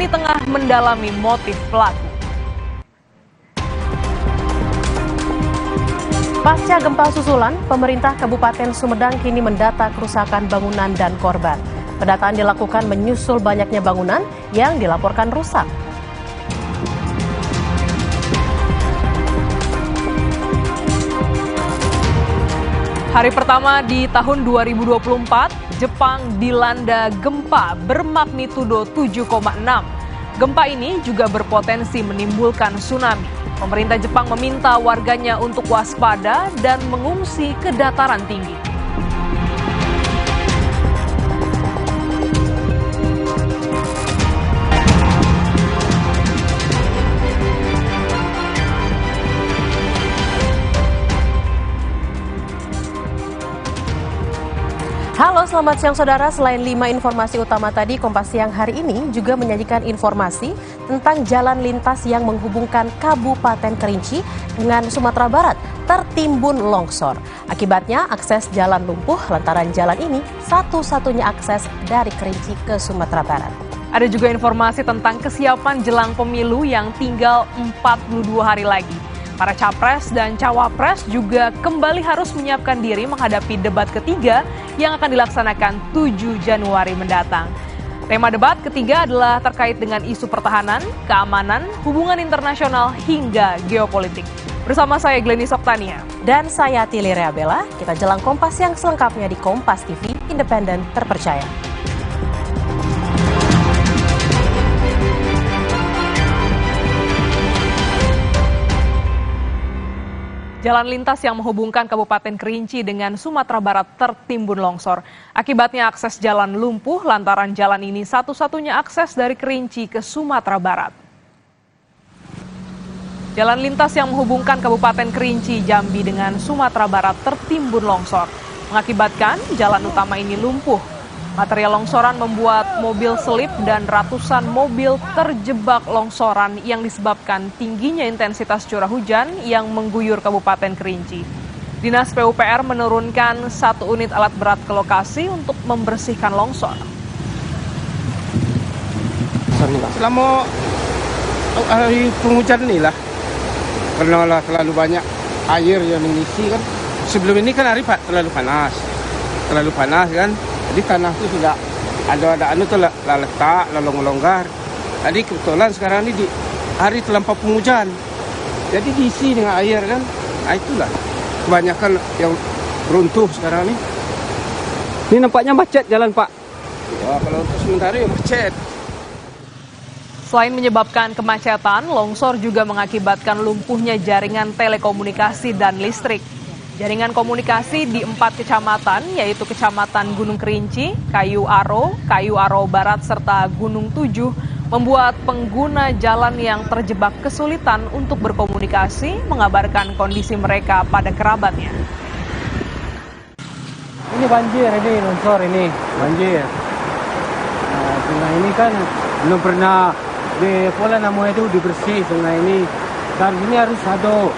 tengah mendalami motif pelaku. Pasca gempa susulan, pemerintah Kabupaten Sumedang kini mendata kerusakan bangunan dan korban. Pendataan dilakukan menyusul banyaknya bangunan yang dilaporkan rusak. Hari pertama di tahun 2024, Jepang dilanda gempa bermagnitudo 7,6. Gempa ini juga berpotensi menimbulkan tsunami. Pemerintah Jepang meminta warganya untuk waspada dan mengungsi ke dataran tinggi. Halo, selamat siang saudara. Selain 5 informasi utama tadi, Kompas Siang hari ini juga menyajikan informasi tentang jalan lintas yang menghubungkan Kabupaten Kerinci dengan Sumatera Barat tertimbun longsor. Akibatnya akses jalan lumpuh lantaran jalan ini satu-satunya akses dari Kerinci ke Sumatera Barat. Ada juga informasi tentang kesiapan jelang pemilu yang tinggal 42 hari lagi. Para capres dan cawapres juga kembali harus menyiapkan diri menghadapi debat ketiga yang akan dilaksanakan 7 Januari mendatang. Tema debat ketiga adalah terkait dengan isu pertahanan, keamanan, hubungan internasional, hingga geopolitik. Bersama saya Glenny Soktania. Dan saya Tili Reabella, kita jelang Kompas yang selengkapnya di Kompas TV, independen, terpercaya. Jalan lintas yang menghubungkan Kabupaten Kerinci dengan Sumatera Barat tertimbun longsor. Akibatnya akses jalan lumpuh lantaran jalan ini satu-satunya akses dari Kerinci ke Sumatera Barat. Jalan lintas yang menghubungkan Kabupaten Kerinci, Jambi dengan Sumatera Barat tertimbun longsor. Mengakibatkan jalan utama ini lumpuh. Material longsoran membuat mobil selip dan ratusan mobil terjebak longsoran yang disebabkan tingginya intensitas curah hujan yang mengguyur Kabupaten Kerinci. Dinas PUPR menurunkan 1 unit alat berat ke lokasi untuk membersihkan longsor. Selama hari penghujan inilah, karena terlalu banyak air yang mengisi kan. Sebelum ini kan hari terlalu panas kan. Jadi tanah itu sudah ada anu tuh letak, lalu longgar. Jadi kebetulan sekarang ini di hari terlampau penghujan. Jadi diisi dengan air kan. Nah itulah kebanyakan yang runtuh sekarang ini. Ini nampaknya macet jalan, Pak. Ya, kalau untuk sementara ya macet. Selain menyebabkan kemacetan, longsor juga mengakibatkan lumpuhnya jaringan telekomunikasi dan listrik. Jaringan komunikasi di 4 kecamatan, yaitu Kecamatan Gunung Kerinci, Kayu Aro Barat, serta Gunung Tujuh, membuat pengguna jalan yang terjebak kesulitan untuk berkomunikasi mengabarkan kondisi mereka pada kerabatnya. Ini banjir, ini longsor, ini banjir. Nah, sungai ini kan belum pernah namanya itu dibersih sungai ini. Dan ini harus ada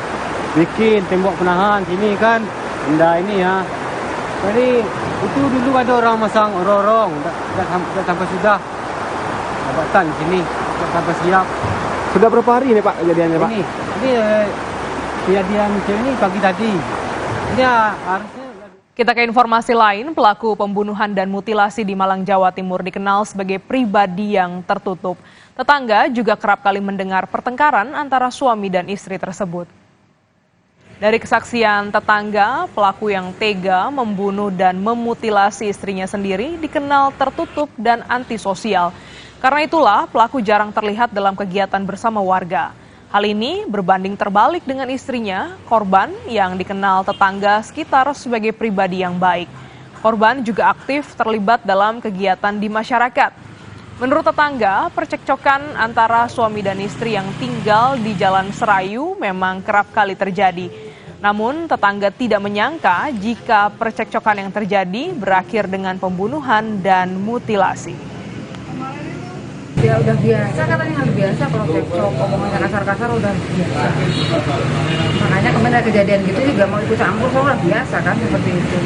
bikin tembok penahan sini kan, benda ini ya. Jadi itu dulu ada orang masang orong-orong, tak sampai sudah jabatan sini, tak sampai siap. Sudah berapa hari ini Pak kejadiannya Pak? Ini kejadian ini pagi tadi. Ini harusnya. Kita ke informasi lain, pelaku pembunuhan dan mutilasi di Malang, Jawa Timur dikenal sebagai pribadi yang tertutup. Tetangga juga kerap kali mendengar pertengkaran antara suami dan istri tersebut. Dari kesaksian tetangga, pelaku yang tega membunuh dan memutilasi istrinya sendiri dikenal tertutup dan antisosial. Karena itulah pelaku jarang terlihat dalam kegiatan bersama warga. Hal ini berbanding terbalik dengan istrinya, korban yang dikenal tetangga sekitar sebagai pribadi yang baik. Korban juga aktif terlibat dalam kegiatan di masyarakat. Menurut tetangga, percekcokan antara suami dan istri yang tinggal di Jalan Serayu memang kerap kali terjadi. Namun tetangga tidak menyangka jika percekcokan yang terjadi berakhir dengan pembunuhan dan mutilasi. Ya udah biasa, katanya hal biasa kalau cekcok, omongannya kasar-kasar udah biasa. Makanya kemarin ada kejadian gitu juga mau ikut campur, soalnya biasa kan seperti itu.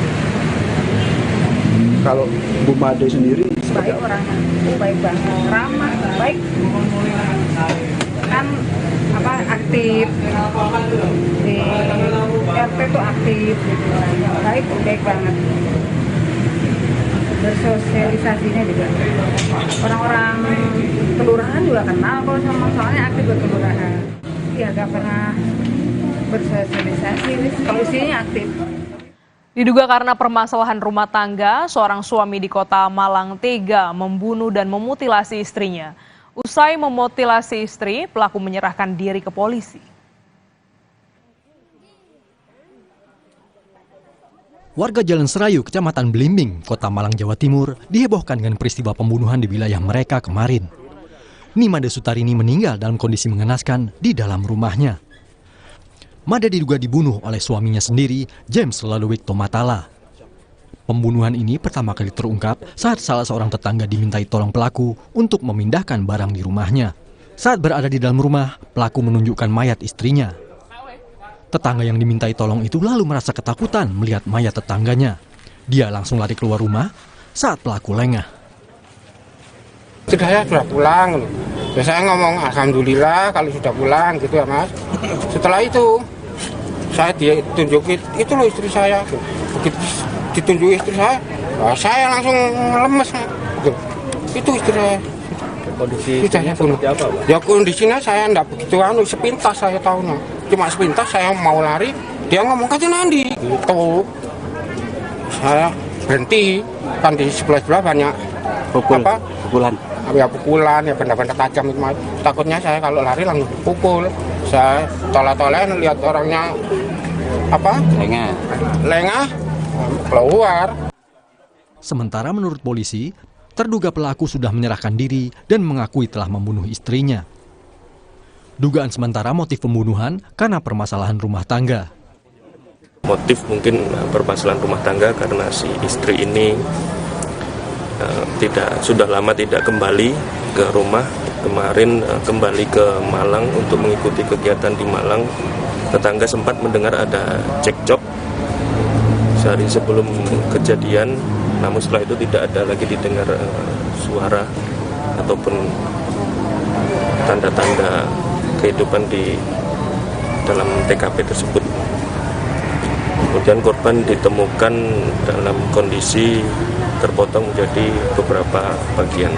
Kalau Bu Made sendiri baik orangnya, baik banget, ramah, baik, kan aktif di RT tuh aktif gitu, baik banget. Bersosialisasinya juga orang-orang kelurahan juga kenal kok sama, soalnya aktif buat kelurahan. Ya gak pernah bersosialisasi, kalau isinya aktif. Diduga karena permasalahan rumah tangga, seorang suami di kota Malang tega membunuh dan memutilasi istrinya. Usai memutilasi istri, pelaku menyerahkan diri ke polisi. Warga Jalan Serayu, Kecamatan Belimbing, Kota Malang, Jawa Timur, dihebohkan dengan peristiwa pembunuhan di wilayah mereka kemarin. Nimade Sutarini meninggal dalam kondisi mengenaskan di dalam rumahnya. Made diduga dibunuh oleh suaminya sendiri, James Lalowik Tomatala. Pembunuhan ini pertama kali terungkap saat salah seorang tetangga dimintai tolong pelaku untuk memindahkan barang di rumahnya. Saat berada di dalam rumah, pelaku menunjukkan mayat istrinya. Tetangga yang dimintai tolong itu lalu merasa ketakutan melihat mayat tetangganya. Dia langsung lari keluar rumah saat pelaku lengah. Saya sudah pulang. Ya saya ngomong alhamdulillah kalau sudah pulang gitu ya Mas. Setelah itu saya ditunjukin itu loh istri saya. Begitu ditunjukin istri saya langsung lemes. Itu istri saya. Kondisinya seperti apa, Pak? Ya kondisinya saya enggak begitu sepintas saya tahunya. Cuma sepintas saya mau lari, dia ngomong katanya Nandi. Gitu. Saya berhenti, kan di sebelah banyak pukulan. Ya pukulan, ya benda-benda tajam itu. Takutnya saya kalau lari langsung dipukul. Saya tolak-tolak lihat orangnya lengah keluar. Sementara menurut polisi, terduga pelaku sudah menyerahkan diri dan mengakui telah membunuh istrinya. Dugaan sementara motif pembunuhan karena permasalahan rumah tangga. Motif mungkin permasalahan rumah tangga karena si istri ini sudah lama tidak kembali ke rumah. Kemarin kembali ke Malang untuk mengikuti kegiatan di Malang. Tetangga sempat mendengar ada cekcok sehari sebelum kejadian. Namun setelah itu tidak ada lagi didengar suara ataupun tanda-tanda kehidupan di dalam TKP tersebut. Kemudian korban ditemukan dalam kondisi terpotong menjadi beberapa bagian.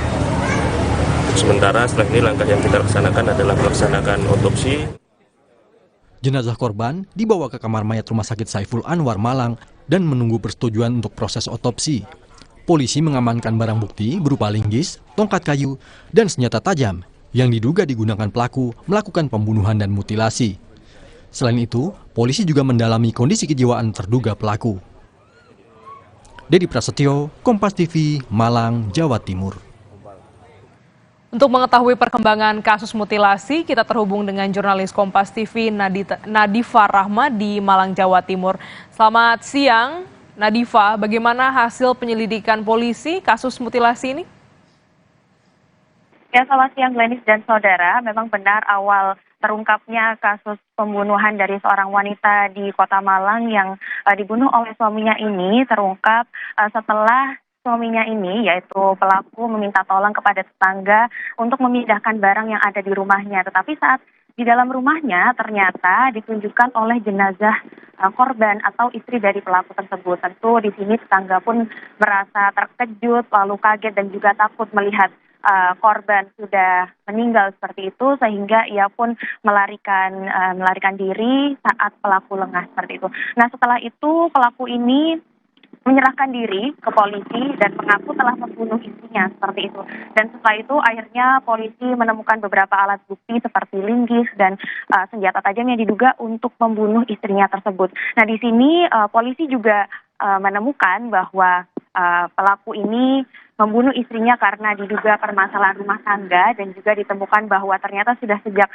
Sementara setelah ini langkah yang kita laksanakan adalah melaksanakan otopsi. Jenazah korban dibawa ke kamar mayat Rumah Sakit Saiful Anwar Malang dan menunggu persetujuan untuk proses otopsi. Polisi mengamankan barang bukti berupa linggis, tongkat kayu, dan senjata tajam yang diduga digunakan pelaku melakukan pembunuhan dan mutilasi. Selain itu, polisi juga mendalami kondisi kejiwaan terduga pelaku. Dedi Prasetyo, Kompas TV, Malang, Jawa Timur. Untuk mengetahui perkembangan kasus mutilasi, kita terhubung dengan jurnalis Kompas TV Nadifa Rahma di Malang, Jawa Timur. Selamat siang, Nadifa. Bagaimana hasil penyelidikan polisi kasus mutilasi ini? Ya, selamat siang Glenis dan saudara. Memang benar awal terungkapnya kasus pembunuhan dari seorang wanita di Kota Malang yang dibunuh oleh suaminya ini terungkap setelah suaminya ini, yaitu pelaku, meminta tolong kepada tetangga untuk memindahkan barang yang ada di rumahnya. Tetapi saat di dalam rumahnya ternyata ditunjukkan oleh jenazah korban atau istri dari pelaku tersebut. Tentu di sini tetangga pun merasa terkejut, lalu kaget dan juga takut melihat korban sudah meninggal seperti itu, sehingga ia pun melarikan diri saat pelaku lengah seperti itu. Nah, setelah itu pelaku ini menyerahkan diri ke polisi dan mengaku telah membunuh istrinya seperti itu. Dan setelah itu akhirnya polisi menemukan beberapa alat bukti seperti linggis dan senjata tajam yang diduga untuk membunuh istrinya tersebut. Nah, di sini polisi juga menemukan bahwa pelaku ini membunuh istrinya karena diduga permasalahan rumah tangga, dan juga ditemukan bahwa ternyata sudah sejak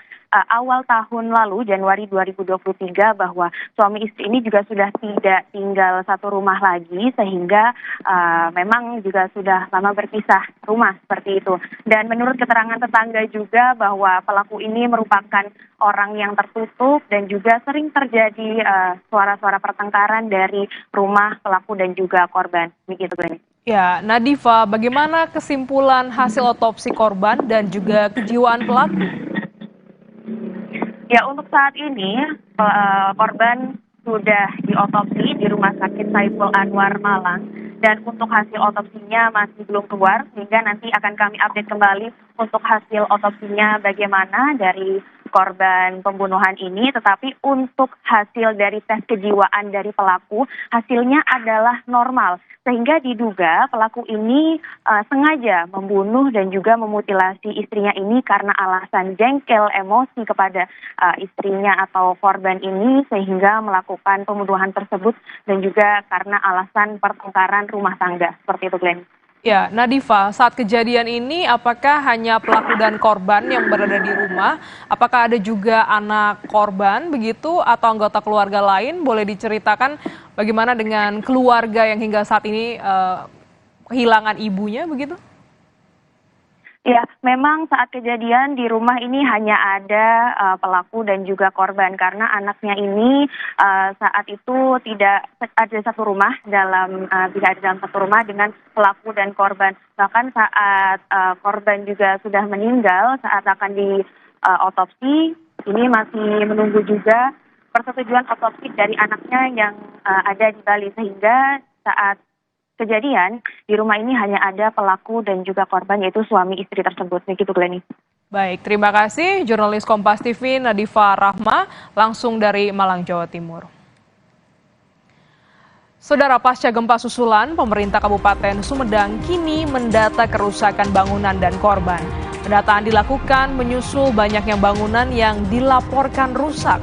awal tahun lalu, Januari 2023, bahwa suami istri ini juga sudah tidak tinggal satu rumah lagi, sehingga memang juga sudah lama berpisah rumah seperti itu. Dan menurut keterangan tetangga juga bahwa pelaku ini merupakan orang yang tertutup dan juga sering terjadi suara-suara pertengkaran dari rumah pelaku dan juga korban. Begitu, Glenn. Ya, Nadifa, bagaimana kesimpulan hasil otopsi korban dan juga kejiwaan pelaku? Ya, untuk saat ini korban sudah diotopsi di Rumah Sakit Saiful Anwar Malang dan untuk hasil otopsinya masih belum keluar sehingga nanti akan kami update kembali untuk hasil otopsinya bagaimana dari korban pembunuhan ini, tetapi untuk hasil dari tes kejiwaan dari pelaku hasilnya adalah normal sehingga diduga pelaku ini sengaja membunuh dan juga memutilasi istrinya ini karena alasan jengkel emosi kepada istrinya atau korban ini sehingga melakukan pembunuhan tersebut dan juga karena alasan pertengkaran rumah tangga. Seperti itu, Glenn. Ya, Nadifa, saat kejadian ini apakah hanya pelaku dan korban yang berada di rumah? Apakah ada juga anak korban begitu atau anggota keluarga lain? Boleh diceritakan bagaimana dengan keluarga yang hingga saat ini kehilangan ibunya begitu? Ya, memang saat kejadian di rumah ini hanya ada pelaku dan juga korban karena anaknya ini saat itu tidak ada satu rumah tidak ada dalam satu rumah dengan pelaku dan korban. Bahkan saat korban juga sudah meninggal saat akan diotopsi, ini masih menunggu juga persetujuan otopsi dari anaknya yang ada di Bali sehingga saat kejadian di rumah ini hanya ada pelaku dan juga korban yaitu suami istri tersebut. Begitu, Glenny. Baik, terima kasih jurnalis Kompas TV Nadifa Rahma langsung dari Malang, Jawa Timur. Saudara, pasca gempa susulan, pemerintah Kabupaten Sumedang kini mendata kerusakan bangunan dan korban. Pendataan dilakukan menyusul banyaknya bangunan yang dilaporkan rusak.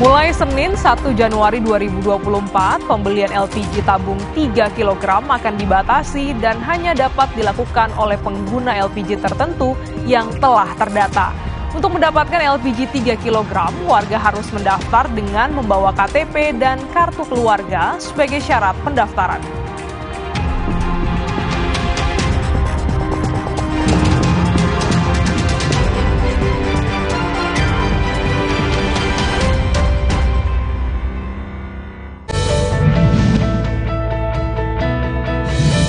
Mulai Senin 1 Januari 2024, pembelian LPG tabung 3 kg akan dibatasi dan hanya dapat dilakukan oleh pengguna LPG tertentu yang telah terdata. Untuk mendapatkan LPG 3 kg, warga harus mendaftar dengan membawa KTP dan kartu keluarga sebagai syarat pendaftaran.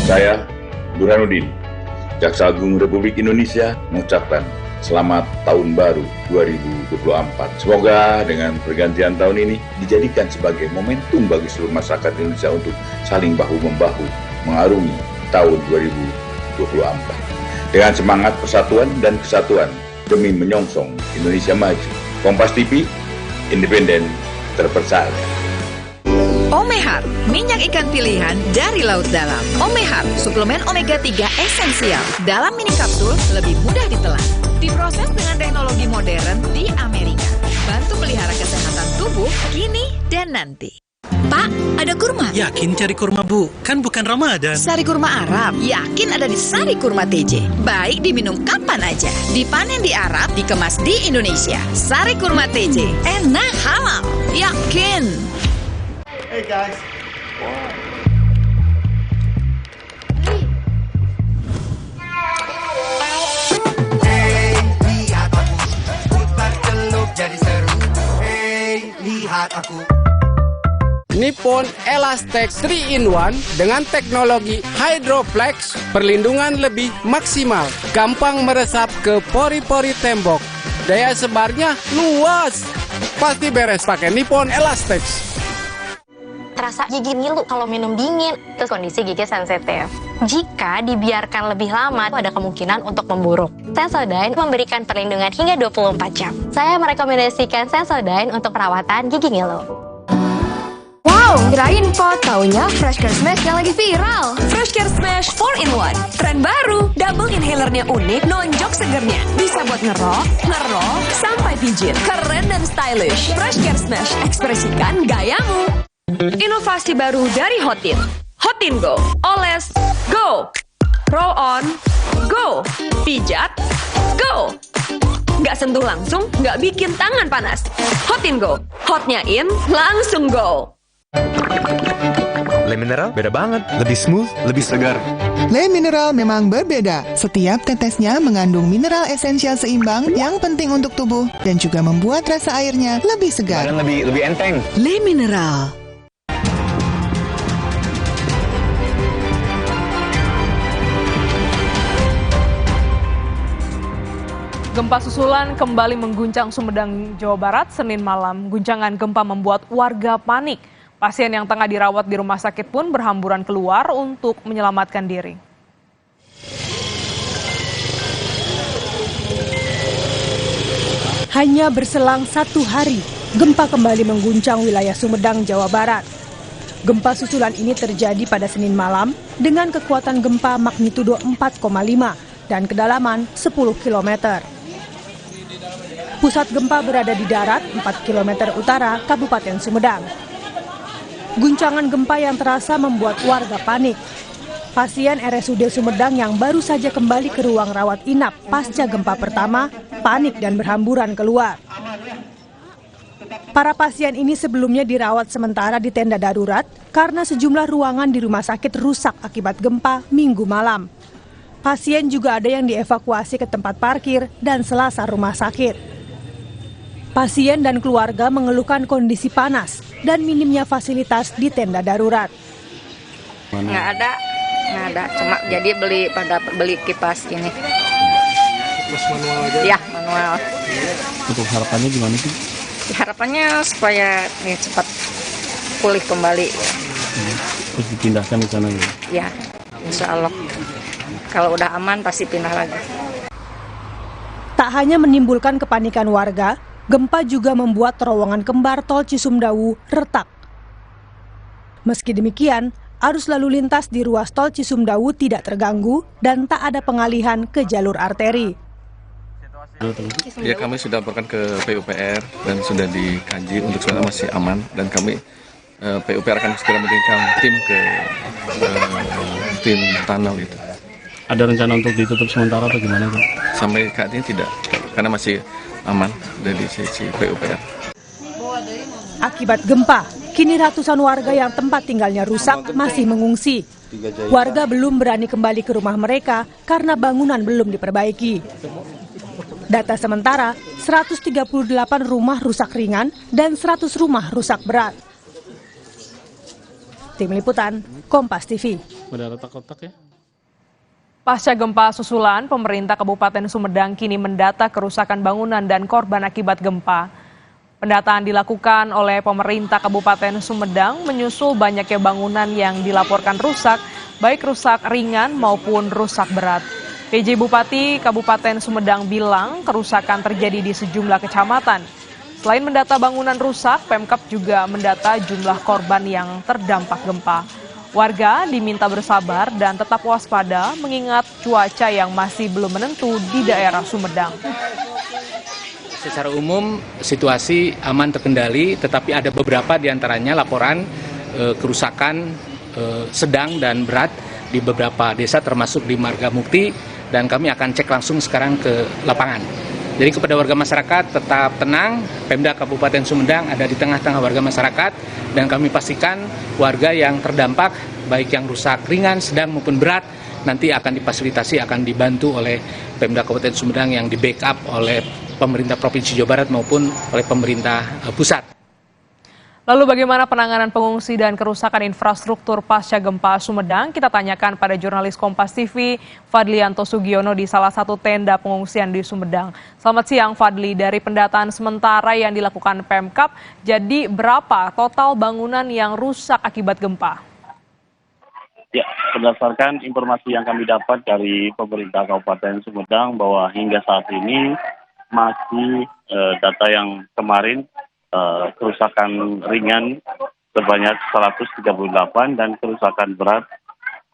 Saya, Burhanuddin, Jaksa Agung Republik Indonesia, mengucapkan selamat tahun baru 2024. Semoga dengan pergantian tahun ini dijadikan sebagai momentum bagi seluruh masyarakat Indonesia untuk saling bahu-membahu mengarungi tahun 2024. Dengan semangat persatuan dan kesatuan demi menyongsong Indonesia maju. Kompas TV, independen, terpercaya. Omehar, minyak ikan pilihan dari laut dalam. Omehar, suplemen omega 3 esensial. Dalam mini kapsul, lebih mudah ditelan. Diproses dengan teknologi modern di Amerika. Bantu pelihara kesehatan tubuh kini dan nanti. Pak, ada kurma? Yakin cari kurma, Bu? Kan bukan Ramadan. Sari kurma Arab? Yakin ada di Sari Kurma TJ. Baik diminum kapan aja. Dipanen di Arab, dikemas di Indonesia. Sari Kurma TJ. Enak, halal. Yakin. Hey guys. Hey, lihat aku. Putar celup jadi seru. Hey, lihat aku. Nippon Elastex 3-in-1 dengan teknologi Hydroflex, perlindungan lebih maksimal, gampang meresap ke pori-pori tembok, daya sebarnya luas. Pasti beres pakai Nippon Elastex. Terasa gigi ngilu kalau minum dingin, terus kondisi gigi sensitif. Jika dibiarkan lebih lama, ada kemungkinan untuk memburuk. Sensodyne memberikan perlindungan hingga 24 jam. Saya merekomendasikan Sensodyne untuk perawatan gigi ngilu. Wow, kirain po, taunya Fresh Care Smash yang lagi viral. Fresh Care Smash 4-in-1, tren baru. Double inhalernya unik, nonjok segernya. Bisa buat ngerok, sampai pijit. Keren dan stylish. Fresh Care Smash, ekspresikan gayamu. Inovasi baru dari Hotin. Hotin Go. Oles, go. Roll on, go. Pijat, go. Nggak sentuh langsung, nggak bikin tangan panas. Hotin Go. Hotnya in, langsung go. Le Mineral beda banget, lebih smooth, lebih segar. Le Mineral memang berbeda. Setiap tetesnya mengandung mineral esensial seimbang yang penting untuk tubuh dan juga membuat rasa airnya lebih segar. Dan lebih enteng. Le Mineral. Gempa susulan kembali mengguncang Sumedang, Jawa Barat, Senin malam. Guncangan gempa membuat warga panik. Pasien yang tengah dirawat di rumah sakit pun berhamburan keluar untuk menyelamatkan diri. Hanya berselang 1 hari, gempa kembali mengguncang wilayah Sumedang, Jawa Barat. Gempa susulan ini terjadi pada Senin malam dengan kekuatan gempa magnitudo 4,5 dan kedalaman 10 km. Pusat gempa berada di darat 4 km utara Kabupaten Sumedang. Guncangan gempa yang terasa membuat warga panik. Pasien RSUD Sumedang yang baru saja kembali ke ruang rawat inap pasca gempa pertama panik dan berhamburan keluar. Para pasien ini sebelumnya dirawat sementara di tenda darurat karena sejumlah ruangan di rumah sakit rusak akibat gempa Minggu malam. Pasien juga ada yang dievakuasi ke tempat parkir dan selasar rumah sakit. Pasien dan keluarga mengeluhkan kondisi panas dan minimnya fasilitas di tenda darurat. Nggak ada, cuma jadi beli kipas gini. Kipas manual aja? Ya, manual. Untuk harapannya gimana sih? Harapannya supaya cepat pulih kembali. Terus dipindahkan ke sana ya? Ya, insya Allah. Kalau udah aman pasti pindah lagi. Tak hanya menimbulkan kepanikan warga, gempa juga membuat terowongan kembar tol Cisumdawu retak. Meski demikian, arus lalu lintas di ruas tol Cisumdawu tidak terganggu dan tak ada pengalihan ke jalur arteri. Ya, kami sudah laporkan ke PUPR dan sudah dikaji untuk sekarang masih aman dan kami PUPR akan segera mengirimkan tim ke tim tunnel itu. Ada rencana untuk ditutup sementara atau gimana, Pak? Sampai saat ini tidak, karena masih aman dari sisi PUPR. Akibat gempa, kini ratusan warga yang tempat tinggalnya rusak masih mengungsi. Warga belum berani kembali ke rumah mereka karena bangunan belum diperbaiki. Data sementara, 138 rumah rusak ringan dan 100 rumah rusak berat. Tim Liputan, Kompas TV. Udah retak-retak ya? Pasca gempa susulan, pemerintah Kabupaten Sumedang kini mendata kerusakan bangunan dan korban akibat gempa. Pendataan dilakukan oleh pemerintah Kabupaten Sumedang menyusul banyaknya bangunan yang dilaporkan rusak, baik rusak ringan maupun rusak berat. PJ Bupati Kabupaten Sumedang bilang kerusakan terjadi di sejumlah kecamatan. Selain mendata bangunan rusak, Pemkab juga mendata jumlah korban yang terdampak gempa. Warga diminta bersabar dan tetap waspada mengingat cuaca yang masih belum menentu di daerah Sumedang. Secara umum situasi aman terkendali, tetapi ada beberapa diantaranya laporan kerusakan sedang dan berat di beberapa desa termasuk di Marga Mukti, dan kami akan cek langsung sekarang ke lapangan. Jadi kepada warga masyarakat tetap tenang, Pemda Kabupaten Sumedang ada di tengah-tengah warga masyarakat dan kami pastikan warga yang terdampak baik yang rusak ringan, sedang maupun berat nanti akan difasilitasi, akan dibantu oleh Pemda Kabupaten Sumedang yang di backup oleh pemerintah Provinsi Jawa Barat maupun oleh pemerintah pusat. Lalu bagaimana penanganan pengungsi dan kerusakan infrastruktur pasca gempa Sumedang? Kita tanyakan pada jurnalis Kompas TV Fadlianto Sugiono di salah satu tenda pengungsian di Sumedang. Selamat siang Fadli, dari pendataan sementara yang dilakukan Pemkab, jadi berapa total bangunan yang rusak akibat gempa? Ya, berdasarkan informasi yang kami dapat dari pemerintah Kabupaten Sumedang bahwa hingga saat ini masih data yang kemarin kerusakan ringan sebanyak 138 dan kerusakan berat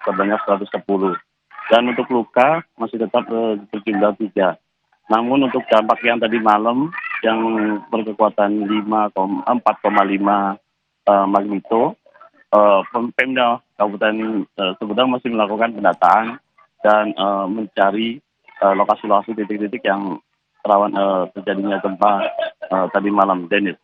sebanyak 110. Dan untuk luka masih tetap berjumlah 3. Namun untuk dampak yang tadi malam yang berkekuatan 4,5 magnitudo, Pemda Kabupaten Sumedang masih melakukan pendataan dan mencari lokasi-lokasi titik-titik yang rawan terjadinya gempa tadi malam, Dennis.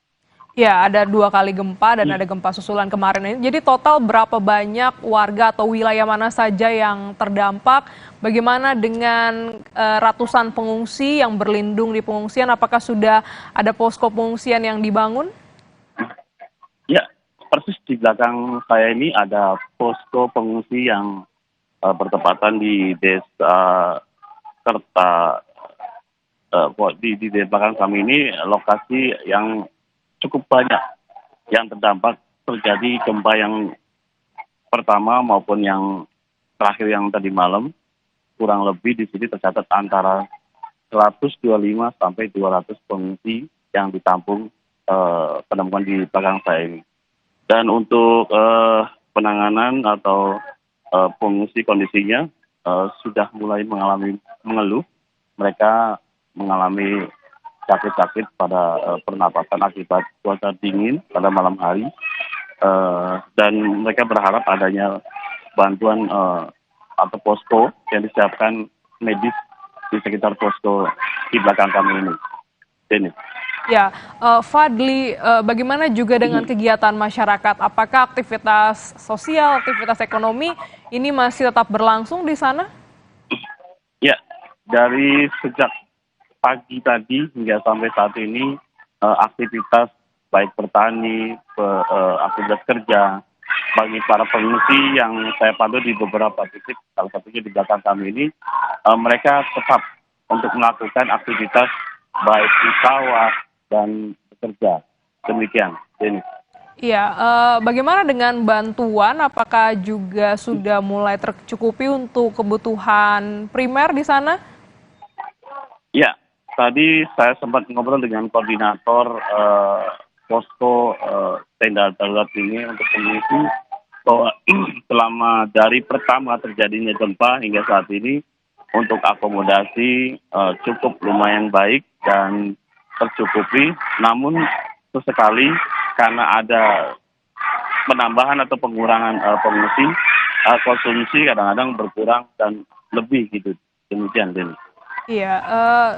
Ya, ada 2 kali gempa dan ada gempa susulan kemarin ini. Jadi total berapa banyak warga atau wilayah mana saja yang terdampak? Bagaimana dengan ratusan pengungsi yang berlindung di pengungsian? Apakah sudah ada posko pengungsian yang dibangun? Ya, persis di belakang saya ini ada posko pengungsi yang bertepatan di desa Kerta. Di belakang kami ini lokasi yang cukup banyak yang terdampak terjadi gempa yang pertama maupun yang terakhir yang tadi malam. Kurang lebih di sini tercatat antara 125 sampai 200 pengungsi yang ditampung penampungan di belakang saya ini. Dan untuk penanganan atau pengungsi kondisinya sudah mulai mengeluh. Mereka mengalami sakit-sakit pada pernapasan akibat cuaca dingin pada malam hari, dan mereka berharap adanya bantuan atau posko yang disiapkan medis di sekitar posko di belakang kami ini. Dennis. Ya, Fadli, bagaimana juga dengan kegiatan masyarakat? Apakah aktivitas sosial, aktivitas ekonomi ini masih tetap berlangsung di sana? Ya, dari sejak pagi tadi hingga sampai saat ini aktivitas baik bertani, aktivitas kerja bagi para pengungsi yang saya pantau di beberapa titik, salah satunya di belakang kami ini, mereka tetap untuk melakukan aktivitas baik di sawah dan bekerja. Demikian, Dennis. Iya, bagaimana dengan bantuan? Apakah juga sudah mulai tercukupi untuk kebutuhan primer di sana? Ya. Tadi saya sempat ngobrol dengan koordinator posko tenda darurat ini untuk pengungsi bahwa selama dari pertama terjadinya gempa hingga saat ini untuk akomodasi cukup lumayan baik dan tercukupi. Namun sesekali karena ada penambahan atau pengurangan pengungsi, konsumsi kadang-kadang berkurang dan lebih gitu. Demikian, Denny. Iya,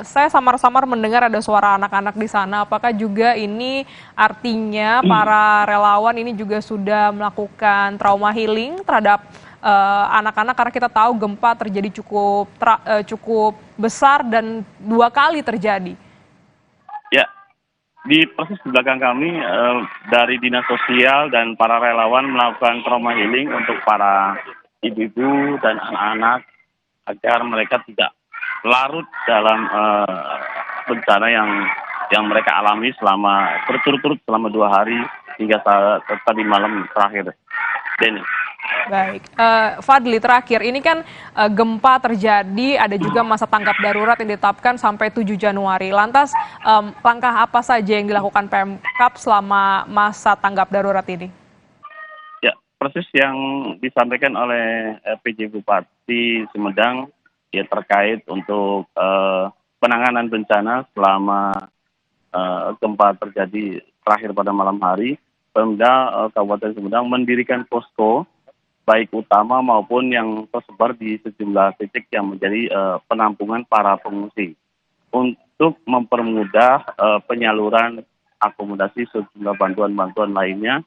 saya samar-samar mendengar ada suara anak-anak di sana. Apakah juga ini artinya para relawan ini juga sudah melakukan trauma healing terhadap anak-anak? Karena kita tahu gempa terjadi cukup besar dan 2 kali terjadi. Ya, di proses di belakang kami dari Dinas Sosial dan para relawan melakukan trauma healing untuk para ibu-ibu dan anak-anak agar mereka tidak larut dalam bencana yang mereka alami selama berturut-turut selama 2 hari hingga tadi malam terakhir. Denny. Baik, Fadli, terakhir ini kan gempa terjadi, ada juga masa tanggap darurat yang ditetapkan sampai 7 Januari. Lantas langkah apa saja yang dilakukan Pemkab selama masa tanggap darurat ini? Ya, proses yang disampaikan oleh PJ Bupati Sumedang ya terkait untuk penanganan bencana selama gempa terjadi terakhir pada malam hari. Pemda Kabupaten Sumedang mendirikan posko baik utama maupun yang tersebar di sejumlah titik yang menjadi penampungan para pengungsi untuk mempermudah penyaluran akomodasi sejumlah bantuan-bantuan lainnya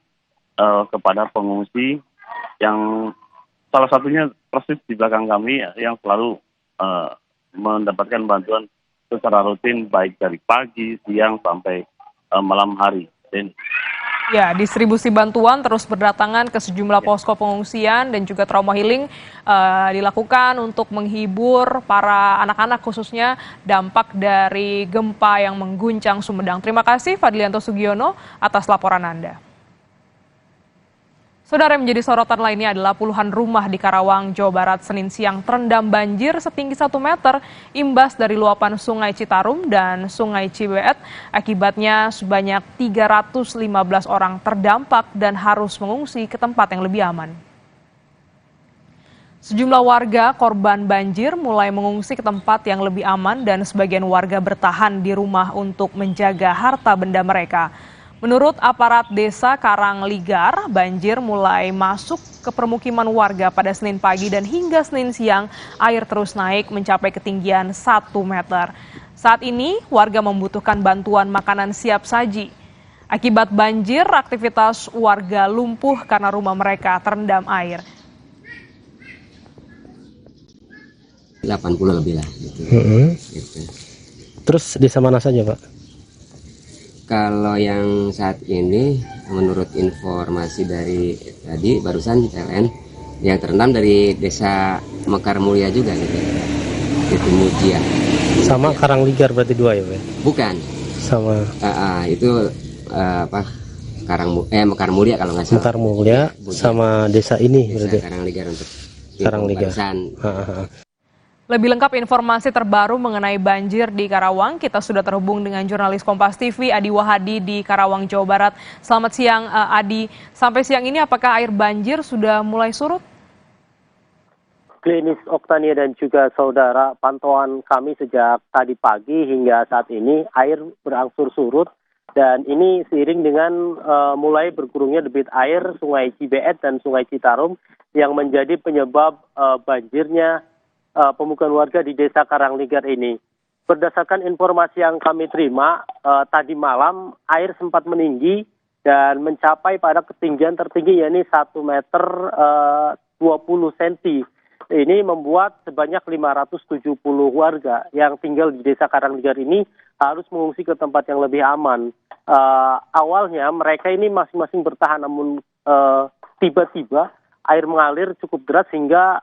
kepada pengungsi yang salah satunya persis di belakang kami yang selalu mendapatkan bantuan secara rutin baik dari pagi, siang sampai malam hari. Ya, distribusi bantuan terus berdatangan ke sejumlah posko pengungsian dan juga trauma healing dilakukan untuk menghibur para anak-anak khususnya dampak dari gempa yang mengguncang Sumedang. Terima kasih Fadlianto Sugiono atas laporan Anda. Saudara, yang menjadi sorotan lainnya adalah puluhan rumah di Karawang, Jawa Barat, Senin siang terendam banjir setinggi 1 meter imbas dari luapan Sungai Citarum dan Sungai Cibeet. Akibatnya sebanyak 315 orang terdampak dan harus mengungsi ke tempat yang lebih aman. Sejumlah warga korban banjir mulai mengungsi ke tempat yang lebih aman dan sebagian warga bertahan di rumah untuk menjaga harta benda mereka. Menurut aparat desa Karangligar, banjir mulai masuk ke permukiman warga pada Senin pagi dan hingga Senin siang air terus naik mencapai ketinggian 1 meter. Saat ini warga membutuhkan bantuan makanan siap saji. Akibat banjir, aktivitas warga lumpuh karena rumah mereka terendam air. 80 lebih lah. Gitu. Gitu. Terus desa mana saja, Pak? Kalau yang saat ini, menurut informasi dari tadi barusan PLN, yang terendam dari desa Mekar Mulia juga gitu. Itu Mujia. Sama Karangligar berarti 2 ya, Pak? Bukan. Sama. Itu Mekar Mulia kalau nggak salah. Mekar Mulia sama desa ini desa berarti. Karangligar untuk Karangligar. Lebih lengkap informasi terbaru mengenai banjir di Karawang, kita sudah terhubung dengan jurnalis Kompas TV Adi Wahadi di Karawang, Jawa Barat. Selamat siang, Adi. Sampai siang ini apakah air banjir sudah mulai surut? Glenis, Oktania dan juga saudara, pantauan kami sejak tadi pagi hingga saat ini air berangsur surut. Dan ini seiring dengan mulai berkurungnya debit air Sungai Cibeet dan Sungai Citarum yang menjadi penyebab banjirnya pemukiman warga di Desa Karangligar ini. Berdasarkan informasi yang kami terima, tadi malam air sempat meninggi dan mencapai pada ketinggian tertinggi yakni 1 meter 20 cm. Ini membuat sebanyak 570 warga yang tinggal di Desa Karangligar ini harus mengungsi ke tempat yang lebih aman. Awalnya mereka ini masing-masing bertahan, namun tiba-tiba air mengalir cukup deras hingga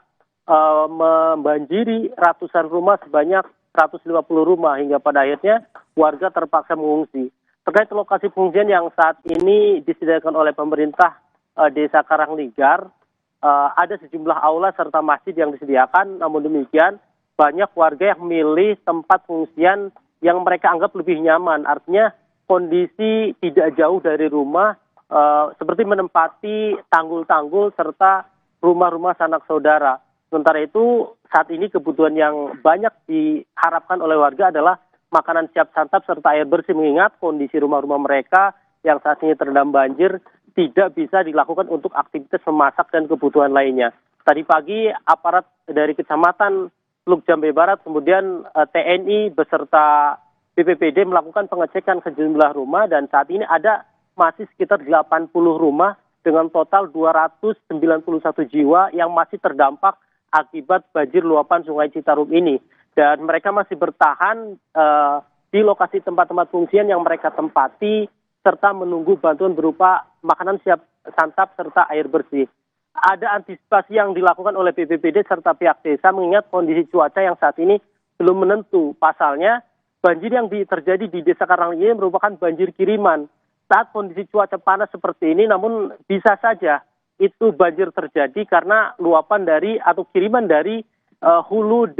membanjiri ratusan rumah sebanyak 150 rumah hingga pada akhirnya warga terpaksa mengungsi. Terkait lokasi pengungsian yang saat ini disediakan oleh pemerintah Desa Karangligar, ada sejumlah aula serta masjid yang disediakan, namun demikian banyak warga yang memilih tempat pengungsian yang mereka anggap lebih nyaman. Artinya kondisi tidak jauh dari rumah, seperti menempati tanggul-tanggul serta rumah-rumah sanak saudara. Sementara itu saat ini kebutuhan yang banyak diharapkan oleh warga adalah makanan siap santap serta air bersih, mengingat kondisi rumah-rumah mereka yang saat ini terendam banjir tidak bisa dilakukan untuk aktivitas memasak dan kebutuhan lainnya. Tadi pagi aparat dari Kecamatan Teluk Jambe Barat, kemudian TNI beserta BPBD melakukan pengecekan ke sejumlah rumah dan saat ini ada masih sekitar 80 rumah dengan total 291 jiwa yang masih terdampak akibat banjir luapan Sungai Citarum ini. Dan mereka masih bertahan di lokasi tempat-tempat pengungsian yang mereka tempati serta menunggu bantuan berupa makanan siap santap serta air bersih. Ada antisipasi yang dilakukan oleh BPBD serta pihak desa mengingat kondisi cuaca yang saat ini belum menentu. Pasalnya, banjir yang terjadi di Desa Karangligar ini merupakan banjir kiriman. Saat kondisi cuaca panas seperti ini, namun bisa saja itu banjir terjadi karena luapan dari atau kiriman dari hulu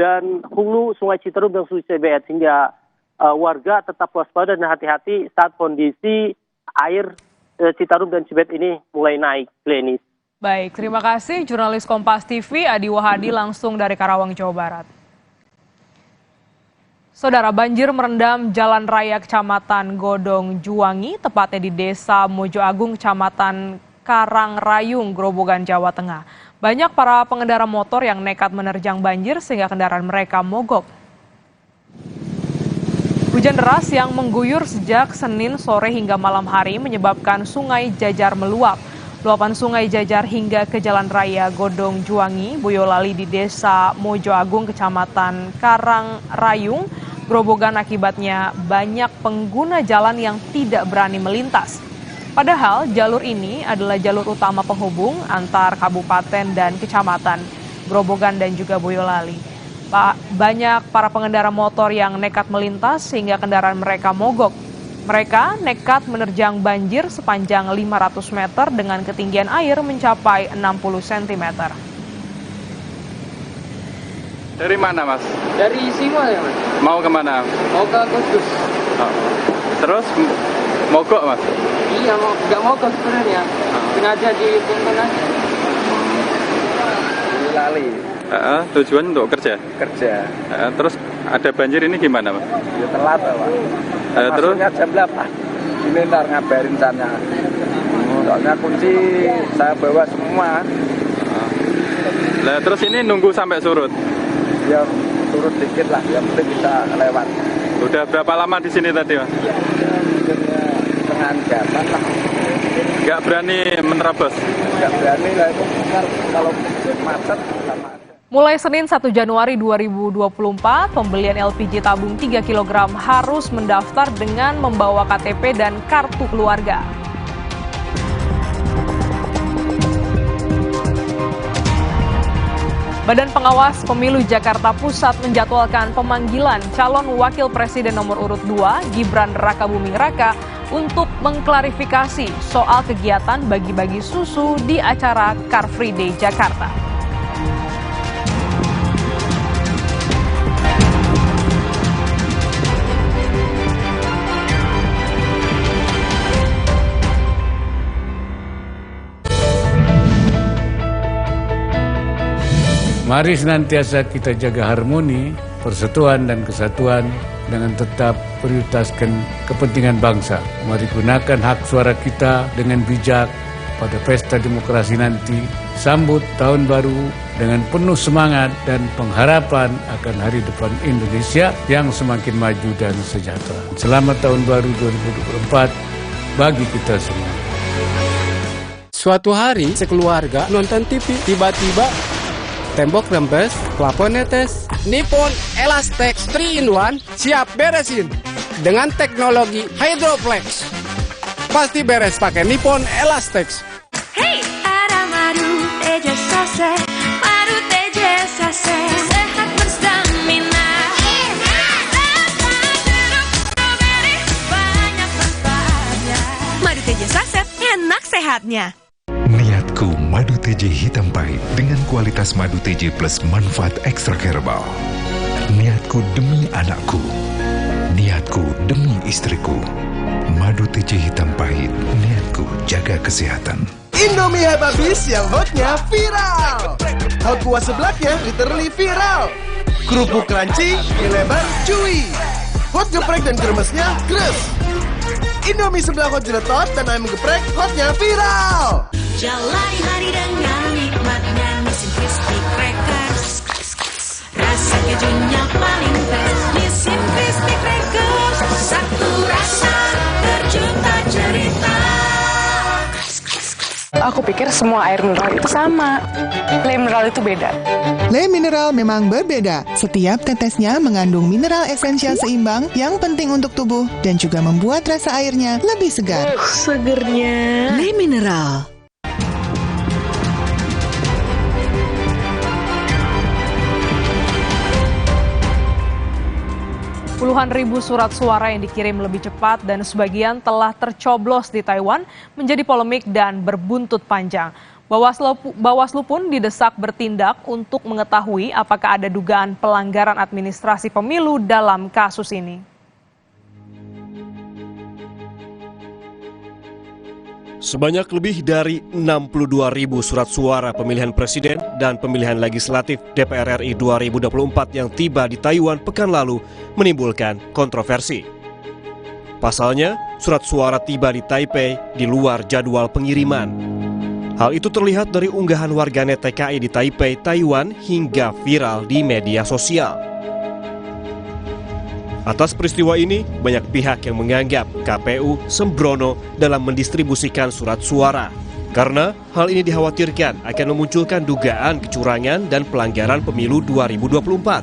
Sungai Citarum dan Sungai Cibeet, sehingga warga tetap waspada dan hati-hati saat kondisi air Citarum dan Cibeet ini mulai naik, Glenis. Baik, terima kasih jurnalis Kompas TV Adi Wahadi langsung dari Karawang, Jawa Barat. Saudara, banjir merendam Jalan Raya Kecamatan Godong Juwangi, tepatnya di Desa Mojo Agung, Kecamatan Karangrayung, Grobogan, Jawa Tengah. Banyak para pengendara motor yang nekat menerjang banjir sehingga kendaraan mereka mogok. Hujan deras yang mengguyur sejak Senin sore hingga malam hari menyebabkan Sungai Jajar meluap. Luapan Sungai Jajar hingga ke Jalan Raya Godong Juwangi, Boyolali di Desa Mojo Agung, Kecamatan Karangrayung, Grobogan. Akibatnya banyak pengguna jalan yang tidak berani melintas. Padahal jalur ini adalah jalur utama penghubung antar kabupaten dan kecamatan Grobogan dan juga Boyolali. Banyak para pengendara motor yang nekat melintas sehingga kendaraan mereka mogok. Mereka nekat menerjang banjir sepanjang 500 meter dengan ketinggian air mencapai 60 cm. Dari mana, Mas? Dari Singwa ya, Mas. Mau kemana? Mau ke Kudus. Oh. Terus mogok, Mas? Iya, nggak mogok sebenarnya. Sengaja dituntun aja. Lali. Tujuan untuk kerja? Kerja. Terus ada banjir ini gimana, Mas? Ya telat, Pak. Terus? Jam 8. Ini ntar ngabarin sana. Soalnya kunci saya bawa semua. Nah, terus ini nunggu sampai surut? Ya surut dikit lah, yang penting bisa lewat. Udah berapa lama di sini tadi, Mas? Ya, pertengahan zaman lah. Nggak berani menerobos? Nggak berani lah, itu kalau macet sama. Mulai Senin 1 Januari 2024, pembelian LPG tabung 3 kg harus mendaftar dengan membawa KTP dan kartu keluarga. Badan Pengawas Pemilu Jakarta Pusat menjadwalkan pemanggilan calon Wakil Presiden nomor urut 2, Gibran Rakabuming Raka, untuk mengklarifikasi soal kegiatan bagi-bagi susu di acara Car Free Day Jakarta. Mari senantiasa kita jaga harmoni, persatuan dan kesatuan dengan tetap prioritaskan kepentingan bangsa. Mari gunakan hak suara kita dengan bijak pada pesta demokrasi nanti. Sambut tahun baru dengan penuh semangat dan pengharapan akan hari depan Indonesia yang semakin maju dan sejahtera. Selamat tahun baru 2024 bagi kita semua. Suatu hari sekeluarga nonton TV, tiba-tiba tembok rembes, plafon netes. Nippon Elastex 3-in-1 siap beresin dengan teknologi Hydroplex. Pasti beres pakai Nippon Elastex. Hey, ada madu teja sase, madu teja sase, sehat berstamina. Banyak manfaatnya. Madu teja saset, enak sehatnya. Niatku madu TJ hitam pahit dengan kualitas madu TJ plus manfaat ekstra herbal. Niatku demi anakku. Niatku demi istriku. Madu TJ hitam pahit. Niatku jaga kesehatan. Indomie Hababis yang hotnya viral. Hot kuah seblaknya literally viral. Kerupuk crunchy, mie lebar, chewy. Hot geprek dan kremesnya gres. Indomie sebelah hot jeletot dan ayam geprek hotnya viral. Jalani hari dengan nikmatnya Nissin Crispy Crackers. Rasa kejunya paling fresh. Nissin Crispy Crackers, satu rasa terjuta cerita. Aku pikir semua air mineral itu sama. Le mineral itu beda. Le mineral memang berbeda. Setiap tetesnya mengandung mineral esensial seimbang yang penting untuk tubuh dan juga membuat rasa airnya lebih segar. Segernya. Le mineral. Puluhan ribu surat suara yang dikirim lebih cepat dan sebagian telah tercoblos di Taiwan menjadi polemik dan berbuntut panjang. Bawaslu pun didesak bertindak untuk mengetahui apakah ada dugaan pelanggaran administrasi pemilu dalam kasus ini. Sebanyak lebih dari 62.000 surat suara pemilihan presiden dan pemilihan legislatif DPR RI 2024 yang tiba di Taiwan pekan lalu menimbulkan kontroversi. Pasalnya, surat suara tiba di Taipei di luar jadwal pengiriman. Hal itu terlihat dari unggahan warganet TKI di Taipei, Taiwan hingga viral di media sosial. Atas peristiwa ini, banyak pihak yang menganggap KPU sembrono dalam mendistribusikan surat suara. Karena hal ini dikhawatirkan akan memunculkan dugaan kecurangan dan pelanggaran pemilu 2024.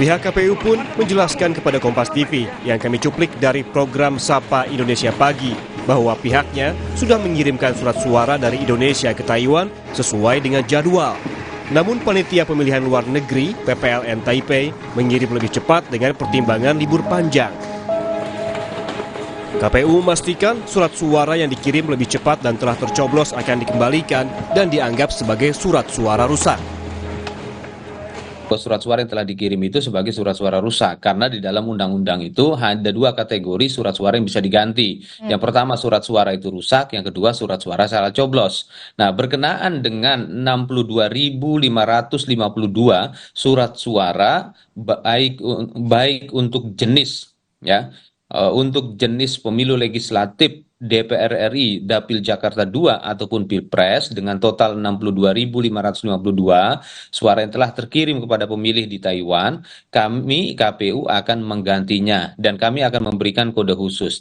Pihak KPU pun menjelaskan kepada Kompas TV yang kami cuplik dari program Sapa Indonesia Pagi bahwa pihaknya sudah mengirimkan surat suara dari Indonesia ke Taiwan sesuai dengan jadwal. Namun panitia pemilihan luar negeri PPLN Taipei mengirim lebih cepat dengan pertimbangan libur panjang. KPU memastikan surat suara yang dikirim lebih cepat dan telah tercoblos akan dikembalikan dan dianggap sebagai surat suara rusak. Surat suara yang telah dikirim itu sebagai surat suara rusak karena di dalam undang-undang itu ada dua kategori surat suara yang bisa diganti. Yang pertama surat suara itu rusak, yang kedua surat suara salah coblos. Nah, berkenaan dengan 62.552 surat suara baik untuk jenis untuk jenis pemilu legislatif DPR RI, Dapil Jakarta II ataupun Pilpres dengan total 62.552 suara yang telah terkirim kepada pemilih di Taiwan, kami KPU akan menggantinya dan kami akan memberikan kode khusus.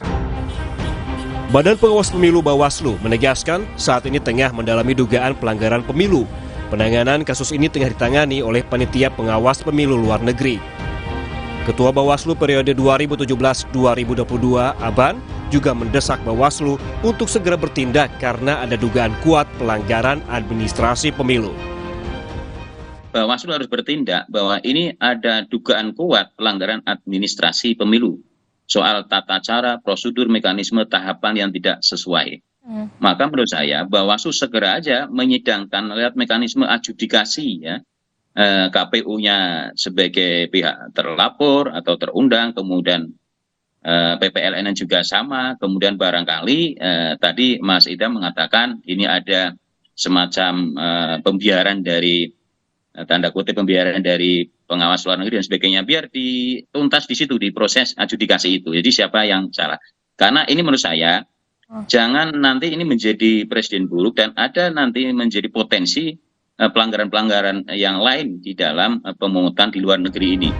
Badan Pengawas Pemilu Bawaslu menegaskan saat ini tengah mendalami dugaan pelanggaran pemilu. Penanganan kasus ini tengah ditangani oleh Panitia Pengawas Pemilu Luar Negeri. Ketua Bawaslu periode 2017-2022, Aban, juga mendesak Bawaslu untuk segera bertindak karena ada dugaan kuat pelanggaran administrasi pemilu. Bawaslu harus bertindak bahwa ini ada dugaan kuat pelanggaran administrasi pemilu. Soal tata cara, prosedur, mekanisme, tahapan yang tidak sesuai. Maka menurut saya Bawaslu segera aja menyidangkan lewat mekanisme adjudikasi ya, KPU-nya sebagai pihak terlapor atau terundang, kemudian PPLN juga sama, kemudian barangkali tadi Mas Idam mengatakan ini ada semacam pembiaran dari tanda kutip pembiaran dari pengawas luar negeri dan sebagainya, biar dituntas di situ di proses adjudikasi itu. Jadi siapa yang salah? Karena ini menurut saya jangan nanti ini menjadi presiden buruk dan ada nanti menjadi potensi pelanggaran-pelanggaran yang lain di dalam pemungutan di luar negeri ini.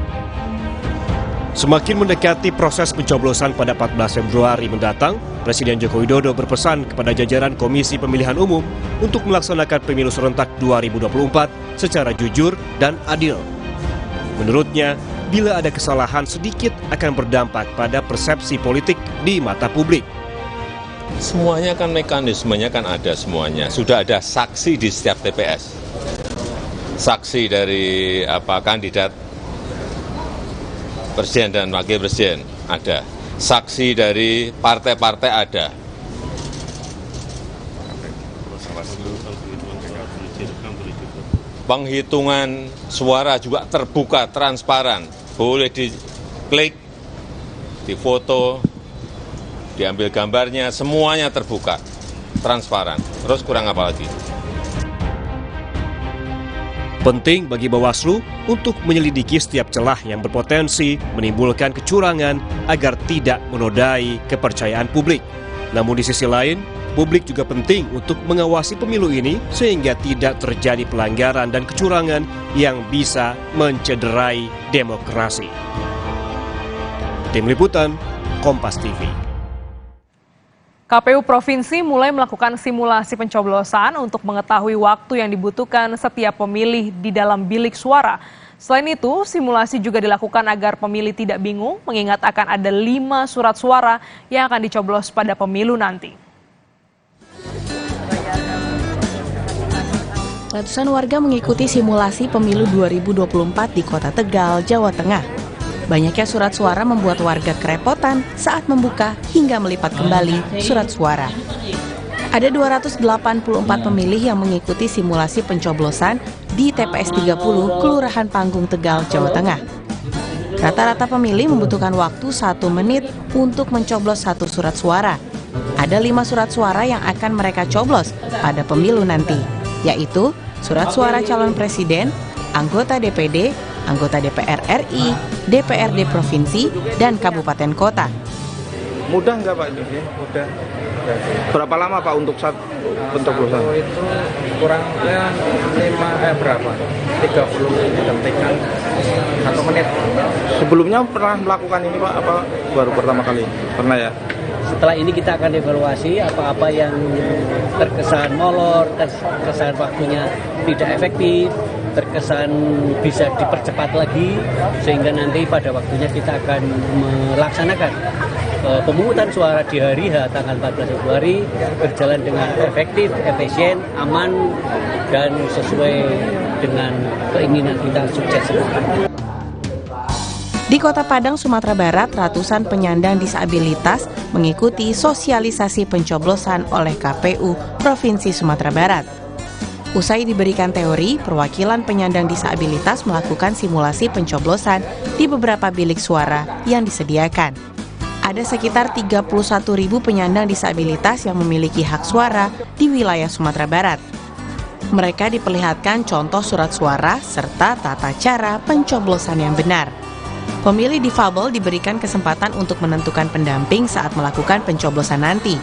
Semakin mendekati proses pencoblosan pada 14 Februari mendatang, Presiden Joko Widodo berpesan kepada jajaran Komisi Pemilihan Umum untuk melaksanakan pemilu serentak 2024 secara jujur dan adil. Menurutnya, bila ada kesalahan sedikit akan berdampak pada persepsi politik di mata publik. Semuanya kan mekanismenya kan ada semuanya. Sudah ada saksi di setiap TPS. Saksi dari kandidat presiden dan wakil presiden ada. Saksi dari partai-partai ada. Penghitungan suara juga terbuka, transparan. Boleh diklik, difoto, diambil gambarnya, semuanya terbuka, transparan. Terus kurang apa lagi? Penting bagi Bawaslu untuk menyelidiki setiap celah yang berpotensi menimbulkan kecurangan agar tidak menodai kepercayaan publik. Namun di sisi lain, publik juga penting untuk mengawasi pemilu ini sehingga tidak terjadi pelanggaran dan kecurangan yang bisa mencederai demokrasi. Tim Liputan, Kompas TV. KPU Provinsi mulai melakukan simulasi pencoblosan untuk mengetahui waktu yang dibutuhkan setiap pemilih di dalam bilik suara. Selain itu, simulasi juga dilakukan agar pemilih tidak bingung mengingat akan ada 5 surat suara yang akan dicoblos pada pemilu nanti. Ratusan warga mengikuti simulasi pemilu 2024 di Kota Tegal, Jawa Tengah. Banyaknya surat suara membuat warga kerepotan saat membuka hingga melipat kembali surat suara. Ada 284 pemilih yang mengikuti simulasi pencoblosan di TPS 30 Kelurahan Panggung Tegal, Jawa Tengah. Rata-rata pemilih membutuhkan waktu 1 menit untuk mencoblos 1 surat suara. Ada 5 surat suara yang akan mereka coblos pada pemilu nanti, yaitu surat suara calon presiden, anggota DPD, anggota DPR RI, DPRD Provinsi, dan Kabupaten Kota. Mudah nggak Pak ini? Mudah. Berapa lama Pak untuk saat pencoblosan? Itu kurangnya 30 detikan 1 menit. Sebelumnya pernah melakukan ini Pak? Apa baru pertama kali? Pernah ya? Setelah ini kita akan evaluasi apa-apa yang terkesan molor, terkesan waktunya tidak efektif, terkesan bisa dipercepat lagi, sehingga nanti pada waktunya kita akan melaksanakan pemungutan suara di hari H tanggal 14 Februari berjalan dengan efektif, efisien, aman, dan sesuai dengan keinginan kita sukses semua. Di Kota Padang, Sumatera Barat, ratusan penyandang disabilitas mengikuti sosialisasi pencoblosan oleh KPU Provinsi Sumatera Barat. Usai diberikan teori, perwakilan penyandang disabilitas melakukan simulasi pencoblosan di beberapa bilik suara yang disediakan. Ada sekitar 31.000 penyandang disabilitas yang memiliki hak suara di wilayah Sumatera Barat. Mereka diperlihatkan contoh surat suara serta tata cara pencoblosan yang benar. Pemilih difabel diberikan kesempatan untuk menentukan pendamping saat melakukan pencoblosan nanti.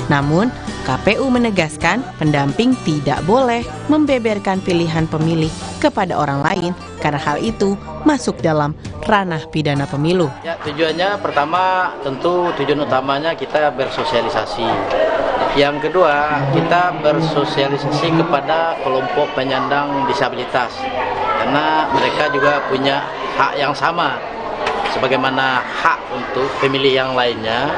Namun, KPU menegaskan pendamping tidak boleh membeberkan pilihan pemilih kepada orang lain karena hal itu masuk dalam ranah pidana pemilu. Ya, tujuannya pertama tentu tujuan utamanya kita bersosialisasi. Yang kedua, kita bersosialisasi kepada kelompok penyandang disabilitas karena mereka juga punya hak yang sama sebagaimana hak untuk pemilih yang lainnya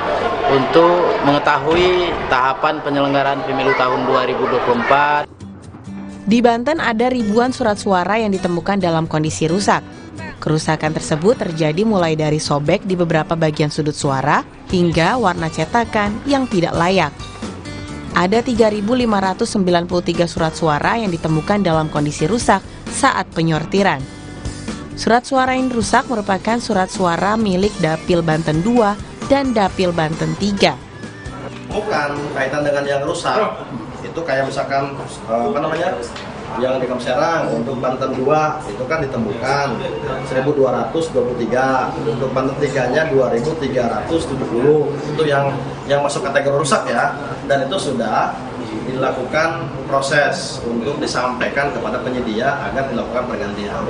untuk mengetahui tahapan penyelenggaraan pemilu tahun 2024. Di Banten ada ribuan surat suara yang ditemukan dalam kondisi rusak. Kerusakan tersebut terjadi mulai dari sobek di beberapa bagian sudut suara hingga warna cetakan yang tidak layak. Ada 3.593 surat suara yang ditemukan dalam kondisi rusak saat penyortiran. Surat suara yang rusak merupakan surat suara milik Dapil Banten 2 dan Dapil Banten 3. Bukan kaitan dengan yang rusak, itu kayak misalkan yang di Kamserang untuk Banten 2 itu kan ditemukan 1.223, untuk Banten 3-nya 2.370, itu yang masuk kategori rusak ya, dan itu sudah dilakukan proses untuk disampaikan kepada penyedia agar dilakukan pergantian.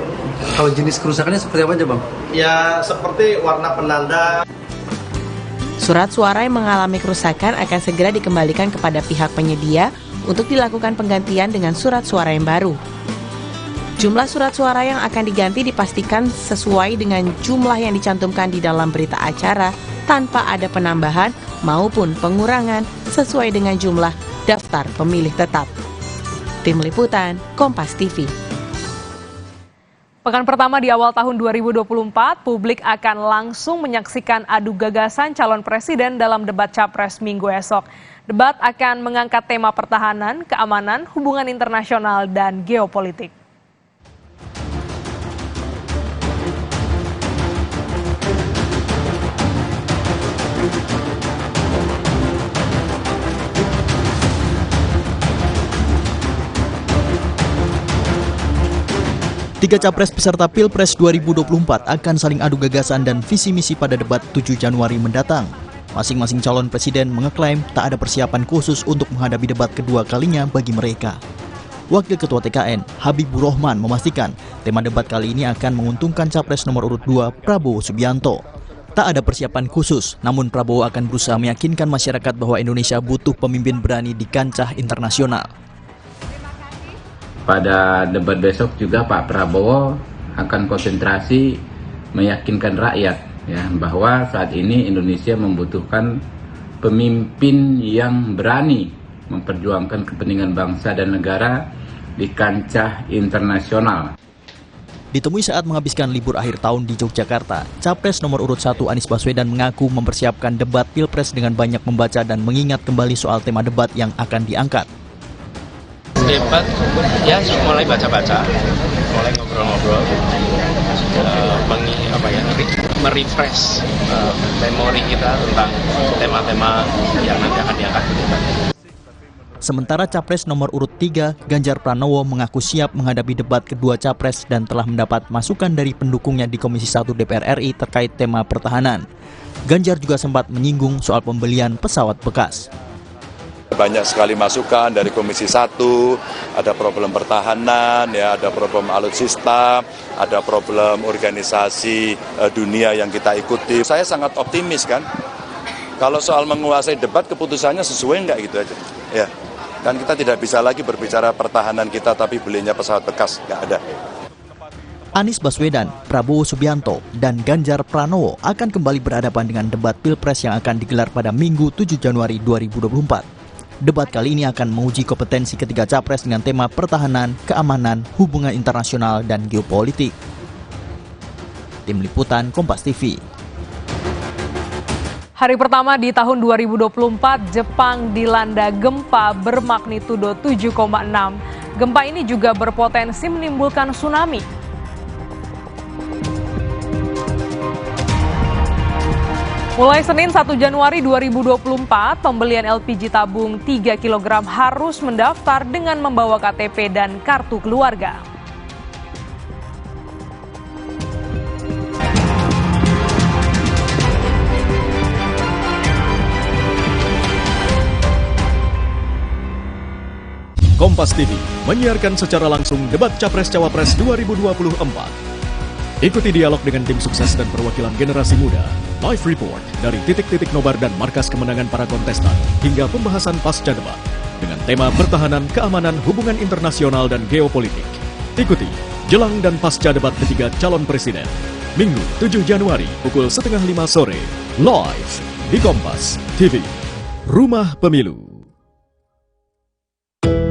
Kalau jenis kerusakannya seperti apa aja, Bang? Ya, seperti warna penanda. Surat suara yang mengalami kerusakan akan segera dikembalikan kepada pihak penyedia untuk dilakukan penggantian dengan surat suara yang baru. Jumlah surat suara yang akan diganti dipastikan sesuai dengan jumlah yang dicantumkan di dalam berita acara tanpa ada penambahan maupun pengurangan sesuai dengan jumlah daftar pemilih tetap. Tim Liputan, Kompas TV. Pekan pertama di awal tahun 2024, publik akan langsung menyaksikan adu gagasan calon presiden dalam debat Capres Minggu esok. Debat akan mengangkat tema pertahanan, keamanan, hubungan internasional, dan geopolitik. Tiga capres peserta Pilpres 2024 akan saling adu gagasan dan visi misi pada debat 7 Januari mendatang. Masing-masing calon presiden mengeklaim tak ada persiapan khusus untuk menghadapi debat kedua kalinya bagi mereka. Wakil Ketua TKN, Habibur Rahman, memastikan tema debat kali ini akan menguntungkan capres nomor urut 2 Prabowo Subianto. Tak ada persiapan khusus, namun Prabowo akan berusaha meyakinkan masyarakat bahwa Indonesia butuh pemimpin berani di kancah internasional. Pada debat besok juga Pak Prabowo akan konsentrasi meyakinkan rakyat ya bahwa saat ini Indonesia membutuhkan pemimpin yang berani memperjuangkan kepentingan bangsa dan negara di kancah internasional. Ditemui saat menghabiskan libur akhir tahun di Yogyakarta, Capres nomor urut 1 Anies Baswedan mengaku mempersiapkan debat Pilpres dengan banyak membaca dan mengingat kembali soal tema debat yang akan diangkat. Debat ya mulai baca-baca, mulai ngobrol-ngobrol, merefresh memori kita tentang tema-tema yang nanti akan diangkat di debat. Sementara Capres nomor urut 3 Ganjar Pranowo mengaku siap menghadapi debat kedua Capres dan telah mendapat masukan dari pendukungnya di Komisi 1 DPR RI terkait tema pertahanan. Ganjar juga sempat menyinggung soal pembelian pesawat bekas. Banyak sekali masukan dari Komisi 1, ada problem pertahanan, ya, ada problem alutsista, ada problem organisasi dunia yang kita ikuti. Saya sangat optimis kan, kalau soal menguasai debat keputusannya sesuai nggak gitu aja. Ya, kan kita tidak bisa lagi berbicara pertahanan kita tapi belinya pesawat bekas, nggak ada. Anies Baswedan, Prabowo Subianto, dan Ganjar Pranowo akan kembali berhadapan dengan debat Pilpres yang akan digelar pada Minggu 7 Januari 2024. Debat kali ini akan menguji kompetensi ketiga capres dengan tema pertahanan, keamanan, hubungan internasional, dan geopolitik. Tim Liputan, Kompas TV. Hari pertama di tahun 2024, Jepang dilanda gempa bermagnitudo 7,6. Gempa ini juga berpotensi menimbulkan tsunami. Mulai Senin 1 Januari 2024, pembelian LPG tabung 3 kg harus mendaftar dengan membawa KTP dan kartu keluarga. Kompas TV menyiarkan secara langsung debat Capres-Cawapres 2024. Ikuti dialog dengan tim sukses dan perwakilan generasi muda, live report dari titik-titik nobar dan markas kemenangan para kontestan, hingga pembahasan pasca debat dengan tema pertahanan, keamanan, hubungan internasional, dan geopolitik. Ikuti jelang dan pasca debat ketiga calon presiden, Minggu 7 Januari pukul 4:30 sore, live di Kompas TV, Rumah Pemilu.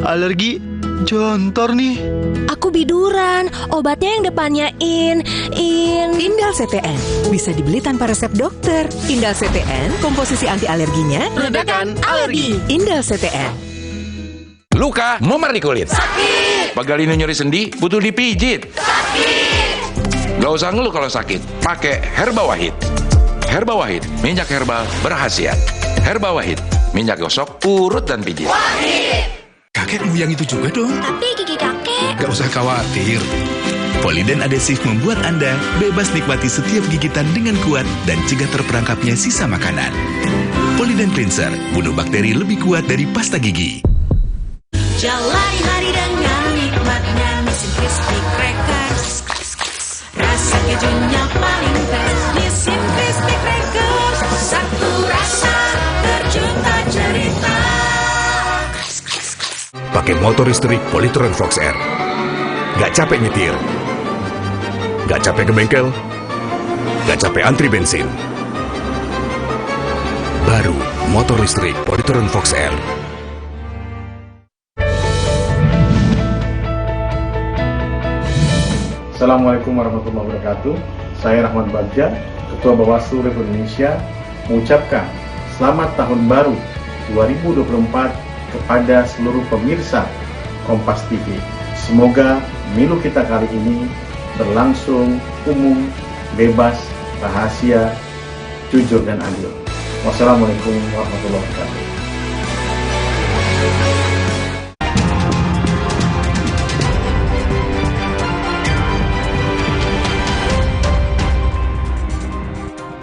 Alergi jontor nih. Aku biduran, obatnya yang depannya Indal CTN. Bisa dibeli tanpa resep dokter. Indal CTN, komposisi anti alerginya Redakan alergi. Indal CTN. Luka, memar di kulit. Sakit. Pegal ini nyeri sendi, butuh dipijit. Sakit. Gak usah ngeluh kalau sakit, pakai Herba Wahid. Herba Wahid, minyak herbal berkhasiat. Herba Wahid, minyak gosok, urut dan pijit. Wahid. Kakekmu yang itu juga dong. Tapi gigi kakek. Gak usah khawatir. Poliden adhesif membuat Anda bebas nikmati setiap gigitan dengan kuat dan cegah terperangkapnya sisa makanan. Poliden Cleanser, bunuh bakteri lebih kuat dari pasta gigi. Jalani hari dengan nikmatnya Nissin Crispy Crackers. Rasa kejunya paling fresh. Nissin Crispy Crackers. Satu rasa terjuta cerita. Pakai motor listrik Polytron Fox R. Gak capek nyetir. Gak capek ke bengkel. Gak capek antri bensin. Baru motor listrik Polytron Fox R. Assalamualaikum warahmatullahi wabarakatuh. Saya Rahman Bagja, Ketua Bawaslu Republik Indonesia, mengucapkan selamat tahun baru 2024 kepada seluruh pemirsa Kompas TV. Semoga pemilu kita kali ini berlangsung umum, bebas, rahasia, jujur dan adil. Wassalamualaikum warahmatullahi wabarakatuh.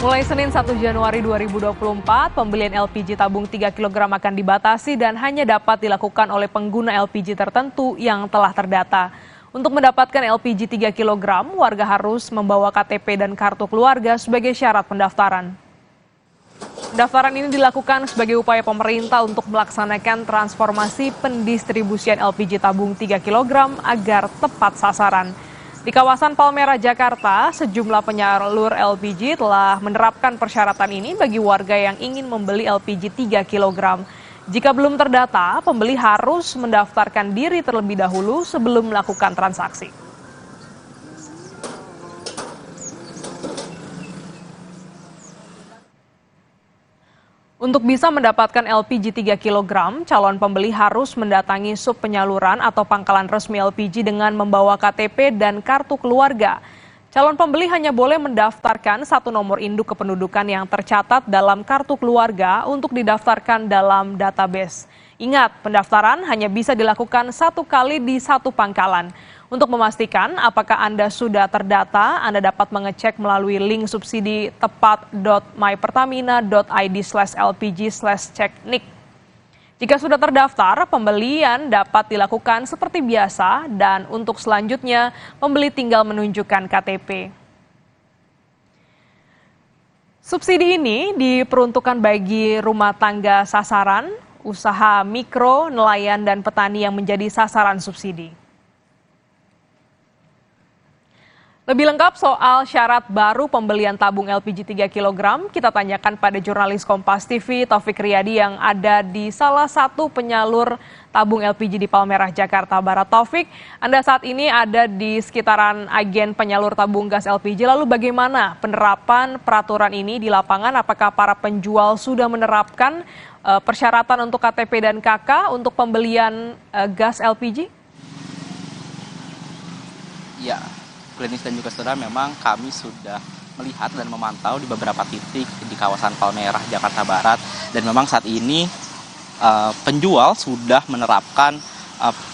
Mulai Senin 1 Januari 2024, pembelian LPG tabung 3 kg akan dibatasi dan hanya dapat dilakukan oleh pengguna LPG tertentu yang telah terdata. Untuk mendapatkan LPG 3 kg, warga harus membawa KTP dan kartu keluarga sebagai syarat pendaftaran. Pendaftaran ini dilakukan sebagai upaya pemerintah untuk melaksanakan transformasi pendistribusian LPG tabung 3 kg agar tepat sasaran. Di kawasan Palmerah, Jakarta, sejumlah penyalur LPG telah menerapkan persyaratan ini bagi warga yang ingin membeli LPG 3 kg. Jika belum terdata, pembeli harus mendaftarkan diri terlebih dahulu sebelum melakukan transaksi. Untuk bisa mendapatkan LPG 3 kg, calon pembeli harus mendatangi sub penyaluran atau pangkalan resmi LPG dengan membawa KTP dan kartu keluarga. Calon pembeli hanya boleh mendaftarkan satu nomor induk kependudukan yang tercatat dalam kartu keluarga untuk didaftarkan dalam database. Ingat, pendaftaran hanya bisa dilakukan satu kali di satu pangkalan. Untuk memastikan apakah Anda sudah terdata, Anda dapat mengecek melalui link subsidi tepat.mypertamina.id/lpg/ceknik. Jika sudah terdaftar, pembelian dapat dilakukan seperti biasa dan untuk selanjutnya, pembeli tinggal menunjukkan KTP. Subsidi ini diperuntukkan bagi rumah tangga sasaran, usaha mikro, nelayan, dan petani yang menjadi sasaran subsidi. Lebih lengkap soal syarat baru pembelian tabung LPG 3 kg, kita tanyakan pada jurnalis Kompas TV Taufik Riyadi yang ada di salah satu penyalur tabung LPG di Palmerah, Jakarta Barat. Taufik, Anda saat ini ada di sekitaran agen penyalur tabung gas LPG, lalu bagaimana penerapan peraturan ini di lapangan? Apakah para penjual sudah menerapkan persyaratan untuk KTP dan KK untuk pembelian gas LPG? Ya. Klinis dan juga saudara, memang kami sudah melihat dan memantau di beberapa titik di kawasan Palmerah, Jakarta Barat. Dan memang saat ini penjual sudah menerapkan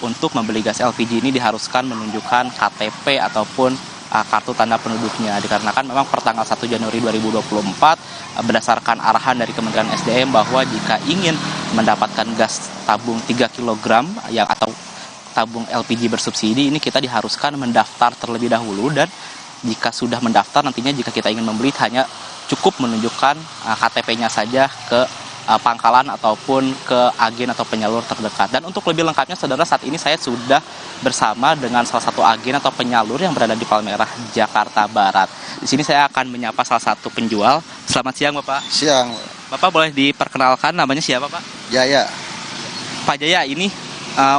untuk membeli gas LPG ini diharuskan menunjukkan KTP ataupun kartu tanda penduduknya. Dikarenakan memang pertanggal 1 Januari 2024 berdasarkan arahan dari Kementerian SDM bahwa jika ingin mendapatkan gas tabung 3 kg atau tabung LPG bersubsidi ini kita diharuskan mendaftar terlebih dahulu, dan jika sudah mendaftar nantinya jika kita ingin membeli hanya cukup menunjukkan KTP-nya saja ke pangkalan ataupun ke agen atau penyalur terdekat. Dan untuk lebih lengkapnya, saudara, saat ini saya sudah bersama dengan salah satu agen atau penyalur yang berada di Palmerah, Jakarta Barat. Di sini saya akan menyapa salah satu penjual. Selamat siang, Bapak. Siang. Bapak boleh diperkenalkan namanya siapa, Pak? Jaya. Pak Jaya, ini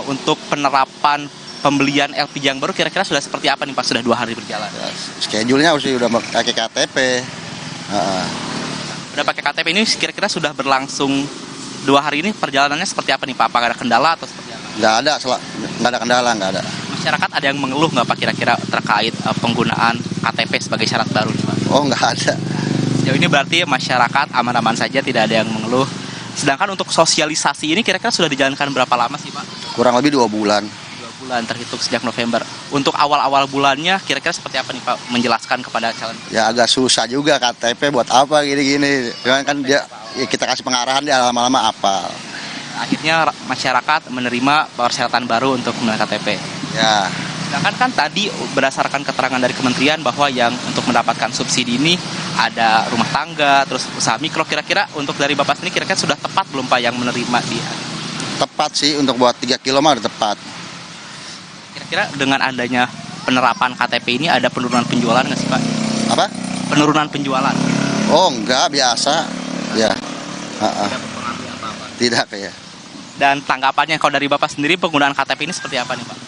untuk penerapan pembelian LPG yang baru kira-kira sudah seperti apa nih Pak? Sudah 2 hari berjalan. Ya, schedule-nya udah pakai KTP. Udah pakai KTP ini kira-kira sudah berlangsung 2 hari ini, perjalanannya seperti apa nih Pak? Apakah ada kendala atau seperti apa? Nggak ada kendala, nggak ada. Masyarakat ada yang mengeluh nggak Pak kira-kira terkait penggunaan KTP sebagai syarat baru nih Pak? Oh, nggak ada. Sejauh ini berarti masyarakat aman-aman saja, tidak ada yang mengeluh. Sedangkan untuk sosialisasi ini kira-kira sudah dijalankan berapa lama sih Pak? Kurang lebih 2 bulan. 2 bulan terhitung sejak November. Untuk awal-awal bulannya kira-kira seperti apa nih Pak menjelaskan kepada calon? Ya agak susah juga KTP buat apa gini-gini. Kan dia ya kita kasih pengarahan dia lama-lama apal. Akhirnya masyarakat menerima persyaratan baru untuk menggunakan KTP. Ya. Sedangkan kan tadi berdasarkan keterangan dari kementerian bahwa yang untuk mendapatkan subsidi ini ada rumah tangga, terus usaha mikro. Kira-kira untuk dari Bapak sendiri kira-kira sudah tepat belum Pak yang menerima dia? Tepat sih, untuk buat 3 kilo mah udah tepat. Kira-kira dengan adanya penerapan KTP ini ada penurunan penjualan nggak sih Pak? Apa? Penurunan penjualan. Oh enggak, biasa. Ya. Tidak kayak. Dan tanggapannya kalau dari Bapak sendiri penggunaan KTP ini seperti apa nih Pak?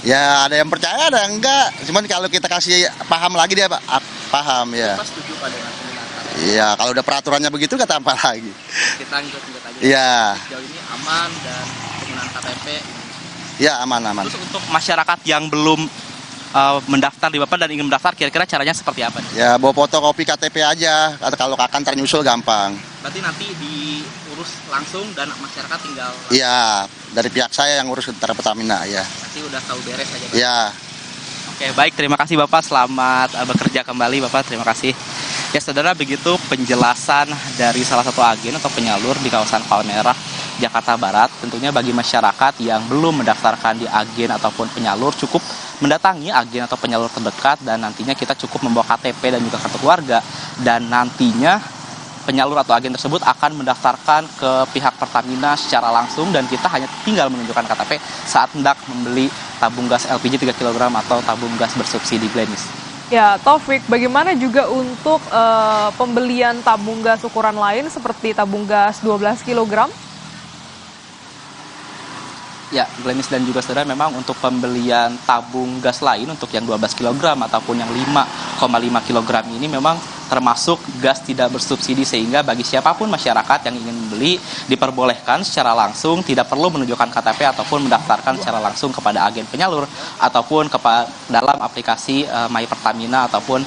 Ya ada yang percaya, ada yang enggak. Cuman kalau kita kasih paham lagi dia Pak, paham ya. Bapak setuju Pak dengan penggunaan KTP? Iya, kalau udah peraturannya begitu kata apa lagi. Kita lanjut aja. Iya. Sejauh ini aman dan penggunaan KTP. Ya aman-aman. Terus untuk masyarakat yang belum mendaftar di Bapak dan ingin mendaftar, kira-kira caranya seperti apa nih? Ya bawa fotokopi KTP aja, kalau akan ternyusul gampang. Berarti nanti diurus langsung dan masyarakat tinggal? Iya, dari pihak saya yang urus tentara Pertamina ya. Berarti udah tahu beres aja Pak? Iya. Oke, baik, terima kasih Bapak, selamat bekerja kembali Bapak, terima kasih. Ya saudara, begitu penjelasan dari salah satu agen atau penyalur di kawasan Palmerah, Jakarta Barat. Tentunya bagi masyarakat yang belum mendaftarkan di agen ataupun penyalur, cukup mendatangi agen atau penyalur terdekat dan nantinya kita cukup membawa KTP dan juga kartu keluarga, dan nantinya penyalur atau agen tersebut akan mendaftarkan ke pihak Pertamina secara langsung dan kita hanya tinggal menunjukkan KTP saat hendak membeli tabung gas LPG 3 kg atau tabung gas bersubsidi, Glenis. Ya, Taufik, bagaimana juga untuk pembelian tabung gas ukuran lain seperti tabung gas 12 kg? Ya, Glenis dan juga saudara, memang untuk pembelian tabung gas lain untuk yang 12 kg ataupun yang 5,5 kg ini memang termasuk gas tidak bersubsidi, sehingga bagi siapapun masyarakat yang ingin membeli diperbolehkan secara langsung, tidak perlu menunjukkan KTP ataupun mendaftarkan secara langsung kepada agen penyalur ataupun dalam aplikasi My Pertamina ataupun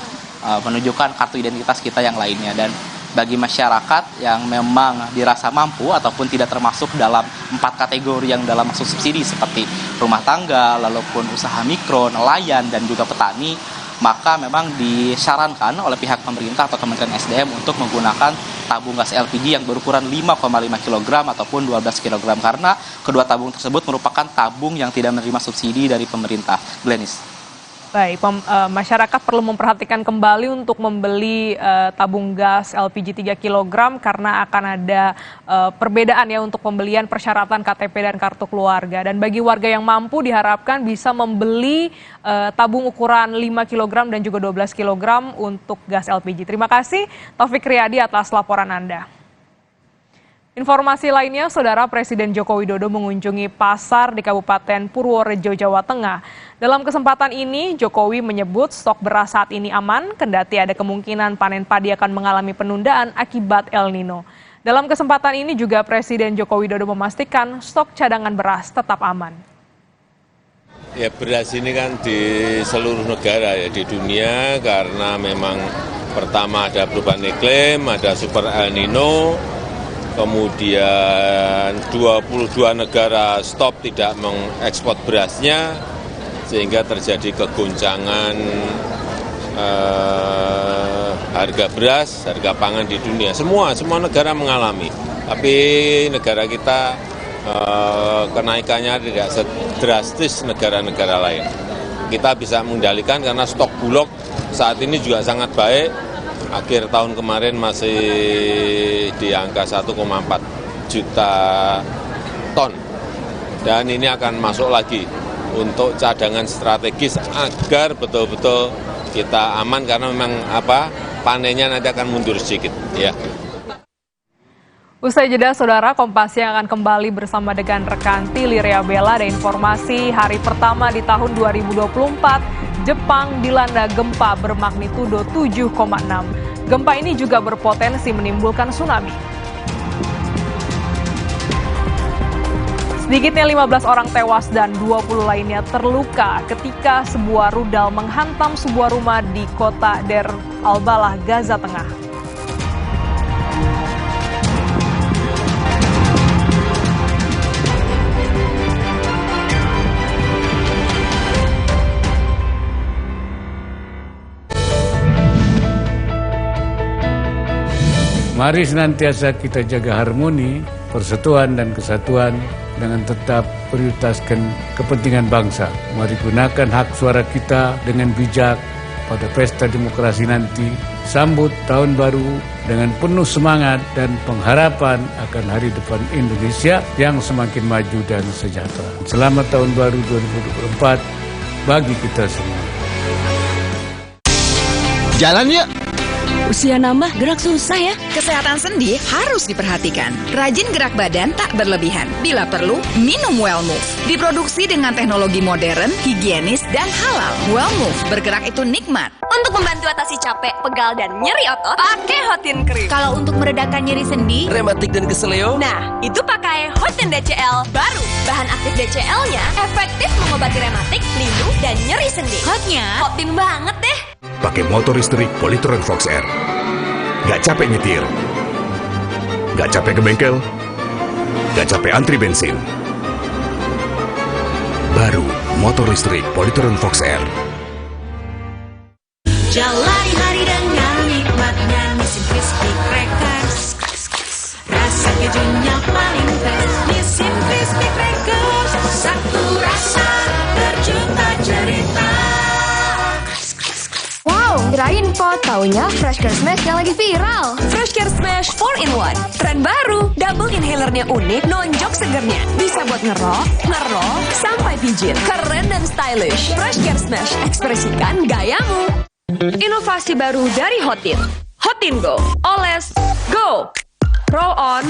menunjukkan kartu identitas kita yang lainnya. Dan bagi masyarakat yang memang dirasa mampu ataupun tidak termasuk dalam 4 kategori yang dalam maksud subsidi seperti rumah tangga, lalu pun usaha mikro, nelayan, dan juga petani, maka memang disarankan oleh pihak pemerintah atau Kementerian SDM untuk menggunakan tabung gas LPG yang berukuran 5,5 kg ataupun 12 kg karena kedua tabung tersebut merupakan tabung yang tidak menerima subsidi dari pemerintah. Glenis. Baik, masyarakat perlu memperhatikan kembali untuk membeli tabung gas LPG 3 kg karena akan ada perbedaan ya untuk pembelian persyaratan KTP dan kartu keluarga. Dan bagi warga yang mampu diharapkan bisa membeli tabung ukuran 5 kg dan juga 12 kg untuk gas LPG. Terima kasih Taufik Riyadi atas laporan Anda. Informasi lainnya, Saudara, Presiden Joko Widodo mengunjungi pasar di Kabupaten Purworejo, Jawa Tengah. Dalam kesempatan ini, Jokowi menyebut stok beras saat ini aman, kendati ada kemungkinan panen padi akan mengalami penundaan akibat El Nino. Dalam kesempatan ini juga Presiden Joko Widodo memastikan stok cadangan beras tetap aman. Ya, beras ini kan di seluruh negara ya di dunia karena memang pertama ada perubahan iklim, ada super El Nino. Kemudian 22 negara stop tidak mengekspor berasnya sehingga terjadi kegoncangan harga beras, harga pangan di dunia. Semua negara mengalami. Tapi negara kita kenaikannya tidak sedrastis negara-negara lain. Kita bisa mengendalikan karena stok bulog saat ini juga sangat baik. Akhir tahun kemarin masih di angka 1,4 juta ton. Dan ini akan masuk lagi untuk cadangan strategis agar betul-betul kita aman karena memang panennya nanti akan mundur sedikit ya. Usai jeda, Saudara, Kompas yang akan kembali bersama dengan rekan Tili Reabella dan informasi hari pertama di tahun 2024, Jepang dilanda gempa bermagnitudo 7,6. Gempa ini juga berpotensi menimbulkan tsunami. Sedikitnya 15 orang tewas dan 20 lainnya terluka ketika sebuah rudal menghantam sebuah rumah di kota Der Al-Balah, Gaza Tengah. Mari senantiasa kita jaga harmoni, persatuan dan kesatuan dengan tetap prioritaskan kepentingan bangsa. Mari gunakan hak suara kita dengan bijak pada pesta demokrasi nanti. Sambut tahun baru dengan penuh semangat dan pengharapan akan hari depan Indonesia yang semakin maju dan sejahtera. Selamat tahun baru 2024 bagi kita semua. Jalan yuk! Usia nambah, gerak susah ya. Kesehatan sendi harus diperhatikan. Rajin gerak badan tak berlebihan. Bila perlu, minum Wellmove. Diproduksi dengan teknologi modern, higienis, dan halal. Wellmove, bergerak itu nikmat. Untuk membantu atasi capek, pegal, dan nyeri otot, pakai Hotin Cream. Kalau untuk meredakan nyeri sendi, rematik dan keseleo, nah, itu pakai Hotin DCL baru. Bahan aktif DCL-nya efektif mengobati rematik, linu, dan nyeri sendi. Hotnya Hotin banget deh. Pakai motor listrik Polytron Fox Air. Gak capek nyetir, gak capek ke bengkel, gak capek antri bensin. Baru motor listrik Polytron Fox Air. jalani hari dengan nikmatnya Nissin Crispy Crackers. Rasa kejunya paling fresh. Nissin Crispy Crackers, satu rasa berjuta cerita. Wow, kirain pot, taunya Fresh Care Smash yang lagi viral. Fresh Care Smash 4-in-1, tren baru. Double inhalernya unik, nonjok segernya. Bisa buat ngerok, sampai pijit. Keren dan stylish. Fresh Care Smash, ekspresikan gayamu. Inovasi baru dari Hotin. Hotin Go, oles, go. Roll on,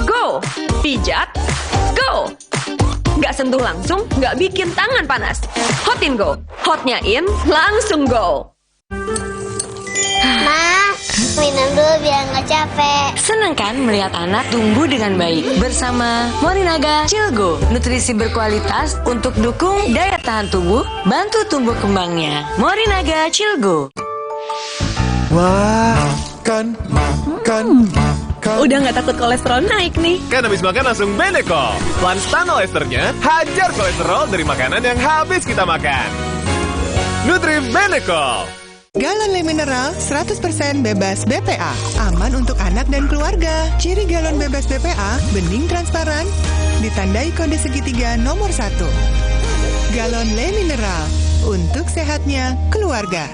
go. Pijat, go. Nggak sentuh langsung, nggak bikin tangan panas. Hotin Go, hotnya in, langsung go. Ma, minum dulu biar nggak capek. Senang kan melihat anak tumbuh dengan baik bersama Morinaga Cilgo, nutrisi berkualitas untuk dukung daya tahan tubuh, bantu tumbuh kembangnya. Morinaga Cilgo. Wah, makan. Udah nggak takut kolesterol naik nih. Kan habis makan langsung Benecol. Lanstan esternya hajar kolesterol dari makanan yang habis kita makan. Nutri Benecol. Galon Le Mineral 100% bebas BPA. Aman untuk anak dan keluarga. Ciri galon bebas BPA, bening transparan, ditandai kode segitiga nomor 1. Galon Le Mineral, untuk sehatnya keluarga.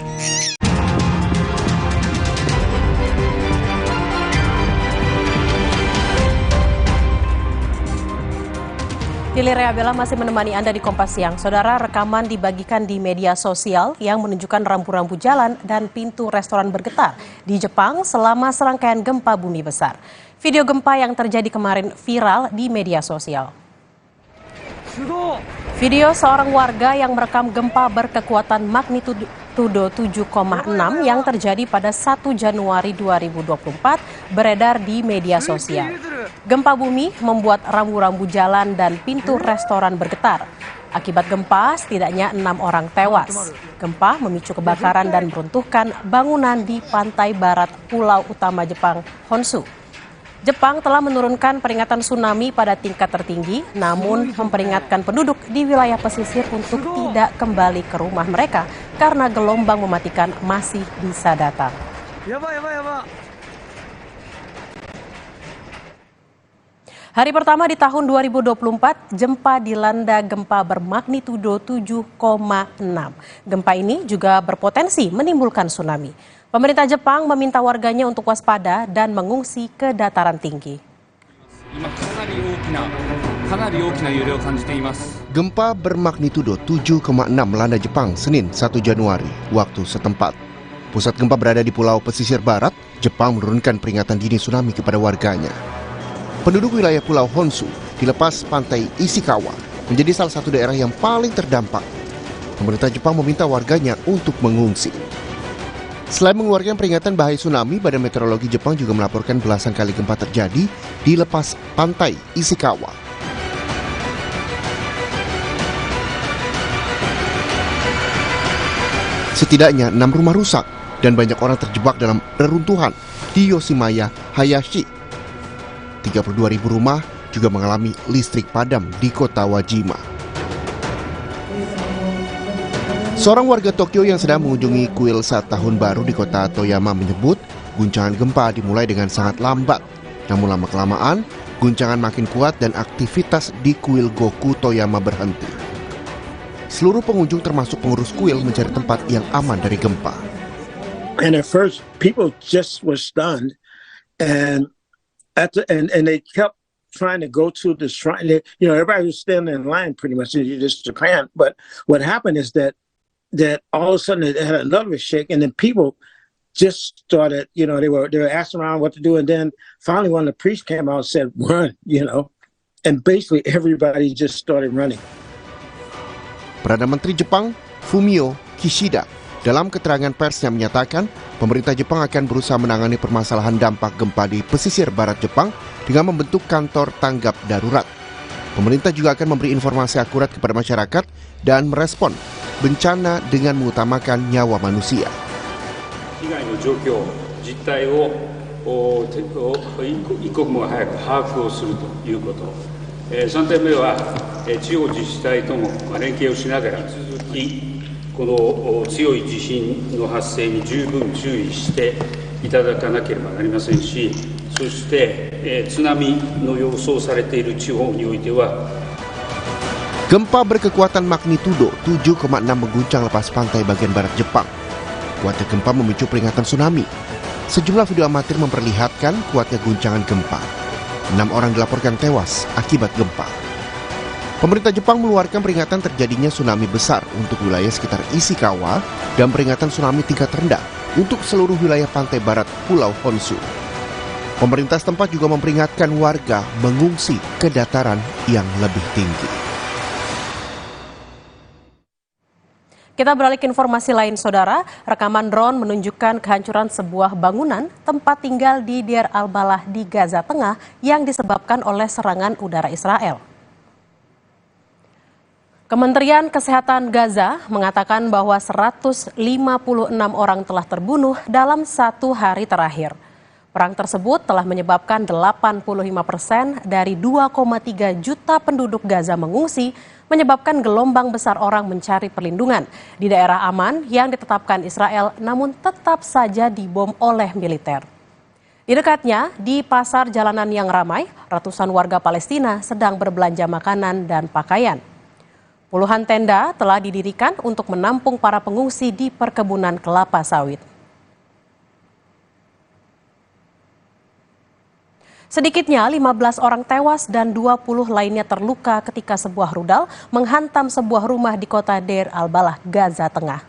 Tili Reabella masih menemani Anda di Kompas Siang. Saudara, rekaman dibagikan di media sosial yang menunjukkan rambu-rambu jalan dan pintu restoran bergetar di Jepang selama serangkaian gempa bumi besar. Video gempa yang terjadi kemarin viral di media sosial. Video seorang warga yang merekam gempa berkekuatan magnitudo 7,6 yang terjadi pada 1 Januari 2024 beredar di media sosial. Gempa bumi membuat rambu-rambu jalan dan pintu restoran bergetar. Akibat gempa, setidaknya 6 orang tewas. Gempa memicu kebakaran dan meruntuhkan bangunan di pantai barat pulau utama Jepang, Honshu. Jepang telah menurunkan peringatan tsunami pada tingkat tertinggi, namun memperingatkan penduduk di wilayah pesisir untuk tidak kembali ke rumah mereka karena gelombang mematikan masih bisa datang. Hari pertama di tahun 2024, Jepang dilanda gempa bermagnitudo 7,6. Gempa ini juga berpotensi menimbulkan tsunami. Pemerintah Jepang meminta warganya untuk waspada dan mengungsi ke dataran tinggi. Gempa bermagnitudo 7,6 melanda Jepang Senin 1 Januari waktu setempat. Pusat gempa berada di Pulau Pesisir Barat. Jepang menurunkan peringatan dini tsunami kepada warganya. Penduduk wilayah Pulau Honshu di lepas pantai Ishikawa menjadi salah satu daerah yang paling terdampak. Pemerintah Jepang meminta warganya untuk mengungsi. Selain mengeluarkan peringatan bahaya tsunami, Badan Meteorologi Jepang juga melaporkan belasan kali gempa terjadi di lepas pantai Ishikawa. Setidaknya 6 rumah rusak dan banyak orang terjebak dalam reruntuhan di Yoshimaya, Hayashi. 32.000 rumah juga mengalami listrik padam di kota Wajima. Seorang warga Tokyo yang sedang mengunjungi kuil saat tahun baru di kota Toyama menyebut guncangan gempa dimulai dengan sangat lambat. Namun lama-kelamaan, guncangan makin kuat dan aktivitas di kuil Goku Toyama berhenti. Seluruh pengunjung termasuk pengurus kuil mencari tempat yang aman dari gempa. And at first, people just were stunned, and they kept trying to go to the shrine. You know, everybody was standing in line pretty much. It's Japan, but what happened is that all of a sudden it had another shake, and then people just started. You know, they were asking around what to do, and then finally one of the priests came out and said, "Run!" You know, and basically everybody just started running. Perdana Menteri Jepang Fumio Kishida dalam keterangan persnya menyatakan pemerintah Jepang akan berusaha menangani permasalahan dampak gempa di pesisir barat Jepang dengan membentuk kantor tanggap darurat. Pemerintah juga akan memberi informasi akurat kepada masyarakat dan merespon bencana dengan mengutamakan nyawa manusia. Gempa berkekuatan magnitudo 7,6 mengguncang lepas pantai bagian barat Jepang. Kuatnya gempa memicu peringatan tsunami. Sejumlah video amatir memperlihatkan kuatnya guncangan gempa. 6 orang dilaporkan tewas akibat gempa. Pemerintah Jepang mengeluarkan peringatan terjadinya tsunami besar untuk wilayah sekitar Ishikawa dan peringatan tsunami tingkat rendah untuk seluruh wilayah pantai barat Pulau Honshu. Pemerintah setempat juga memperingatkan warga mengungsi ke dataran yang lebih tinggi. Kita beralih ke informasi lain, Saudara. Rekaman drone menunjukkan kehancuran sebuah bangunan tempat tinggal di Deir al-Balah di Gaza Tengah yang disebabkan oleh serangan udara Israel. Kementerian Kesehatan Gaza mengatakan bahwa 156 orang telah terbunuh dalam 1 hari terakhir. Perang tersebut telah menyebabkan 85% dari 2,3 juta penduduk Gaza mengungsi, menyebabkan gelombang besar orang mencari perlindungan di daerah aman yang ditetapkan Israel namun tetap saja dibom oleh militer. Di dekatnya, di pasar jalanan yang ramai, ratusan warga Palestina sedang berbelanja makanan dan pakaian. Puluhan tenda telah didirikan untuk menampung para pengungsi di perkebunan kelapa sawit. Sedikitnya 15 orang tewas dan 20 lainnya terluka ketika sebuah rudal menghantam sebuah rumah di kota Deir al-Balah, Gaza Tengah.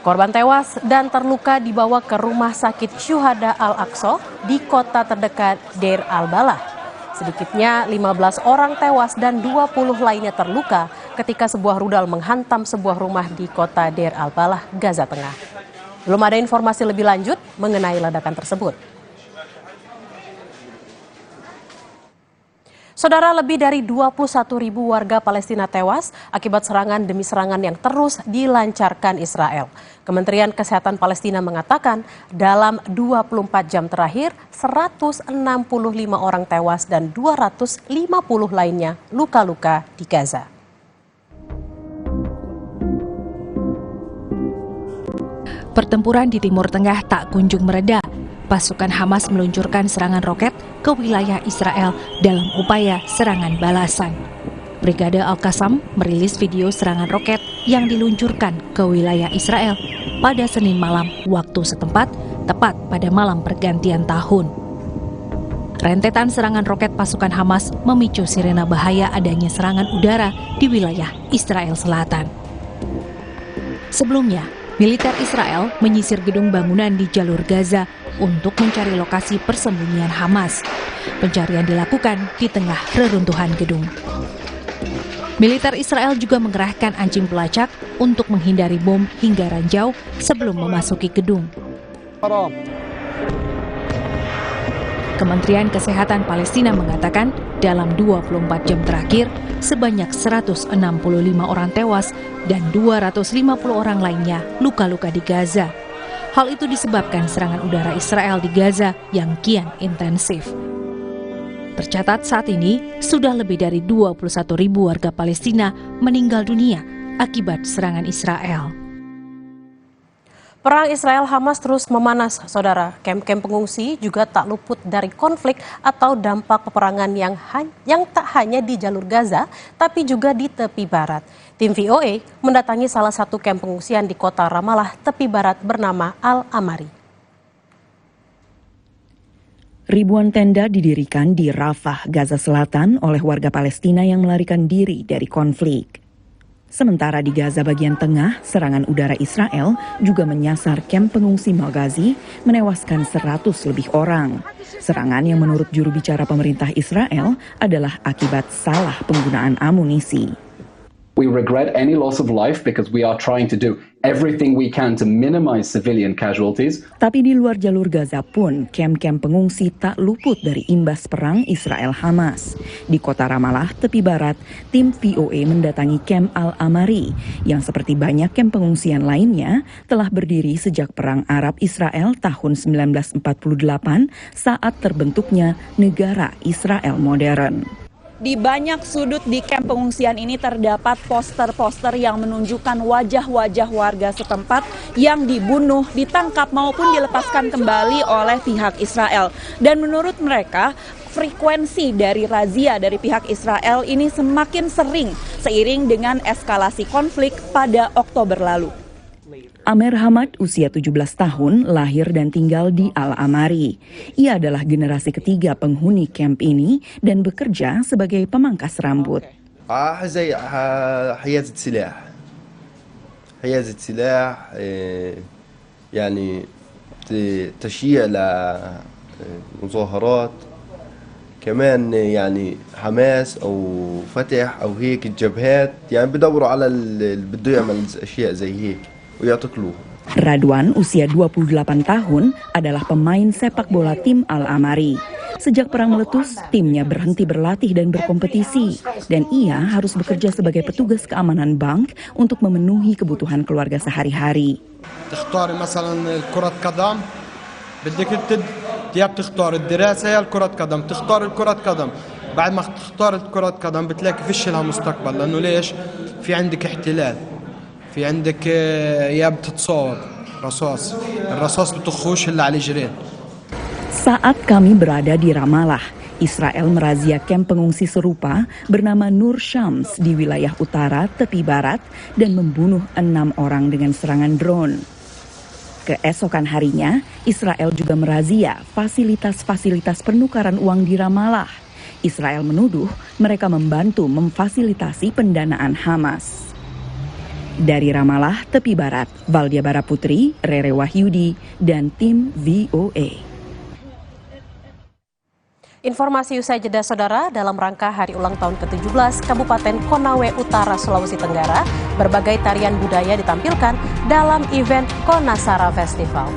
Korban tewas dan terluka dibawa ke rumah sakit Syuhada Al-Aqsa di kota terdekat Deir al-Balah. Sedikitnya 15 orang tewas dan 20 lainnya terluka ketika sebuah rudal menghantam sebuah rumah di kota Deir al-Balah, Gaza Tengah. Belum ada informasi lebih lanjut mengenai ledakan tersebut. Saudara, lebih dari 21.000 warga Palestina tewas akibat serangan demi serangan yang terus dilancarkan Israel. Kementerian Kesehatan Palestina mengatakan dalam 24 jam terakhir 165 orang tewas dan 250 lainnya luka-luka di Gaza. Pertempuran di Timur Tengah tak kunjung mereda. pasukan Hamas meluncurkan serangan roket ke wilayah Israel dalam upaya serangan balasan. Brigade Al-Qassam merilis video serangan roket yang diluncurkan ke wilayah Israel pada Senin malam waktu setempat, tepat pada malam pergantian tahun. Rentetan serangan roket pasukan Hamas memicu sirena bahaya adanya serangan udara di wilayah Israel Selatan. Sebelumnya, militer Israel menyisir gedung bangunan di jalur Gaza untuk mencari lokasi persembunyian Hamas. Pencarian dilakukan di tengah reruntuhan gedung. Militer Israel juga mengerahkan anjing pelacak untuk menghindari bom hingga ranjau sebelum memasuki gedung. Kementerian Kesehatan Palestina mengatakan dalam 24 jam terakhir, sebanyak 165 orang tewas dan 250 orang lainnya luka-luka di Gaza. Hal itu disebabkan serangan udara Israel di Gaza yang kian intensif. Tercatat saat ini, sudah lebih dari 21.000 warga Palestina meninggal dunia akibat serangan Israel. Perang Israel-Hamas terus memanas, saudara. Kamp-kamp pengungsi juga tak luput dari konflik atau dampak peperangan yang tak hanya di jalur Gaza, tapi juga di tepi barat. Tim VOA mendatangi salah satu kamp pengungsian di kota Ramallah, tepi barat bernama Al-Amari. Ribuan tenda didirikan di Rafah, Gaza Selatan oleh warga Palestina yang melarikan diri dari konflik. Sementara di Gaza bagian tengah, serangan udara Israel juga menyasar kamp pengungsi Maghazi, menewaskan 100 lebih orang. Serangan yang menurut juru bicara pemerintah Israel adalah akibat salah penggunaan amunisi. We regret any loss of life because we are trying to do everything we can to minimize civilian casualties. Tapi di luar jalur Gaza pun, kamp-kamp pengungsi tak luput dari imbas perang Israel-Hamas. Di kota Ramallah, tepi barat, tim VOA mendatangi kamp Al-Amari, yang seperti banyak kamp pengungsian lainnya, telah berdiri sejak Perang Arab-Israel tahun 1948 saat terbentuknya negara Israel modern. Di banyak sudut di kamp pengungsian ini terdapat poster-poster yang menunjukkan wajah-wajah warga setempat yang dibunuh, ditangkap maupun dilepaskan kembali oleh pihak Israel. Dan menurut mereka, frekuensi dari razia dari pihak Israel ini semakin sering seiring dengan eskalasi konflik pada Oktober lalu. Amer Hamad, usia 17 tahun, lahir dan tinggal di Al-Amari. Ia adalah generasi ketiga penghuni kamp ini dan bekerja sebagai pemangkas rambut. حيازة سلاح يعني تشييع لمظاهرات كمان يعني حماس أو فتح أو هيك الجبهات يعني بدوروا على اللي بده يعمل أشياء زي هيك. Radwan, usia 28 tahun, adalah pemain sepak bola tim Al-Amari. Sejak perang meletus, timnya berhenti berlatih dan berkompetisi, dan ia harus bekerja sebagai petugas keamanan bank untuk memenuhi kebutuhan keluarga sehari-hari. تختار مثلا كرة قدم بدك يا بتختار الدراسة يا الكرة قدم تختار الكرة قدم بعد ما تختار الكرة قدم بتلاقي فيش لها مستقبل لأنه ليش في عندك احتلال في عندك يا بتتصاب الرصاص بتخوش اللي على جرين. Saat kami berada di Ramallah, Israel merazia kamp pengungsi serupa bernama Nur Shams di wilayah utara tepi barat dan membunuh 6 orang dengan serangan drone. Keesokan harinya, Israel juga merazia fasilitas-fasilitas penukaran uang di Ramallah. Israel menuduh mereka membantu memfasilitasi pendanaan Hamas. Dari Ramallah, tepi barat, Valdia Baraputri, Rere Wahyudi, dan tim VOA. Informasi usai jeda, saudara, dalam rangka hari ulang tahun ke-17 Kabupaten Konawe Utara, Sulawesi Tenggara, berbagai tarian budaya ditampilkan dalam event Konasara Festival.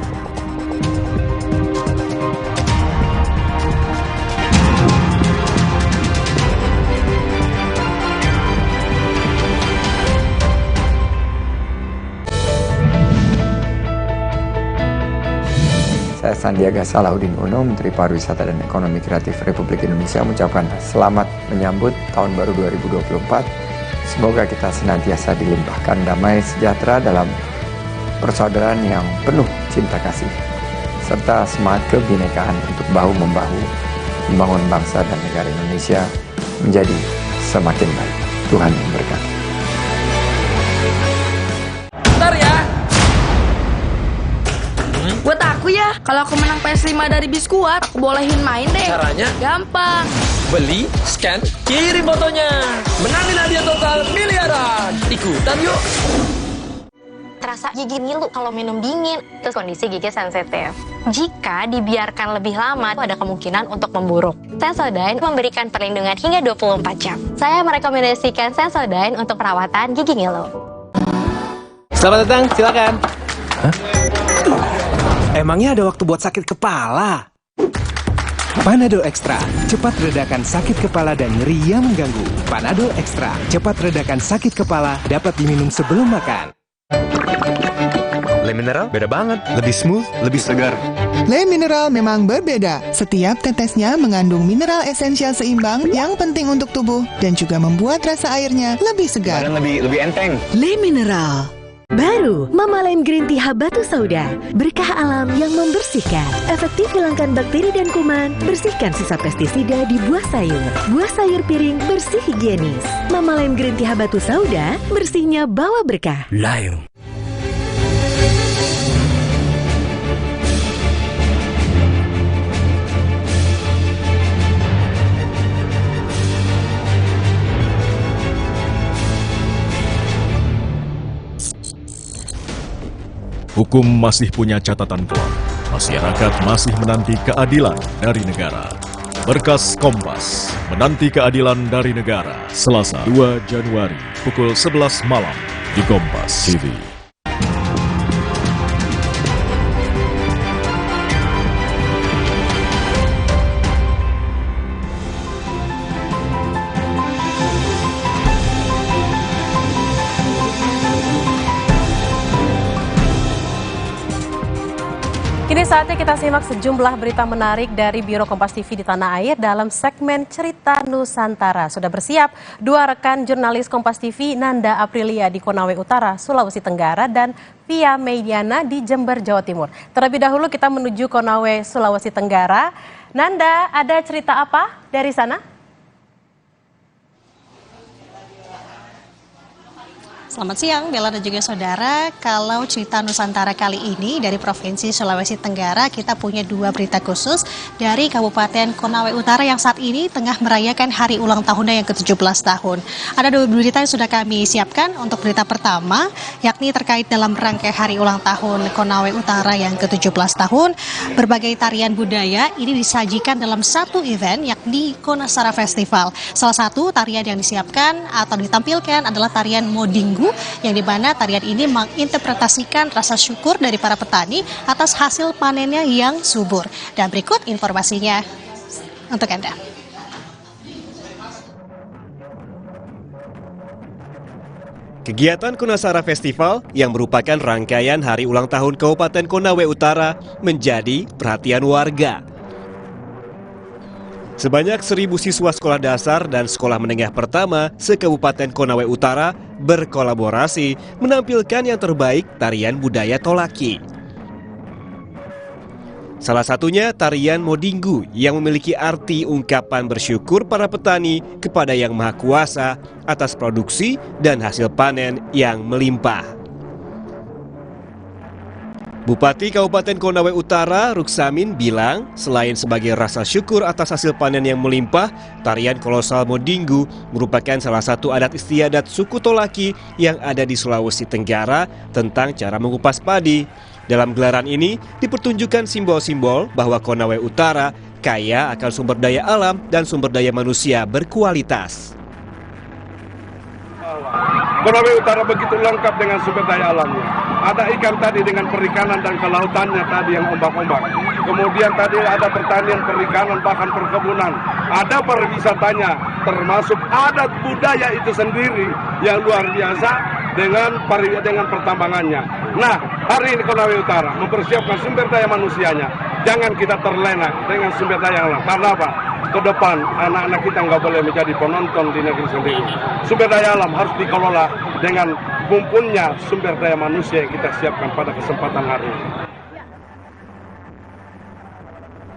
Saya Sandiaga Salahuddin Uno, Menteri Pariwisata dan Ekonomi Kreatif Republik Indonesia, mengucapkan selamat menyambut Tahun Baru 2024. Semoga kita senantiasa dilimpahkan damai sejahtera dalam persaudaraan yang penuh cinta kasih. serta semangat kebinekaan untuk bahu-membahu membangun bangsa dan negara Indonesia menjadi semakin baik. Tuhan memberkati. Bentar ya. Buat aku ya, kalau aku menang PS5 dari Biskuat, aku bolehin main deh. Caranya? Gampang. Beli, scan, kirim fotonya. Menangin hadiah total miliaran. Ikutan yuk. Terasa gigi ngilu kalau minum dingin, terus kondisi gigi sensitif. Jika dibiarkan lebih lama, ada kemungkinan untuk memburuk. Sensodyne memberikan perlindungan hingga 24 jam. Saya merekomendasikan Sensodyne untuk perawatan gigi ngilu. Selamat datang, silakan. Hah? Emangnya ada waktu buat sakit kepala? Panadol Extra, cepat redakan sakit kepala dan nyeri yang mengganggu. Panadol Extra, cepat redakan sakit kepala, dapat diminum sebelum makan. Le Mineral beda banget, lebih smooth, lebih segar. Le Mineral memang berbeda. Setiap tetesnya mengandung mineral esensial seimbang yang penting untuk tubuh dan juga membuat rasa airnya lebih segar. Badan lebih enteng. Le Mineral. Baru, Mama Lem Green Tea Habatus Sauda. Berkah alam yang membersihkan. Efektif hilangkan bakteri dan kuman. Bersihkan sisa pestisida di buah sayur. Buah sayur piring bersih higienis. Mama Lem Green Tea Habatus Sauda. Bersihnya bawa berkah. Lion. Hukum masih punya catatan kelam. Masyarakat masih menanti keadilan dari negara. Berkas Kompas menanti keadilan dari negara. Selasa 2 Januari pukul 11 malam di Kompas TV. Kini saatnya kita simak sejumlah berita menarik dari Biro Kompas TV di tanah air dalam segmen Cerita Nusantara. Sudah bersiap dua rekan jurnalis Kompas TV, Nanda Aprilia di Konawe Utara, Sulawesi Tenggara, dan Via Mediana di Jember, Jawa Timur. Terlebih dahulu kita menuju Konawe, Sulawesi Tenggara. Nanda, ada cerita apa dari sana? Selamat siang, Bella dan juga saudara. Kalau cerita Nusantara kali ini dari Provinsi Sulawesi Tenggara, kita punya dua berita khusus dari Kabupaten Konawe Utara yang saat ini tengah merayakan hari ulang tahunnya yang ke-17 tahun. Ada dua berita yang sudah kami siapkan. Untuk berita pertama, yakni terkait dalam rangka hari ulang tahun Konawe Utara yang ke-17 tahun, berbagai tarian budaya ini disajikan dalam satu event, yakni Konasara Festival. Salah satu tarian yang disiapkan atau ditampilkan adalah tarian Modinggu, yang dimana tarian ini menginterpretasikan rasa syukur dari para petani atas hasil panennya yang subur. Dan berikut informasinya untuk Anda. Kegiatan Konasara Festival yang merupakan rangkaian hari ulang tahun Kabupaten Konawe Utara menjadi perhatian warga. Sebanyak 1.000 siswa sekolah dasar dan sekolah menengah pertama se-Kabupaten Konawe Utara berkolaborasi menampilkan yang terbaik tarian budaya Tolaki. Salah satunya tarian Modinggu yang memiliki arti ungkapan bersyukur para petani kepada Yang Maha Kuasa atas produksi dan hasil panen yang melimpah. Bupati Kabupaten Konawe Utara, Ruksamin, bilang selain sebagai rasa syukur atas hasil panen yang melimpah, tarian kolosal Modinggu merupakan salah satu adat istiadat suku Tolaki yang ada di Sulawesi Tenggara tentang cara mengupas padi. Dalam gelaran ini dipertunjukkan simbol-simbol bahwa Konawe Utara kaya akan sumber daya alam dan sumber daya manusia berkualitas. Konawe Utara begitu lengkap dengan sumber daya alamnya. Ada ikan tadi dengan perikanan dan kelautannya tadi yang ombak-ombak. Kemudian tadi ada pertanian, perikanan, bahkan perkebunan. Ada pariwisatanya, termasuk adat budaya itu sendiri yang luar biasa dengan pertambangannya. Nah, hari ini Konawe Utara mempersiapkan sumber daya manusianya. Jangan kita terlena dengan sumber daya alam. Karena apa? Ke depan anak-anak kita nggak boleh menjadi penonton di negeri sendiri. Sumber daya alam harus dikelola dengan mumpunnya sumber daya manusia yang kita siapkan pada kesempatan hari ini.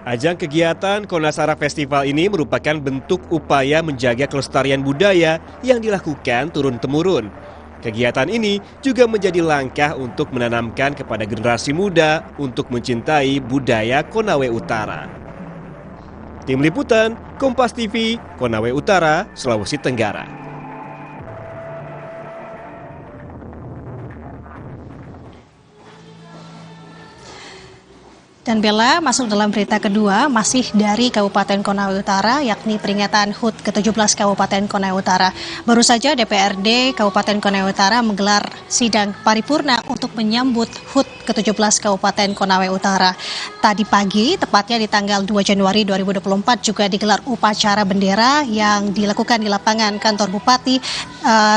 Ajang kegiatan Konasara Festival ini merupakan bentuk upaya menjaga kelestarian budaya yang dilakukan turun-temurun. Kegiatan ini juga menjadi langkah untuk menanamkan kepada generasi muda untuk mencintai budaya Konawe Utara. Tim Liputan, Kompas TV, Konawe Utara, Sulawesi Tenggara. Dan Bella, masuk dalam berita kedua, masih dari Kabupaten Konawe Utara, yakni peringatan HUT ke-17 Kabupaten Konawe Utara. Baru saja DPRD Kabupaten Konawe Utara menggelar sidang paripurna untuk menyambut HUT ke-17 Kabupaten Konawe Utara. Tadi pagi, tepatnya di tanggal 2 Januari 2024, juga digelar upacara bendera yang dilakukan di lapangan kantor Bupati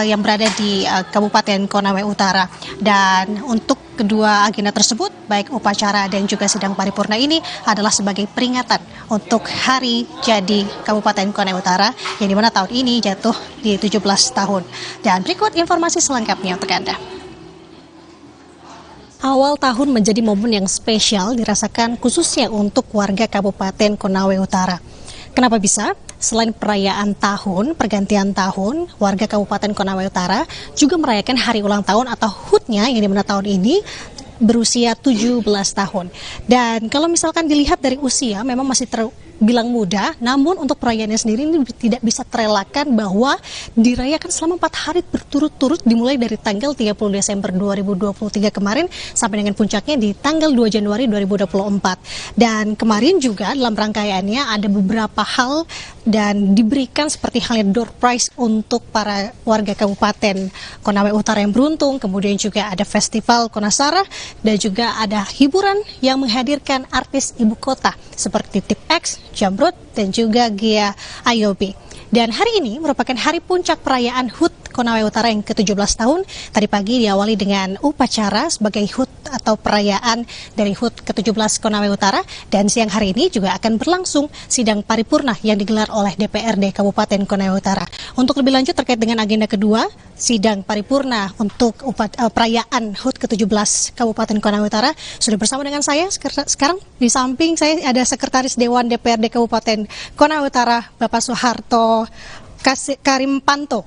yang berada di Kabupaten Konawe Utara. Dan untuk kedua agenda tersebut, baik upacara dan juga sidang paripurna ini adalah sebagai peringatan untuk hari jadi Kabupaten Konawe Utara yang dimana tahun ini jatuh di 17 tahun. Dan berikut informasi selengkapnya untuk Anda. Awal tahun menjadi momen yang spesial dirasakan khususnya untuk warga Kabupaten Konawe Utara. Kenapa bisa? Selain perayaan tahun, pergantian tahun, warga Kabupaten Konawe Utara juga merayakan hari ulang tahun atau HUT-nya yang dimana tahun ini berusia 17 tahun. Dan kalau misalkan dilihat dari usia memang masih terbilang muda, namun untuk perayaannya sendiri ini tidak bisa terelakkan bahwa dirayakan selama 4 hari berturut-turut dimulai dari tanggal 30 Desember 2023 kemarin sampai dengan puncaknya di tanggal 2 Januari 2024. Dan kemarin juga dalam rangkaiannya ada beberapa hal dan diberikan seperti halnya door prize untuk para warga Kabupaten Konawe Utara yang beruntung, kemudian juga ada festival Konasara dan juga ada hiburan yang menghadirkan artis ibu kota seperti Tip X, Jamrut, dan juga Gia Ayobi. Dan hari ini merupakan hari puncak perayaan HUT Konawe Utara yang ke-17 tahun. Tadi pagi diawali dengan upacara sebagai HUT atau perayaan dari HUT ke-17 Konawe Utara. Dan siang hari ini juga akan berlangsung sidang paripurna yang digelar oleh DPRD Kabupaten Konawe Utara. Untuk lebih lanjut terkait dengan agenda kedua, sidang paripurna untuk perayaan HUT ke-17 Kabupaten Konawe Utara, sudah bersama dengan saya. Sekarang di samping saya ada Sekretaris Dewan DPRD Kabupaten Konawe Utara, Bapak Soeharto Kasim Panto.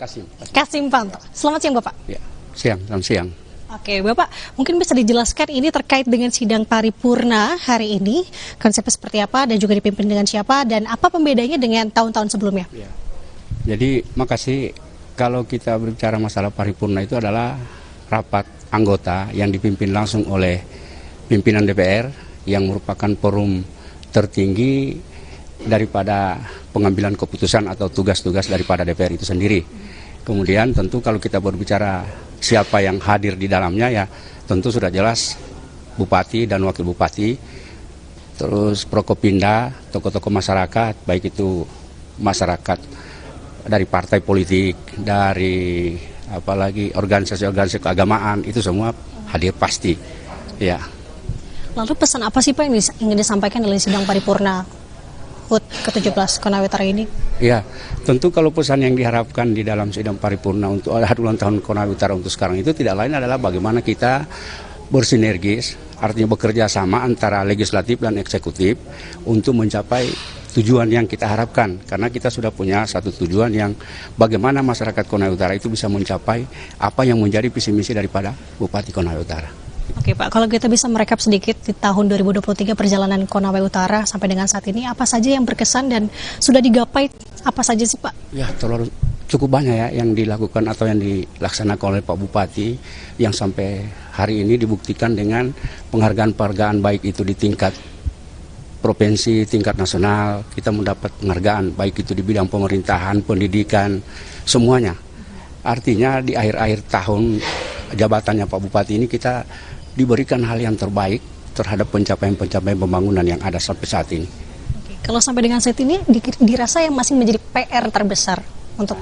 Selamat siang, Bapak. Ya, selamat siang. Oke, Bapak, mungkin bisa dijelaskan ini terkait dengan sidang paripurna hari ini, konsepnya seperti apa dan juga dipimpin dengan siapa dan apa pembedanya dengan tahun-tahun sebelumnya? Ya. Jadi, makasih. Kalau kita berbicara masalah paripurna itu adalah rapat anggota yang dipimpin langsung oleh pimpinan DPR yang merupakan forum tertinggi daripada pengambilan keputusan atau tugas-tugas daripada DPR itu sendiri. Kemudian tentu kalau kita berbicara siapa yang hadir di dalamnya, ya tentu sudah jelas Bupati dan Wakil Bupati, terus Prokopinda, tokoh-tokoh masyarakat, baik itu masyarakat dari partai politik, dari apalagi organisasi-organisasi keagamaan, itu semua hadir pasti. Ya. Lalu pesan apa sih Pak yang ingin disampaikan dalam sidang paripurna HUT ke-17 Konawe Utara ini? Ya, tentu kalau pesan yang diharapkan di dalam sidang paripurna untuk hari ulang tahun Konawe Utara untuk sekarang itu tidak lain adalah bagaimana kita bersinergis, artinya bekerja sama antara legislatif dan eksekutif untuk mencapai tujuan yang kita harapkan, karena kita sudah punya satu tujuan yang bagaimana masyarakat Konawe Utara itu bisa mencapai apa yang menjadi visi misi daripada Bupati Konawe Utara. Oke Pak, kalau kita bisa merekap sedikit di tahun 2023 perjalanan Konawe Utara sampai dengan saat ini, apa saja yang berkesan dan sudah digapai, apa saja sih Pak? Ya, cukup banyak ya yang dilakukan atau yang dilaksanakan oleh Pak Bupati yang sampai hari ini dibuktikan dengan penghargaan-penghargaan baik itu di tingkat provinsi, tingkat nasional. Kita mendapat penghargaan baik itu di bidang pemerintahan, pendidikan, semuanya. Artinya di akhir-akhir tahun jabatannya Pak Bupati ini kita diberikan hal yang terbaik terhadap pencapaian-pencapaian pembangunan yang ada sampai saat ini. Oke. Kalau sampai dengan saat ini dirasa yang masih menjadi PR terbesar untuk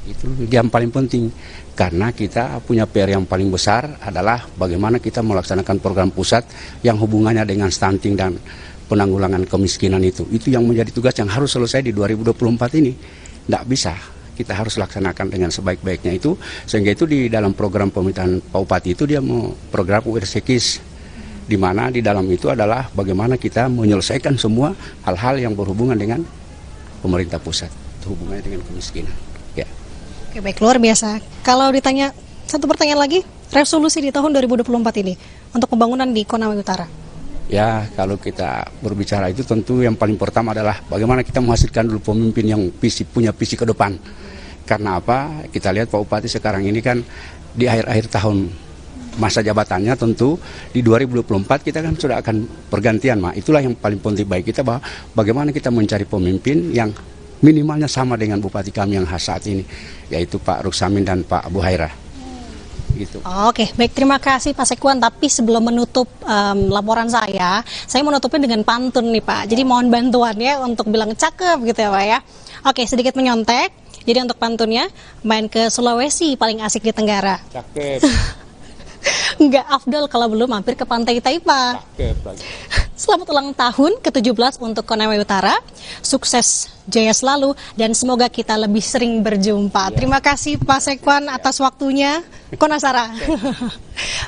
itu yang paling penting, karena kita punya PR yang paling besar adalah bagaimana kita melaksanakan program pusat yang hubungannya dengan stunting dan penanggulangan kemiskinan itu yang menjadi tugas yang harus selesai di 2024 ini. Tidak bisa, kita harus laksanakan dengan sebaik-baiknya itu, sehingga itu di dalam program pemerintahan Pak Bupati itu dia mau program URSEKIS di mana di dalam itu adalah bagaimana kita menyelesaikan semua hal-hal yang berhubungan dengan pemerintah pusat, hubungannya dengan kemiskinan. Ya. Oke, baik, luar biasa. Kalau ditanya satu pertanyaan lagi, resolusi di tahun 2024 ini untuk pembangunan di Konawe Utara. Ya, kalau kita berbicara itu tentu yang paling pertama adalah bagaimana kita menghasilkan dulu pemimpin yang punya visi ke depan. Karena apa? Kita lihat Pak Bupati sekarang ini kan di akhir-akhir tahun masa jabatannya, tentu di 2024 kita kan sudah akan pergantian, Mak. Itulah yang paling penting bagi kita, bahwa bagaimana kita mencari pemimpin yang minimalnya sama dengan Bupati kami yang khas saat ini, yaitu Pak Ruksamin dan Pak Buhaira. Gitu. Oke, baik, terima kasih Pak Sekwan. Tapi sebelum menutup laporan saya menutupnya dengan pantun nih Pak. Jadi mohon bantuan ya untuk bilang cakep gitu ya Pak ya. Oke, sedikit menyontek. Jadi untuk pantunnya, main ke Sulawesi paling asik di Tenggara. Cakep. Nggak afdol kalau belum mampir ke Pantai Taipa. Cakep lagi. Selamat ulang tahun ke-17 untuk Konawe Utara. Sukses jaya selalu dan semoga kita lebih sering berjumpa. Ya. Terima kasih Pak Sekwan atas waktunya. Konasara.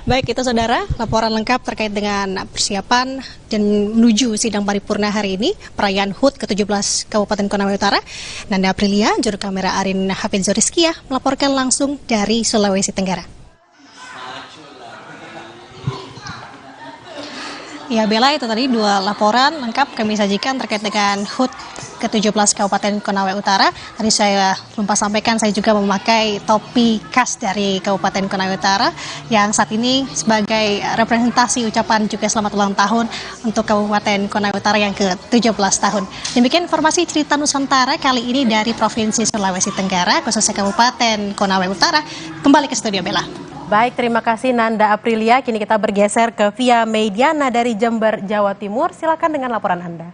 Baik, itu saudara, laporan lengkap terkait dengan persiapan dan menuju sidang paripurna hari ini, perayaan HUT ke-17 Kabupaten Konawe Utara. Nanda Aprilia, juru kamera Arin Hafizur Rizkiyah melaporkan langsung dari Sulawesi Tenggara. Ya Bella, itu tadi dua laporan lengkap kami sajikan terkait dengan HUT ke-17 Kabupaten Konawe Utara. Tadi saya lupa sampaikan, saya juga memakai topi khas dari Kabupaten Konawe Utara yang saat ini sebagai representasi ucapan juga selamat ulang tahun untuk Kabupaten Konawe Utara yang ke-17 tahun. Demikian informasi cerita Nusantara kali ini dari Provinsi Sulawesi Tenggara, khususnya Kabupaten Konawe Utara. Kembali ke studio Bella. Baik, terima kasih Nanda Aprilia. Kini kita bergeser ke Via Mediana dari Jember, Jawa Timur. Silakan dengan laporan Anda.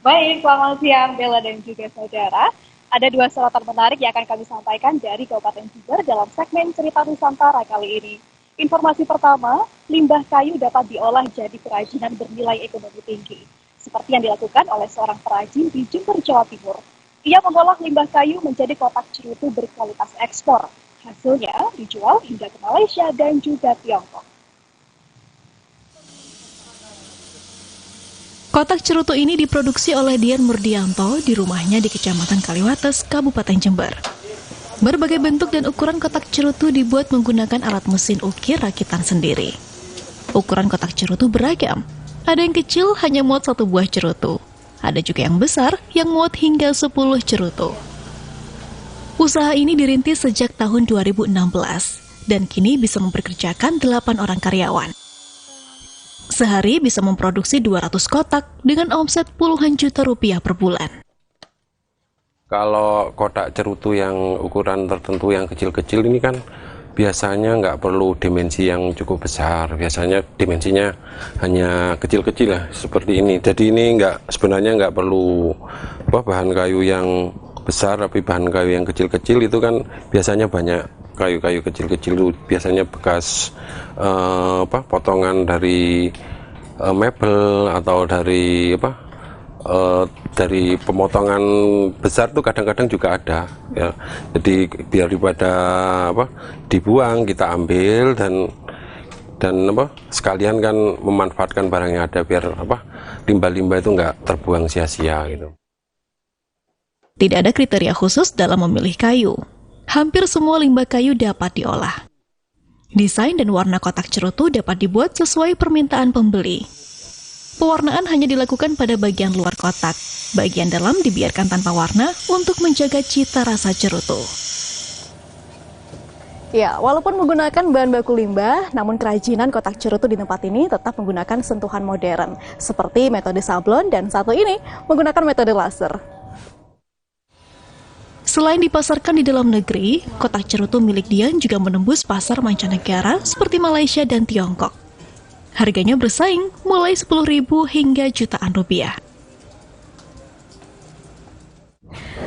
Baik, selamat siang Bella dan juga saudara. Ada dua sorotan menarik yang akan kami sampaikan dari Kabupaten Jember dalam segmen Cerita Nusantara kali ini. Informasi pertama, limbah kayu dapat diolah jadi kerajinan bernilai ekonomi tinggi. Seperti yang dilakukan oleh seorang perajin di Jember, Jawa Timur. Ia mengolah limbah kayu menjadi kotak cerutu berkualitas ekspor. Hasilnya dijual hingga ke Malaysia dan juga Tiongkok. Kotak cerutu ini diproduksi oleh Dian Murdianto di rumahnya di Kecamatan Kaliwates, Kabupaten Jember. Berbagai bentuk dan ukuran kotak cerutu dibuat menggunakan alat mesin ukir rakitan sendiri. Ukuran kotak cerutu beragam. Ada yang kecil hanya muat 1 buah cerutu. Ada juga yang besar yang muat hingga 10 cerutu. Usaha ini dirintis sejak tahun 2016 dan kini bisa mempekerjakan 8 orang karyawan. Sehari bisa memproduksi 200 kotak dengan omset puluhan juta rupiah per bulan. Kalau kotak cerutu yang ukuran tertentu yang kecil-kecil ini kan biasanya nggak perlu dimensi yang cukup besar. Biasanya dimensinya hanya kecil-kecil lah seperti ini. Jadi ini sebenarnya nggak perlu bahan kayu yang besar, tapi bahan kayu yang kecil-kecil itu kan biasanya banyak kayu-kayu kecil-kecil itu biasanya bekas potongan dari mebel atau dari dari pemotongan besar tuh kadang-kadang juga ada ya. Jadi biar daripada dibuang kita ambil dan sekalian kan memanfaatkan barang yang ada biar limbah-limbah itu nggak terbuang sia-sia gitu. Tidak ada kriteria khusus dalam memilih kayu. Hampir semua limbah kayu dapat diolah. Desain dan warna kotak cerutu dapat dibuat sesuai permintaan pembeli. Pewarnaan hanya dilakukan pada bagian luar kotak. Bagian dalam dibiarkan tanpa warna untuk menjaga cita rasa cerutu. Ya, walaupun menggunakan bahan baku limbah, namun kerajinan kotak cerutu di tempat ini tetap menggunakan sentuhan modern, seperti metode sablon dan satu ini menggunakan metode laser. Selain dipasarkan di dalam negeri, kotak cerutu milik Dian juga menembus pasar mancanegara seperti Malaysia dan Tiongkok. Harganya bersaing mulai 10.000 hingga jutaan rupiah.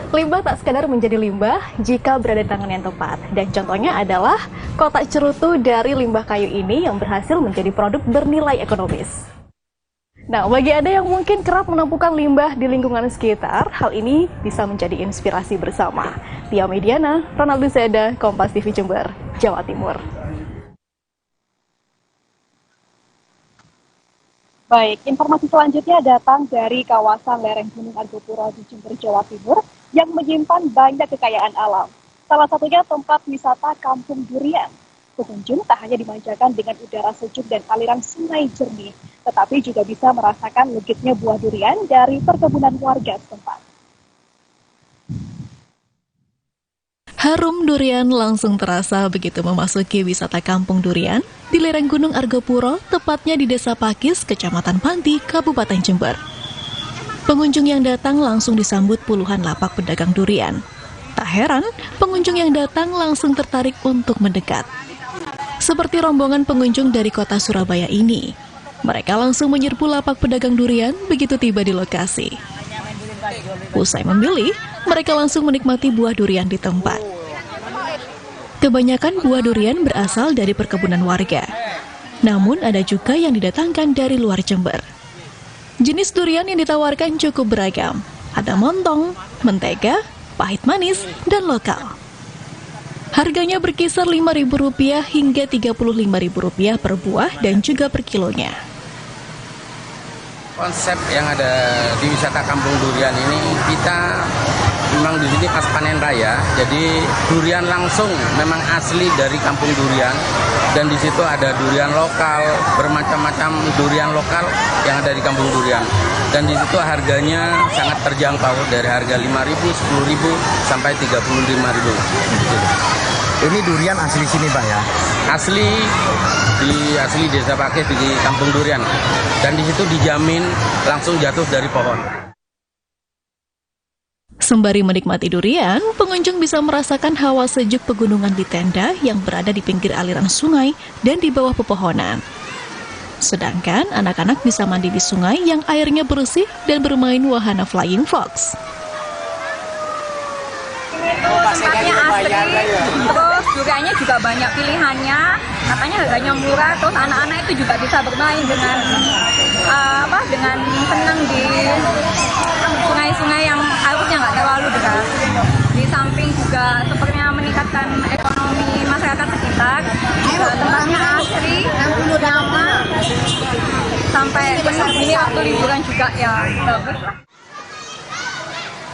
Limbah tak sekadar menjadi limbah jika berada di tangan yang tepat. Dan contohnya adalah kotak cerutu dari limbah kayu ini yang berhasil menjadi produk bernilai ekonomis. Nah, bagi Anda yang mungkin kerap menumpukan limbah di lingkungan sekitar, hal ini bisa menjadi inspirasi bersama. Via Mediana, Ronaldo Seda, Kompas TV Jember, Jawa Timur. Baik, informasi selanjutnya datang dari kawasan lereng Gunung Argopuro di Jember, Jawa Timur yang menyimpan banyak kekayaan alam. Salah satunya tempat wisata Kampung Durian. Pengunjung tak hanya dimanjakan dengan udara sejuk dan aliran sungai jernih, tetapi juga bisa merasakan legitnya buah durian dari perkebunan warga setempat. Harum durian langsung terasa begitu memasuki wisata Kampung Durian di lereng Gunung Argopuro, tepatnya di Desa Pakis, Kecamatan Panti, Kabupaten Jember. Pengunjung yang datang langsung disambut puluhan lapak pedagang durian. Tak heran, pengunjung yang datang langsung tertarik untuk mendekat. Seperti rombongan pengunjung dari kota Surabaya ini, mereka langsung menyerbu lapak pedagang durian begitu tiba di lokasi. Usai memilih, mereka langsung menikmati buah durian di tempat. Kebanyakan buah durian berasal dari perkebunan warga. Namun ada juga yang didatangkan dari luar Jember. Jenis durian yang ditawarkan cukup beragam. Ada montong, mentega, pahit manis, dan lokal. Harganya berkisar Rp5.000 hingga Rp35.000 per buah dan juga per kilonya. Konsep yang ada di wisata Kampung Durian ini, kita memang di sini pas panen raya, jadi durian langsung memang asli dari Kampung Durian, dan di situ ada durian lokal, bermacam-macam durian lokal yang ada di Kampung Durian, dan di situ harganya sangat terjangkau dari harga Rp5.000, Rp10.000 sampai Rp35.000. Ini durian asli sini, Pak ya? Asli Desa Pakis di Kampung Durian, dan di situ dijamin langsung jatuh dari pohon. Sembari menikmati durian, pengunjung bisa merasakan hawa sejuk pegunungan di tenda yang berada di pinggir aliran sungai dan di bawah pepohonan. Sedangkan anak-anak bisa mandi di sungai yang airnya bersih dan bermain wahana flying fox. Tempatnya asri, terus duriannya juga banyak pilihannya, katanya harganya murah, terus anak-anak itu juga bisa bermain dengan senang di sungai-sungai yang arusnya nggak terlalu deras. Di samping juga sepertinya meningkatkan ekonomi masyarakat sekitar, juga tempatnya asri, nyaman, sampai penuh ini waktu liburan juga ya bagus lah.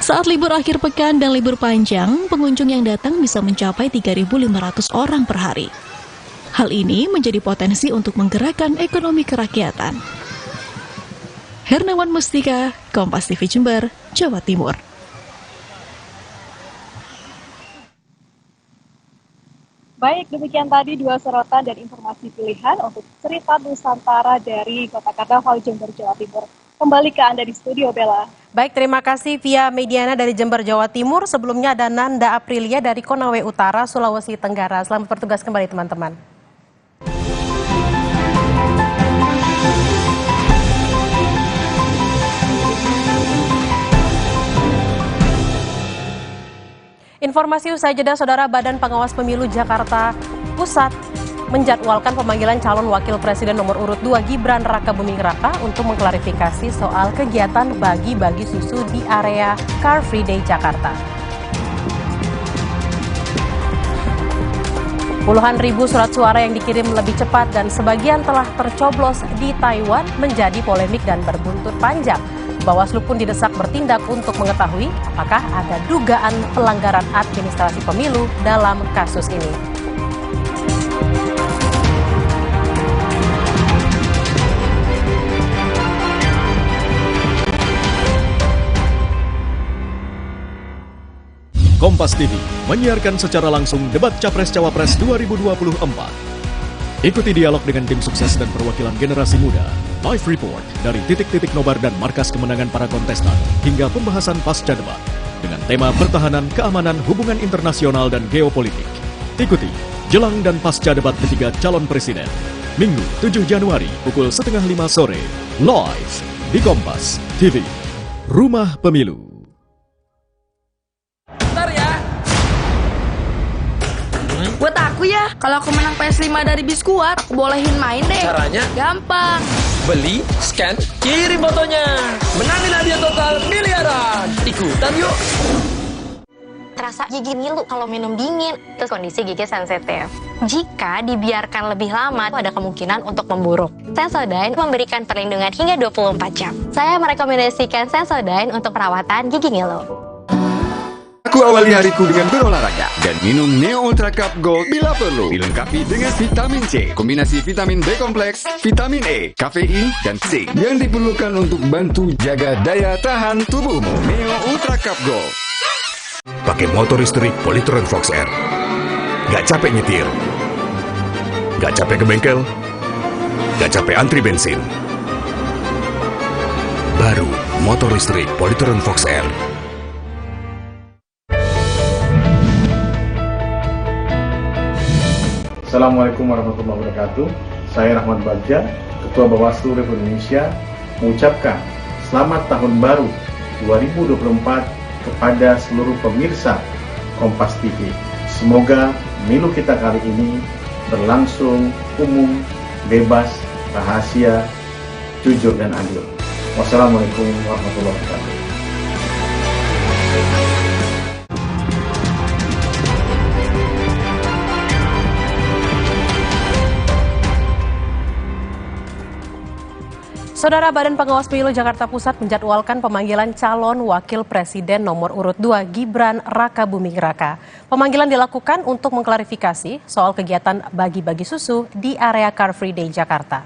Saat libur akhir pekan dan libur panjang, pengunjung yang datang bisa mencapai 3.500 orang per hari. Hal ini menjadi potensi untuk menggerakkan ekonomi kerakyatan. Hernawan Mustika, Kompas TV Jember, Jawa Timur. Baik, demikian tadi dua sorotan dan informasi pilihan untuk cerita Nusantara dari Kota Karnaval Jember, Jawa Timur. Kembali ke Anda di studio, Bella. Baik, terima kasih Via Mediana dari Jember, Jawa Timur. Sebelumnya ada Nanda Aprilia dari Konawe Utara, Sulawesi Tenggara. Selamat bertugas kembali, teman-teman. Informasi usai jeda, Saudara, Badan Pengawas Pemilu Jakarta Pusat menjadwalkan pemanggilan calon wakil presiden nomor urut 2 Gibran Rakabuming Raka untuk mengklarifikasi soal kegiatan bagi-bagi susu di area Car Free Day Jakarta. Puluhan ribu surat suara yang dikirim lebih cepat dan sebagian telah tercoblos di Taiwan menjadi polemik dan berbuntut panjang. Bawaslu pun didesak bertindak untuk mengetahui apakah ada dugaan pelanggaran administrasi pemilu dalam kasus ini. Kompas TV menyiarkan secara langsung debat Capres-Cawapres 2024. Ikuti dialog dengan tim sukses dan perwakilan generasi muda. Live report dari titik-titik nobar dan markas kemenangan para kontestan hingga pembahasan pasca debat dengan tema pertahanan, keamanan, hubungan internasional, dan geopolitik. Ikuti jelang dan pasca debat ketiga calon presiden. Minggu 7 Januari pukul 4:30 sore. Live di Kompas TV. Rumah Pemilu. Buat aku ya, kalau aku menang PS5 dari Biskuat, aku bolehin main deh. Caranya? Gampang. Beli, scan, kirim fotonya. Menangin hadiah total miliaran. Ikutan yuk. ngerasa gigi ngilu kalau minum dingin. Terus kondisi gigi sensitif. Jika dibiarkan lebih lama, ada kemungkinan untuk memburuk. Sensodyne memberikan perlindungan hingga 24 jam. Saya merekomendasikan Sensodyne untuk perawatan gigi ngilu. Aku awali hariku dengan berolahraga dan minum Neo Ultra Cup Gold bila perlu. Dilengkapi dengan vitamin C, kombinasi vitamin B kompleks, vitamin E, kafein, dan zinc yang diperlukan untuk bantu jaga daya tahan tubuhmu. Neo Ultra Cup Gold. Pakai motor listrik Polytron Fox R. Gak capek nyetir, gak capek ke bengkel, gak capek antri bensin. Baru motor listrik Polytron Fox R. Assalamualaikum warahmatullahi wabarakatuh. Saya Rahmat Bagja, Ketua Bawaslu Republik Indonesia, mengucapkan selamat tahun baru 2024 kepada seluruh pemirsa Kompas TV. Semoga pemilu kita kali ini berlangsung umum, bebas, rahasia, jujur, dan adil. Wassalamualaikum warahmatullahi wabarakatuh. Saudara, Badan Pengawas Pemilu Jakarta Pusat menjadwalkan pemanggilan calon wakil presiden nomor urut 2 Gibran Rakabuming Raka. Pemanggilan dilakukan untuk mengklarifikasi soal kegiatan bagi-bagi susu di area Car Free Day Jakarta.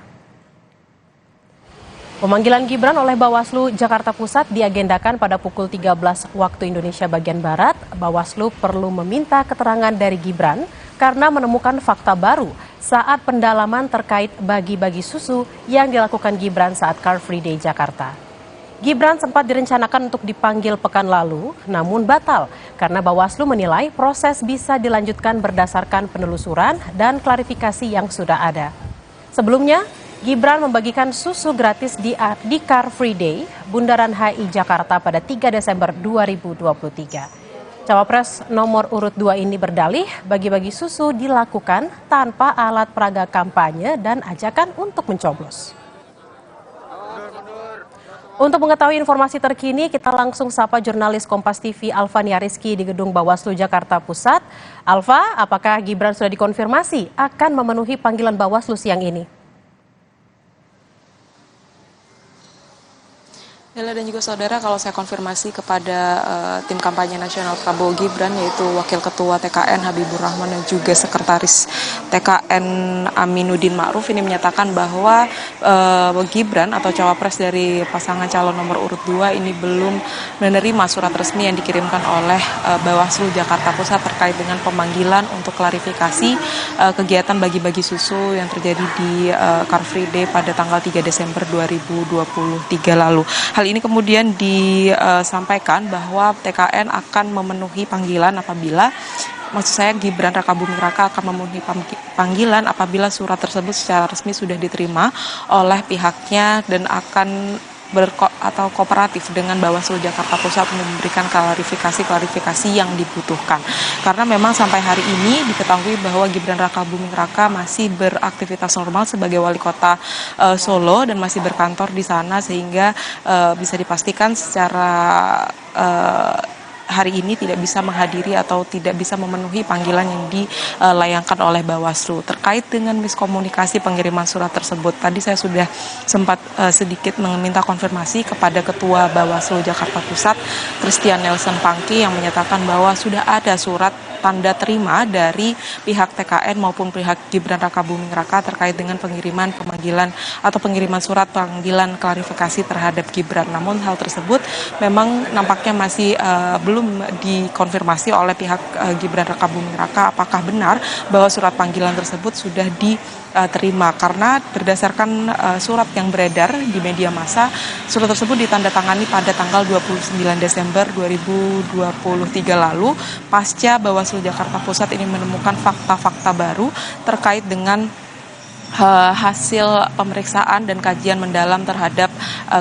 Pemanggilan Gibran oleh Bawaslu Jakarta Pusat diagendakan pada pukul 13 waktu Indonesia bagian Barat. Bawaslu perlu meminta keterangan dari Gibran karena menemukan fakta baru saat pendalaman terkait bagi-bagi susu yang dilakukan Gibran saat Car Free Day Jakarta. Gibran sempat direncanakan untuk dipanggil pekan lalu, namun batal karena Bawaslu menilai proses bisa dilanjutkan berdasarkan penelusuran dan klarifikasi yang sudah ada. Sebelumnya, Gibran membagikan susu gratis di Car Free Day Bundaran HI Jakarta pada 3 Desember 2023. Cawapres nomor urut 2 ini berdalih bagi-bagi susu dilakukan tanpa alat peraga kampanye dan ajakan untuk mencoblos. Untuk mengetahui informasi terkini, kita langsung sapa jurnalis Kompas TV Alfania Rizky di Gedung Bawaslu Jakarta Pusat. Alfa, apakah Gibran sudah dikonfirmasi akan memenuhi panggilan Bawaslu siang ini? Bella dan juga saudara, kalau saya konfirmasi kepada tim kampanye nasional Prabowo Gibran, yaitu Wakil Ketua TKN Habibur Rahman dan juga Sekretaris TKN Aminuddin Ma'ruf ini menyatakan bahwa Gibran atau cawapres dari pasangan calon nomor urut 2 ini belum menerima surat resmi yang dikirimkan oleh Bawaslu Jakarta Pusat terkait dengan pemanggilan untuk klarifikasi kegiatan bagi-bagi susu yang terjadi di Car Free Day pada tanggal 3 Desember 2023 lalu. Hal ini kemudian disampaikan bahwa TKN akan memenuhi panggilan apabila, maksud saya Gibran Rakabuming Raka akan memenuhi panggilan apabila surat tersebut secara resmi sudah diterima oleh pihaknya dan akan atau kooperatif dengan Bawaslu Jakarta Pusat memberikan klarifikasi yang dibutuhkan. Karena memang sampai hari ini diketahui bahwa Gibran Rakabuming Raka masih beraktivitas normal sebagai wali kota Solo dan masih berkantor di sana, sehingga bisa dipastikan secara hari ini tidak bisa menghadiri atau tidak bisa memenuhi panggilan yang dilayangkan oleh Bawaslu. Terkait dengan miskomunikasi pengiriman surat tersebut, tadi saya sudah sempat sedikit meminta konfirmasi kepada Ketua Bawaslu Jakarta Pusat, Christian Nelson Pangki, yang menyatakan bahwa sudah ada surat tanda terima dari pihak TKN maupun pihak Gibran Rakabuming Raka terkait dengan pengiriman pemanggilan atau pengiriman surat panggilan klarifikasi terhadap Gibran. Namun hal tersebut memang nampaknya masih belum dikonfirmasi oleh pihak Gibran Rakabuming Raka apakah benar bahwa surat panggilan tersebut sudah diterima, karena berdasarkan surat yang beredar di media massa, surat tersebut ditandatangani pada tanggal 29 Desember 2023 lalu pasca Bawaslu Jakarta Pusat ini menemukan fakta-fakta baru terkait dengan hasil pemeriksaan dan kajian mendalam terhadap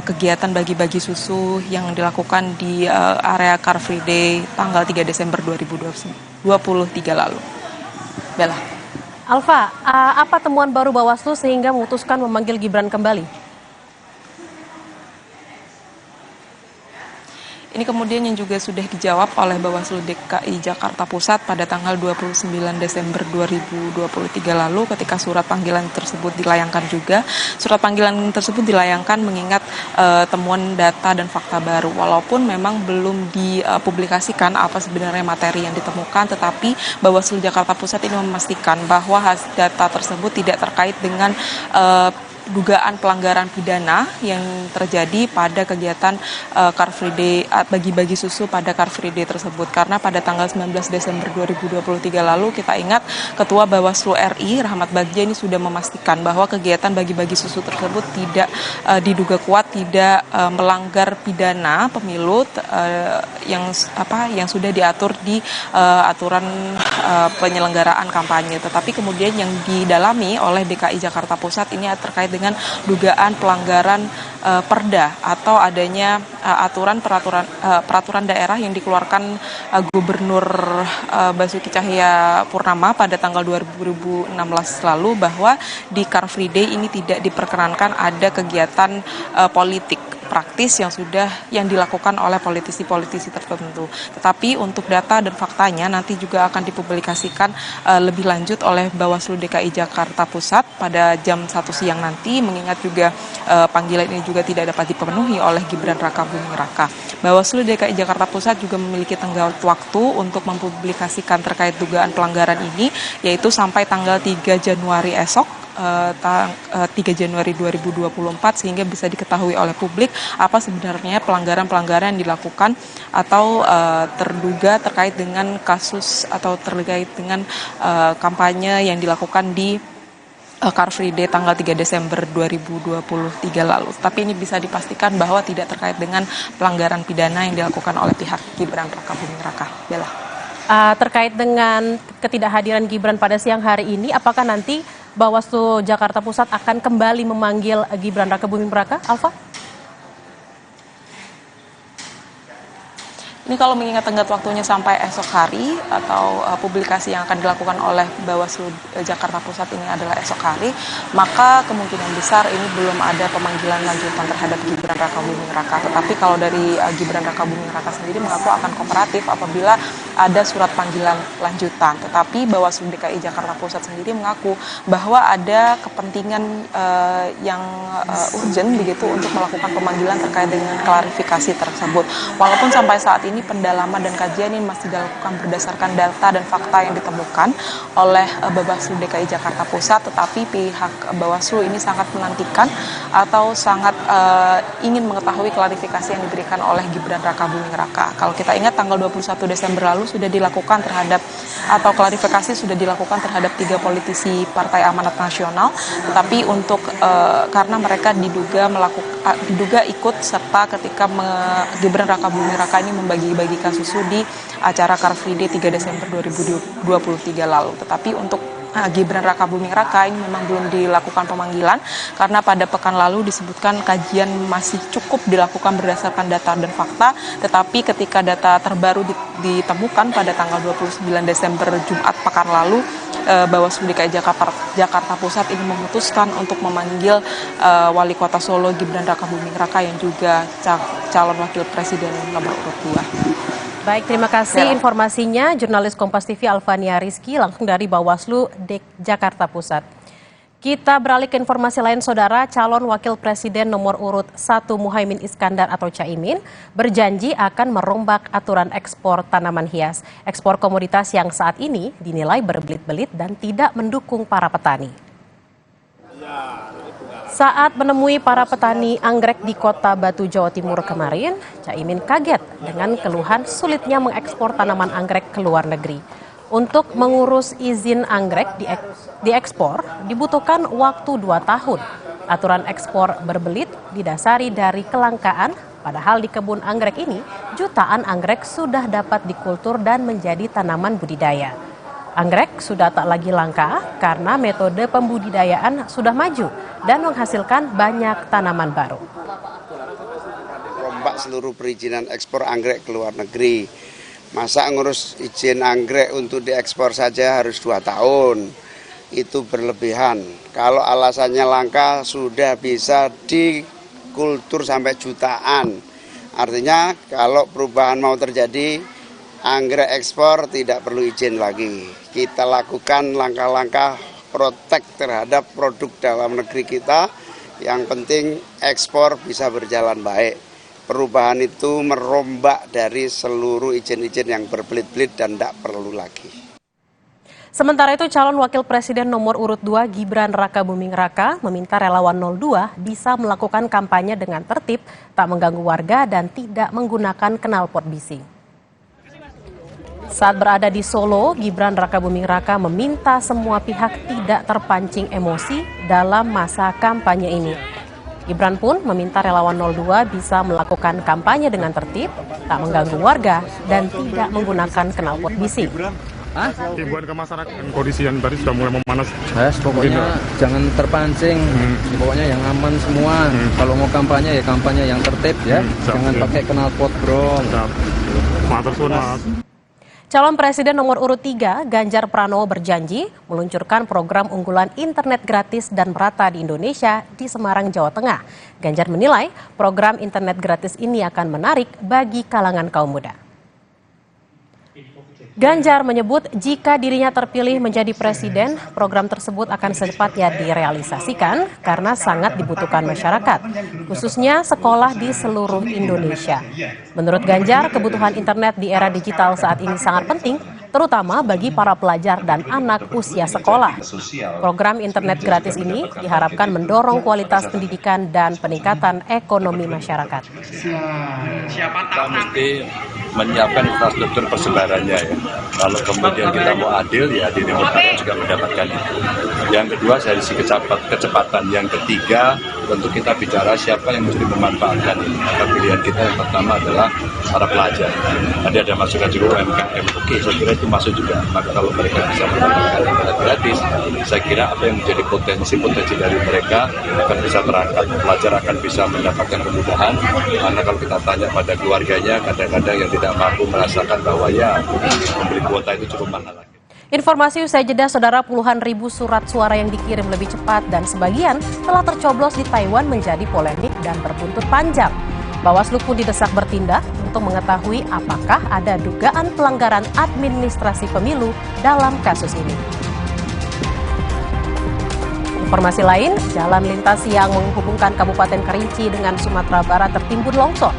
kegiatan bagi-bagi susu yang dilakukan di area Car Free Day tanggal 3 Desember 2023 lalu. Bella. Alfa, apa temuan baru Bawaslu sehingga memutuskan memanggil Gibran kembali? Ini kemudian yang juga sudah dijawab oleh Bawaslu DKI Jakarta Pusat pada tanggal 29 Desember 2023 lalu ketika surat panggilan tersebut dilayangkan juga. Surat panggilan tersebut dilayangkan mengingat temuan data dan fakta baru. Walaupun memang belum dipublikasikan apa sebenarnya materi yang ditemukan, tetapi Bawaslu Jakarta Pusat ini memastikan bahwa data tersebut tidak terkait dengan dugaan pelanggaran pidana yang terjadi pada kegiatan Car Free Day, bagi-bagi susu pada Car Free Day tersebut. Karena pada tanggal 19 Desember 2023 lalu kita ingat Ketua Bawaslu RI Rahmat Bagja ini sudah memastikan bahwa kegiatan bagi-bagi susu tersebut tidak diduga kuat tidak melanggar pidana pemilu yang sudah diatur di aturan penyelenggaraan kampanye. Tetapi kemudian yang didalami oleh DKI Jakarta Pusat ini terkait dengan dugaan pelanggaran perda atau adanya peraturan daerah yang dikeluarkan Gubernur Basuki Cahayapurnama pada tanggal 2016 lalu bahwa di Car Free Day ini tidak diperkenankan ada kegiatan politik praktis yang dilakukan oleh politisi-politisi tertentu. Tetapi untuk data dan faktanya nanti juga akan dipublikasikan lebih lanjut oleh Bawaslu DKI Jakarta Pusat pada jam 1 siang nanti, mengingat juga panggilan ini juga tidak dapat dipenuhi oleh Gibran Raka Buming Raka. Bawaslu DKI Jakarta Pusat juga memiliki tenggat waktu untuk mempublikasikan terkait dugaan pelanggaran ini, yaitu sampai tanggal 3 Januari esok. 3 Januari 2024 sehingga bisa diketahui oleh publik apa sebenarnya pelanggaran-pelanggaran yang dilakukan atau terduga terkait dengan kasus atau terkait dengan kampanye yang dilakukan di Car Free Day tanggal 3 Desember 2023 lalu. Tapi ini bisa dipastikan bahwa tidak terkait dengan pelanggaran pidana yang dilakukan oleh pihak Gibran Raka Buming Raka. Bella. Terkait dengan ketidakhadiran Gibran pada siang hari ini, apakah nanti Bawaslu Jakarta Pusat akan kembali memanggil Gibran Raka Buming Raka? Alfa? Ini kalau mengingat tenggat waktunya sampai esok hari atau publikasi yang akan dilakukan oleh Bawaslu Jakarta Pusat ini adalah esok hari, maka kemungkinan besar ini belum ada pemanggilan lanjutan terhadap Gibran Raka Buming Raka. Tetapi kalau dari Gibran Raka Buming Raka sendiri mengaku akan kooperatif apabila ada surat panggilan lanjutan. Tetapi Bawaslu DKI Jakarta Pusat sendiri mengaku bahwa ada kepentingan yang urgent begitu untuk melakukan pemanggilan terkait dengan klarifikasi tersebut. Walaupun sampai saat ini pendalaman dan kajian ini masih dilakukan berdasarkan data dan fakta yang ditemukan oleh Bawaslu DKI Jakarta Pusat, tetapi pihak Bawaslu ini sangat menantikan atau sangat ingin mengetahui klarifikasi yang diberikan oleh Gibran Raka Buming Raka. Kalau kita ingat tanggal 21 Desember lalu sudah dilakukan terhadap atau klarifikasi sudah dilakukan terhadap 3 politisi Partai Amanat Nasional, tetapi untuk karena mereka diduga ikut serta ketika Gibran Raka Buming Raka ini membagikan susu di acara Car Free Day 3 Desember 2023 lalu. Tetapi untuk Gibran Raka Buming Raka ini memang belum dilakukan pemanggilan karena pada pekan lalu disebutkan kajian masih cukup dilakukan berdasarkan data dan fakta, tetapi ketika data terbaru ditemukan pada tanggal 29 Desember Jumat pekan lalu, Bawaslu DKI Jakarta Pusat ini memutuskan untuk memanggil Wali Kota Solo Gibran Raka Buming Raka yang juga calon wakil presiden nomor urut 2. Baik, terima kasih informasinya jurnalis Kompas TV Alfania Rizky langsung dari Bawaslu Jakarta Pusat. Kita beralih ke informasi lain, saudara. Calon wakil presiden nomor urut 1 Muhaimin Iskandar atau Caimin berjanji akan merombak aturan ekspor tanaman hias. Ekspor komoditas yang saat ini dinilai berbelit-belit dan tidak mendukung para petani. Saat menemui para petani anggrek di Kota Batu, Jawa Timur kemarin, Caimin kaget dengan keluhan sulitnya mengekspor tanaman anggrek ke luar negeri. Untuk mengurus izin anggrek diekspor dibutuhkan waktu 2 tahun. Aturan ekspor berbelit didasari dari kelangkaan, padahal di kebun anggrek ini jutaan anggrek sudah dapat dikultur dan menjadi tanaman budidaya. Anggrek sudah tak lagi langka karena metode pembudidayaan sudah maju dan menghasilkan banyak tanaman baru. Rombak seluruh perizinan ekspor anggrek ke luar negeri. Masa ngurus izin anggrek untuk diekspor saja harus 2 tahun. Itu berlebihan. Kalau alasannya langka sudah bisa dikultur sampai jutaan. Artinya kalau perubahan mau terjadi, anggrek ekspor tidak perlu izin lagi. Kita lakukan langkah-langkah protek terhadap produk dalam negeri kita. Yang penting ekspor bisa berjalan baik. Perubahan itu merombak dari seluruh izin-izin yang berbelit-belit dan tidak perlu lagi. Sementara itu, calon wakil presiden nomor urut 2 Gibran Rakabuming Raka meminta relawan 02 bisa melakukan kampanye dengan tertib, tak mengganggu warga dan tidak menggunakan knalpot bising. Saat berada di Solo, Gibran Rakabuming Raka meminta semua pihak tidak terpancing emosi dalam masa kampanye ini. Gibran pun meminta relawan 02 bisa melakukan kampanye dengan tertib, tak mengganggu warga dan tidak menggunakan knalpot bising. Himbauan ke masyarakat, kondisi yang tadi sudah mulai memanas. Pokoknya jangan terpancing, pokoknya yang aman semua. Kalau mau kampanye ya kampanye yang tertib ya, jangan pakai knalpot bro. Calon Presiden nomor urut 3 Ganjar Pranowo berjanji meluncurkan program unggulan internet gratis dan merata di Indonesia di Semarang, Jawa Tengah. Ganjar menilai program internet gratis ini akan menarik bagi kalangan kaum muda. Ganjar menyebut jika dirinya terpilih menjadi presiden, program tersebut akan secepatnya direalisasikan karena sangat dibutuhkan masyarakat, khususnya sekolah di seluruh Indonesia. Menurut Ganjar, kebutuhan internet di era digital saat ini sangat penting, terutama bagi para pelajar dan anak usia sekolah. Program internet gratis ini diharapkan mendorong kualitas pendidikan dan peningkatan ekonomi masyarakat. Kita mesti menyiapkan infrastruktur persebarannya ya. Kalau kemudian kita mau adil, ya di remote area juga mendapatkan itu. Yang kedua dari sisi kecepatan. Yang ketiga tentu kita bicara siapa yang mesti memanfaatkan ini. Maka pilihan kita yang pertama adalah para pelajar. Tadi ada masukan juga UMKM. Oke, saya kira itu masuk juga. Maka kalau mereka bisa mendapatkan internet gratis, saya kira apa yang menjadi potensi dari mereka akan bisa terangkat. Pelajar akan bisa mendapatkan kemudahan. Karena kalau kita tanya pada keluarganya, kadang-kadang yang tidak mampu merasakan bahwa ya membeli kuota itu cukup mahal. Informasi usai jeda, saudara, puluhan ribu surat suara yang dikirim lebih cepat dan sebagian telah tercoblos di Taiwan menjadi polemik dan berbuntut panjang. Bawaslu pun didesak bertindak untuk mengetahui apakah ada dugaan pelanggaran administrasi pemilu dalam kasus ini. Informasi lain, jalan lintas yang menghubungkan Kabupaten Kerinci dengan Sumatera Barat tertimbun longsor.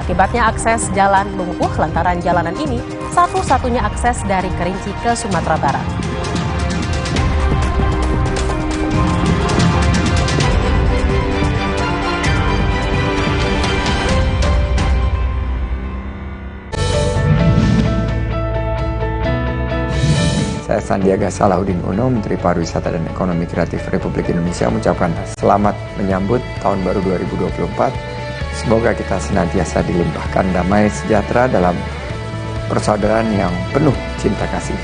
Akibatnya akses jalan lumpuh lantaran jalanan ini satu-satunya akses dari Kerinci ke Sumatera Barat. Saya Sandiaga Salahuddin Uno, Menteri Pariwisata dan Ekonomi Kreatif Republik Indonesia, mengucapkan selamat menyambut Tahun Baru 2024. Semoga kita senantiasa dilimpahkan damai sejahtera dalam persaudaraan yang penuh cinta kasih,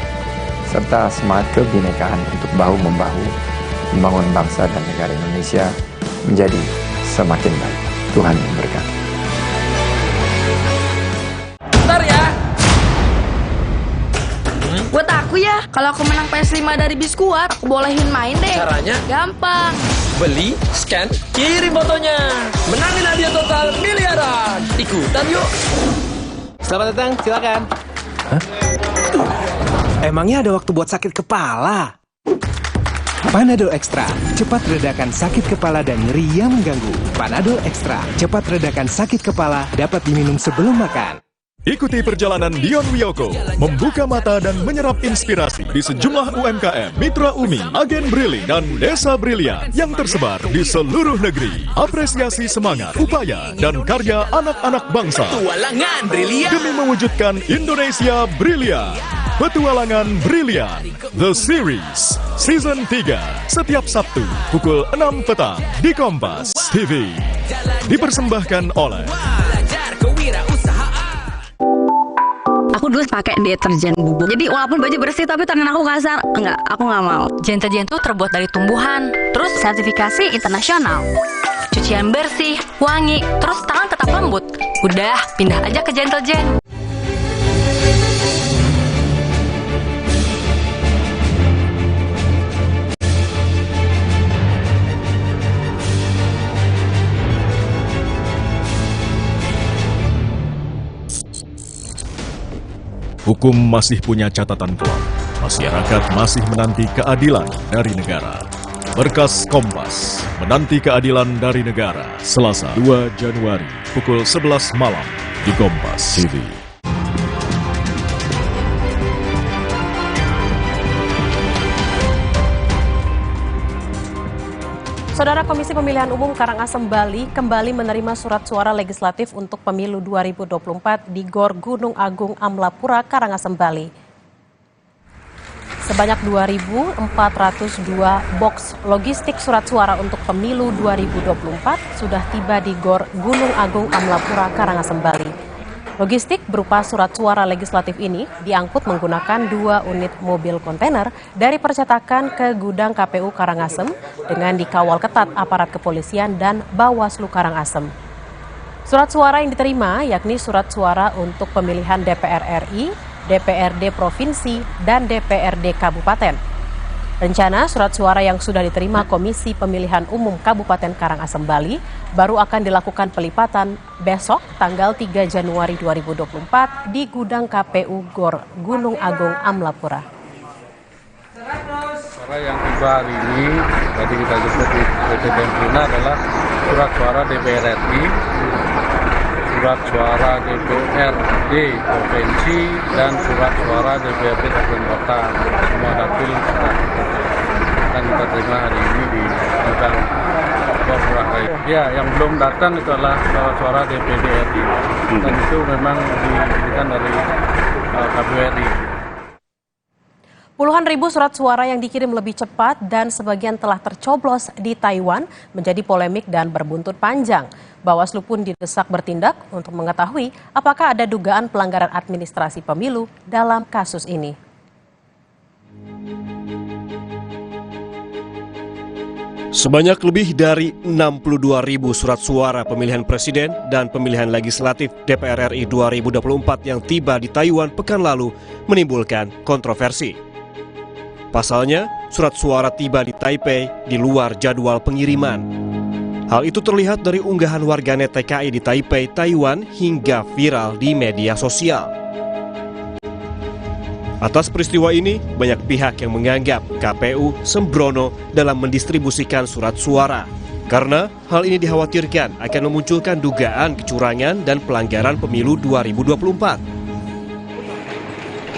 serta semangat kebinekaan untuk bahu-membahu membangun bangsa dan negara Indonesia menjadi semakin baik. Tuhan memberkati. Bentar ya. Buat aku ya, kalau aku menang PS5 dari Biskuat, aku bolehin main deh. Caranya? Gampang. Beli, scan, kirim fotonya. Menangin hadiah total miliaran. Ikutan yuk. Selamat datang, silakan. Hah? Emangnya ada waktu buat sakit kepala? Panadol Extra, cepat redakan sakit kepala dan nyeri yang mengganggu. Panadol Extra, cepat redakan sakit kepala, dapat diminum sebelum makan. Ikuti perjalanan Dion Wiyoko, membuka mata dan menyerap inspirasi di sejumlah UMKM, Mitra Umi, Agen Brili, dan Desa Brilian yang tersebar di seluruh negeri. Apresiasi semangat, upaya, dan karya anak-anak bangsa. Petualangan Brilian Demi mewujudkan Indonesia Brilian. Petualangan Brilian, The Series, Season 3, setiap Sabtu, pukul 6 petang, di Kompas TV. Dipersembahkan oleh... Aku dulu pakai deterjen bubuk. Jadi walaupun baju bersih tapi tangan aku kasar. Enggak, aku nggak mau. Deterjen itu terbuat dari tumbuhan. Terus sertifikasi internasional. Cucian bersih, wangi, terus tangan tetap lembut. Udah, pindah aja ke Gentle-Gen. Hukum masih punya catatan kelam. Masyarakat masih menanti keadilan dari negara. Berkas Kompas menanti keadilan dari negara. Selasa 2 Januari pukul 11 malam di Kompas TV. Saudara, Komisi Pemilihan Umum Karangasem Bali kembali menerima surat suara legislatif untuk pemilu 2024 di GOR Gunung Agung Amlapura, Karangasem, Bali. Sebanyak 2.402 box logistik surat suara untuk pemilu 2024 sudah tiba di GOR Gunung Agung Amlapura, Karangasem, Bali. Logistik berupa surat suara legislatif ini diangkut menggunakan 2 unit mobil kontainer dari percetakan ke gudang KPU Karangasem dengan dikawal ketat aparat kepolisian dan Bawaslu Karangasem. Surat suara yang diterima yakni surat suara untuk pemilihan DPR RI, DPRD Provinsi, dan DPRD Kabupaten. Rencana surat suara yang sudah diterima Komisi Pemilihan Umum Kabupaten Karangasem Bali baru akan dilakukan pelipatan besok tanggal 3 Januari 2024 di gudang KPU GOR Gunung Agung Amlapura. Suara yang tiba hari ini, tadi kita sebut di PTM adalah surat suara DPR RI, surat suara DPRD Provinsi, dan surat suara DPRD Kabupaten Kota. Semua dapil akan kita terima hari ini di gudang GOR Ngurah Rai. Ya, yang belum datang itu adalah surat suara DPD RI, dan itu memang diberikan dari KPU RI. Puluhan ribu surat suara yang dikirim lebih cepat dan sebagian telah tercoblos di Taiwan menjadi polemik dan berbuntut panjang. Bawaslu pun didesak bertindak untuk mengetahui apakah ada dugaan pelanggaran administrasi pemilu dalam kasus ini. Sebanyak lebih dari 62.000 surat suara pemilihan presiden dan pemilihan legislatif DPR RI 2024 yang tiba di Taiwan pekan lalu menimbulkan kontroversi. Pasalnya, surat suara tiba di Taipei di luar jadwal pengiriman. Hal itu terlihat dari unggahan warganet TKI di Taipei, Taiwan hingga viral di media sosial. Atas peristiwa ini, banyak pihak yang menganggap KPU sembrono dalam mendistribusikan surat suara. Karena hal ini dikhawatirkan akan memunculkan dugaan kecurangan dan pelanggaran pemilu 2024.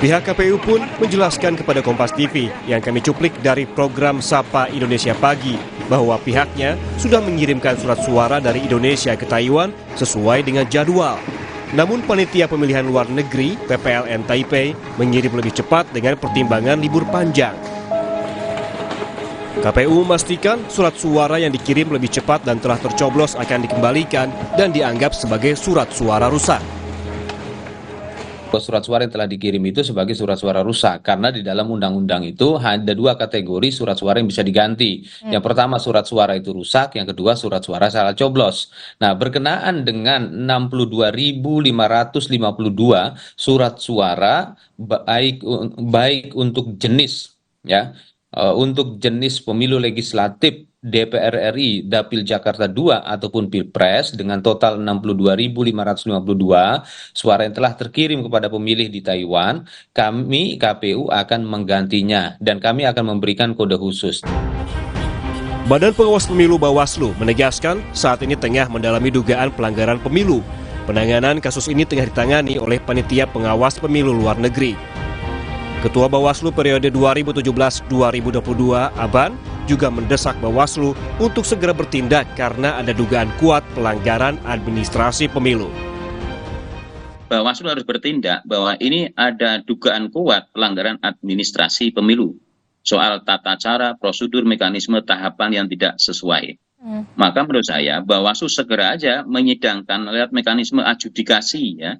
Pihak KPU pun menjelaskan kepada Kompas TV yang kami cuplik dari program Sapa Indonesia Pagi bahwa pihaknya sudah mengirimkan surat suara dari Indonesia ke Taiwan sesuai dengan jadwal. Namun panitia pemilihan luar negeri PPLN Taipei mengirim lebih cepat dengan pertimbangan libur panjang. KPU memastikan surat suara yang dikirim lebih cepat dan telah tercoblos akan dikembalikan dan dianggap sebagai surat suara rusak. Surat suara yang telah dikirim itu sebagai surat suara rusak karena di dalam undang-undang itu ada 2 kategori surat suara yang bisa diganti. Yang pertama surat suara itu rusak, yang kedua surat suara salah coblos. Nah, berkenaan dengan 62.552 surat suara baik untuk jenis untuk jenis pemilu legislatif DPR RI Dapil Jakarta 2 ataupun Pilpres dengan total 62.552 suara yang telah terkirim kepada pemilih di Taiwan, kami KPU akan menggantinya dan kami akan memberikan kode khusus. Badan Pengawas Pemilu Bawaslu menegaskan saat ini tengah mendalami dugaan pelanggaran pemilu. Penanganan kasus ini tengah ditangani oleh Panitia Pengawas Pemilu Luar Negeri. Ketua Bawaslu periode 2017-2022 Aban juga mendesak Bawaslu untuk segera bertindak karena ada dugaan kuat pelanggaran administrasi pemilu. Bawaslu harus bertindak bahwa ini ada dugaan kuat pelanggaran administrasi pemilu. Soal tata cara, prosedur, mekanisme, tahapan yang tidak sesuai. Maka menurut saya Bawaslu segera aja menyidangkan lewat mekanisme adjudikasi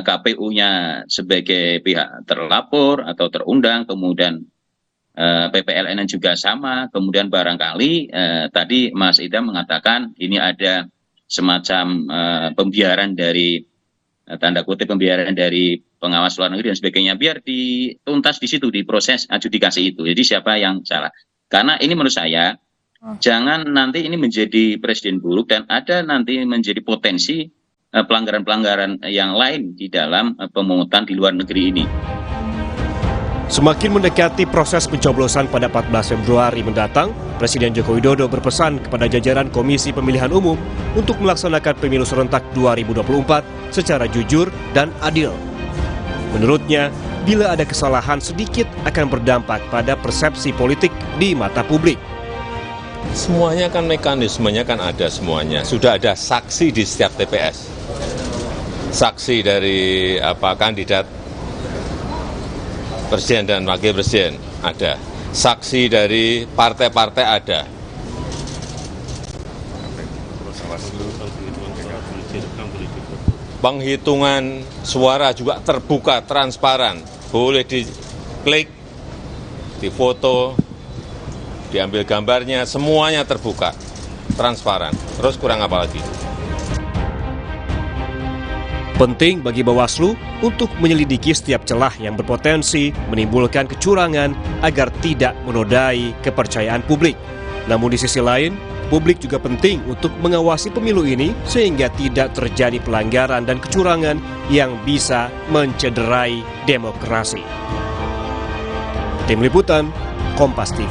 KPU-nya sebagai pihak terlapor atau terundang, kemudian PPLN juga sama, kemudian barangkali tadi Mas Idam mengatakan ini ada semacam pembiaran dari tanda kutip pembiaran dari pengawas luar negeri dan sebagainya, biar dituntas di situ di proses adjudikasi itu. Jadi siapa yang salah? Karena ini menurut saya jangan nanti ini menjadi presiden buruk dan ada nanti menjadi potensi pelanggaran-pelanggaran yang lain di dalam pemungutan di luar negeri ini. Semakin mendekati proses pencoblosan pada 14 Februari mendatang, Presiden Joko Widodo berpesan kepada jajaran Komisi Pemilihan Umum untuk melaksanakan pemilu serentak 2024 secara jujur dan adil. Menurutnya, bila ada kesalahan sedikit akan berdampak pada persepsi politik di mata publik. Semuanya kan mekanismenya kan ada semuanya. Sudah ada saksi di setiap TPS. Saksi dari kandidat presiden dan wakil presiden ada. Saksi dari partai-partai ada. Penghitungan suara juga terbuka, transparan. Boleh diklik, difoto, diambil gambarnya, semuanya terbuka, transparan. Terus kurang apa lagi? Penting bagi Bawaslu untuk menyelidiki setiap celah yang berpotensi menimbulkan kecurangan agar tidak menodai kepercayaan publik. Namun di sisi lain, publik juga penting untuk mengawasi pemilu ini sehingga tidak terjadi pelanggaran dan kecurangan yang bisa mencederai demokrasi. Tim Liputan, Kompas TV.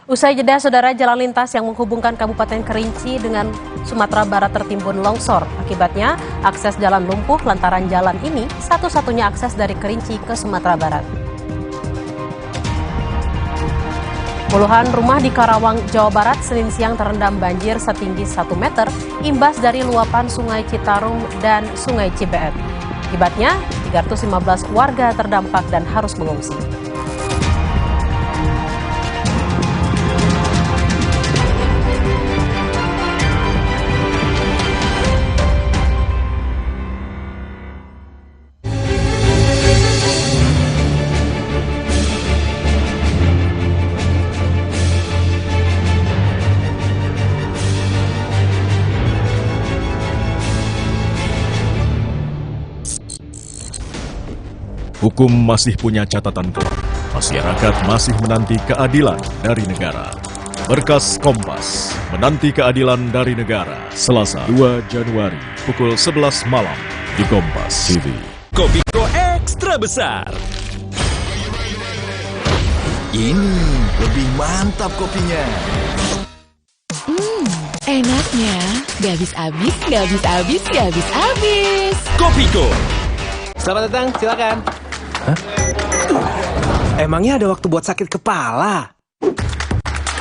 Usai jeda, saudara, jalan lintas yang menghubungkan Kabupaten Kerinci dengan Sumatera Barat tertimbun longsor. Akibatnya, akses jalan lumpuh lantaran jalan ini satu-satunya akses dari Kerinci ke Sumatera Barat. Puluhan rumah di Karawang, Jawa Barat, Senin siang terendam banjir setinggi 1 meter, imbas dari luapan Sungai Citarum dan Sungai Cibeet. Akibatnya, 315 warga terdampak dan harus mengungsi. Hukum masih punya catatan gelap. Masyarakat masih menanti keadilan dari negara. Berkas Kompas menanti keadilan dari negara. Selasa 2 Januari pukul 11 malam di Kompas TV. Kopiko ekstra besar. Ini lebih mantap kopinya. Enaknya, gak habis-habis, gak habis-habis, gak habis-habis. Kopiko. Selamat datang, silakan. Hah? Emangnya ada waktu buat sakit kepala?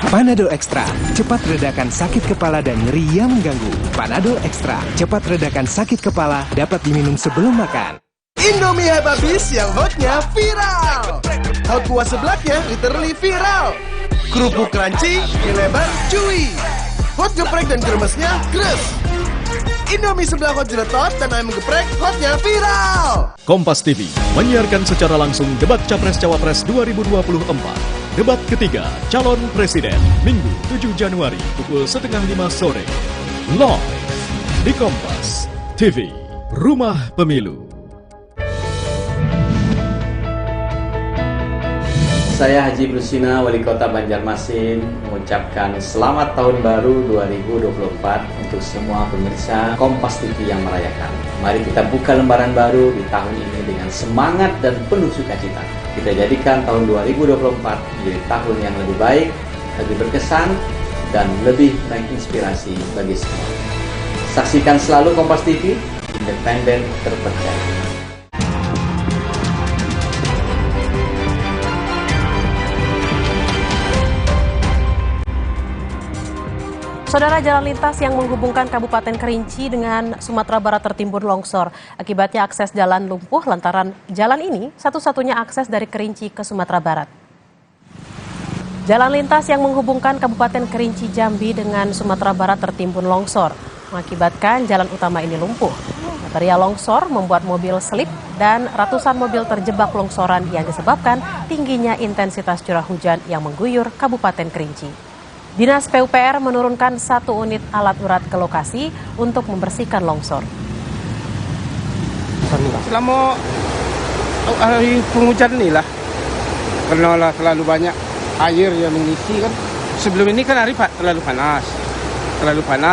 Panadol Extra, cepat redakan sakit kepala dan nyeri yang mengganggu. Panadol Extra, cepat redakan sakit kepala, dapat diminum sebelum makan. Indomie habis yang hotnya viral. Hot kuah seblaknya literally viral. Kerupuk crunchy, mie lebar, chewy. Hot geprek dan kremesnya gres. Indomie sebelah hot jeletot dan ayam geprek hotnya viral. Kompas TV menyiarkan secara langsung debat Capres-Cawapres 2024. Debat ketiga calon presiden Minggu 7 Januari pukul 4:30 sore. Live di Kompas TV, Rumah Pemilu. Saya Haji Brusina, Wali Kota Banjarmasin, mengucapkan selamat tahun baru 2024 untuk semua pemirsa Kompas TV yang merayakan. Mari kita buka lembaran baru di tahun ini dengan semangat dan penuh sukacita. Kita jadikan tahun 2024 menjadi tahun yang lebih baik, lebih berkesan, dan lebih menginspirasi bagi semua. Saksikan selalu Kompas TV, independen, terpercaya. Saudara, jalan lintas yang menghubungkan Kabupaten Kerinci dengan Sumatera Barat tertimbun longsor. Akibatnya akses jalan lumpuh lantaran jalan ini satu-satunya akses dari Kerinci ke Sumatera Barat. Jalan lintas yang menghubungkan Kabupaten Kerinci Jambi dengan Sumatera Barat tertimbun longsor, mengakibatkan jalan utama ini lumpuh. Material longsor membuat mobil selip dan ratusan mobil terjebak longsoran yang disebabkan tingginya intensitas curah hujan yang mengguyur Kabupaten Kerinci. Dinas PUPR menurunkan 1 unit alat berat ke lokasi untuk membersihkan longsor. Selama hari penghujan inilah, karena terlalu banyak air yang mengisi kan. Sebelum ini kan hari terlalu panas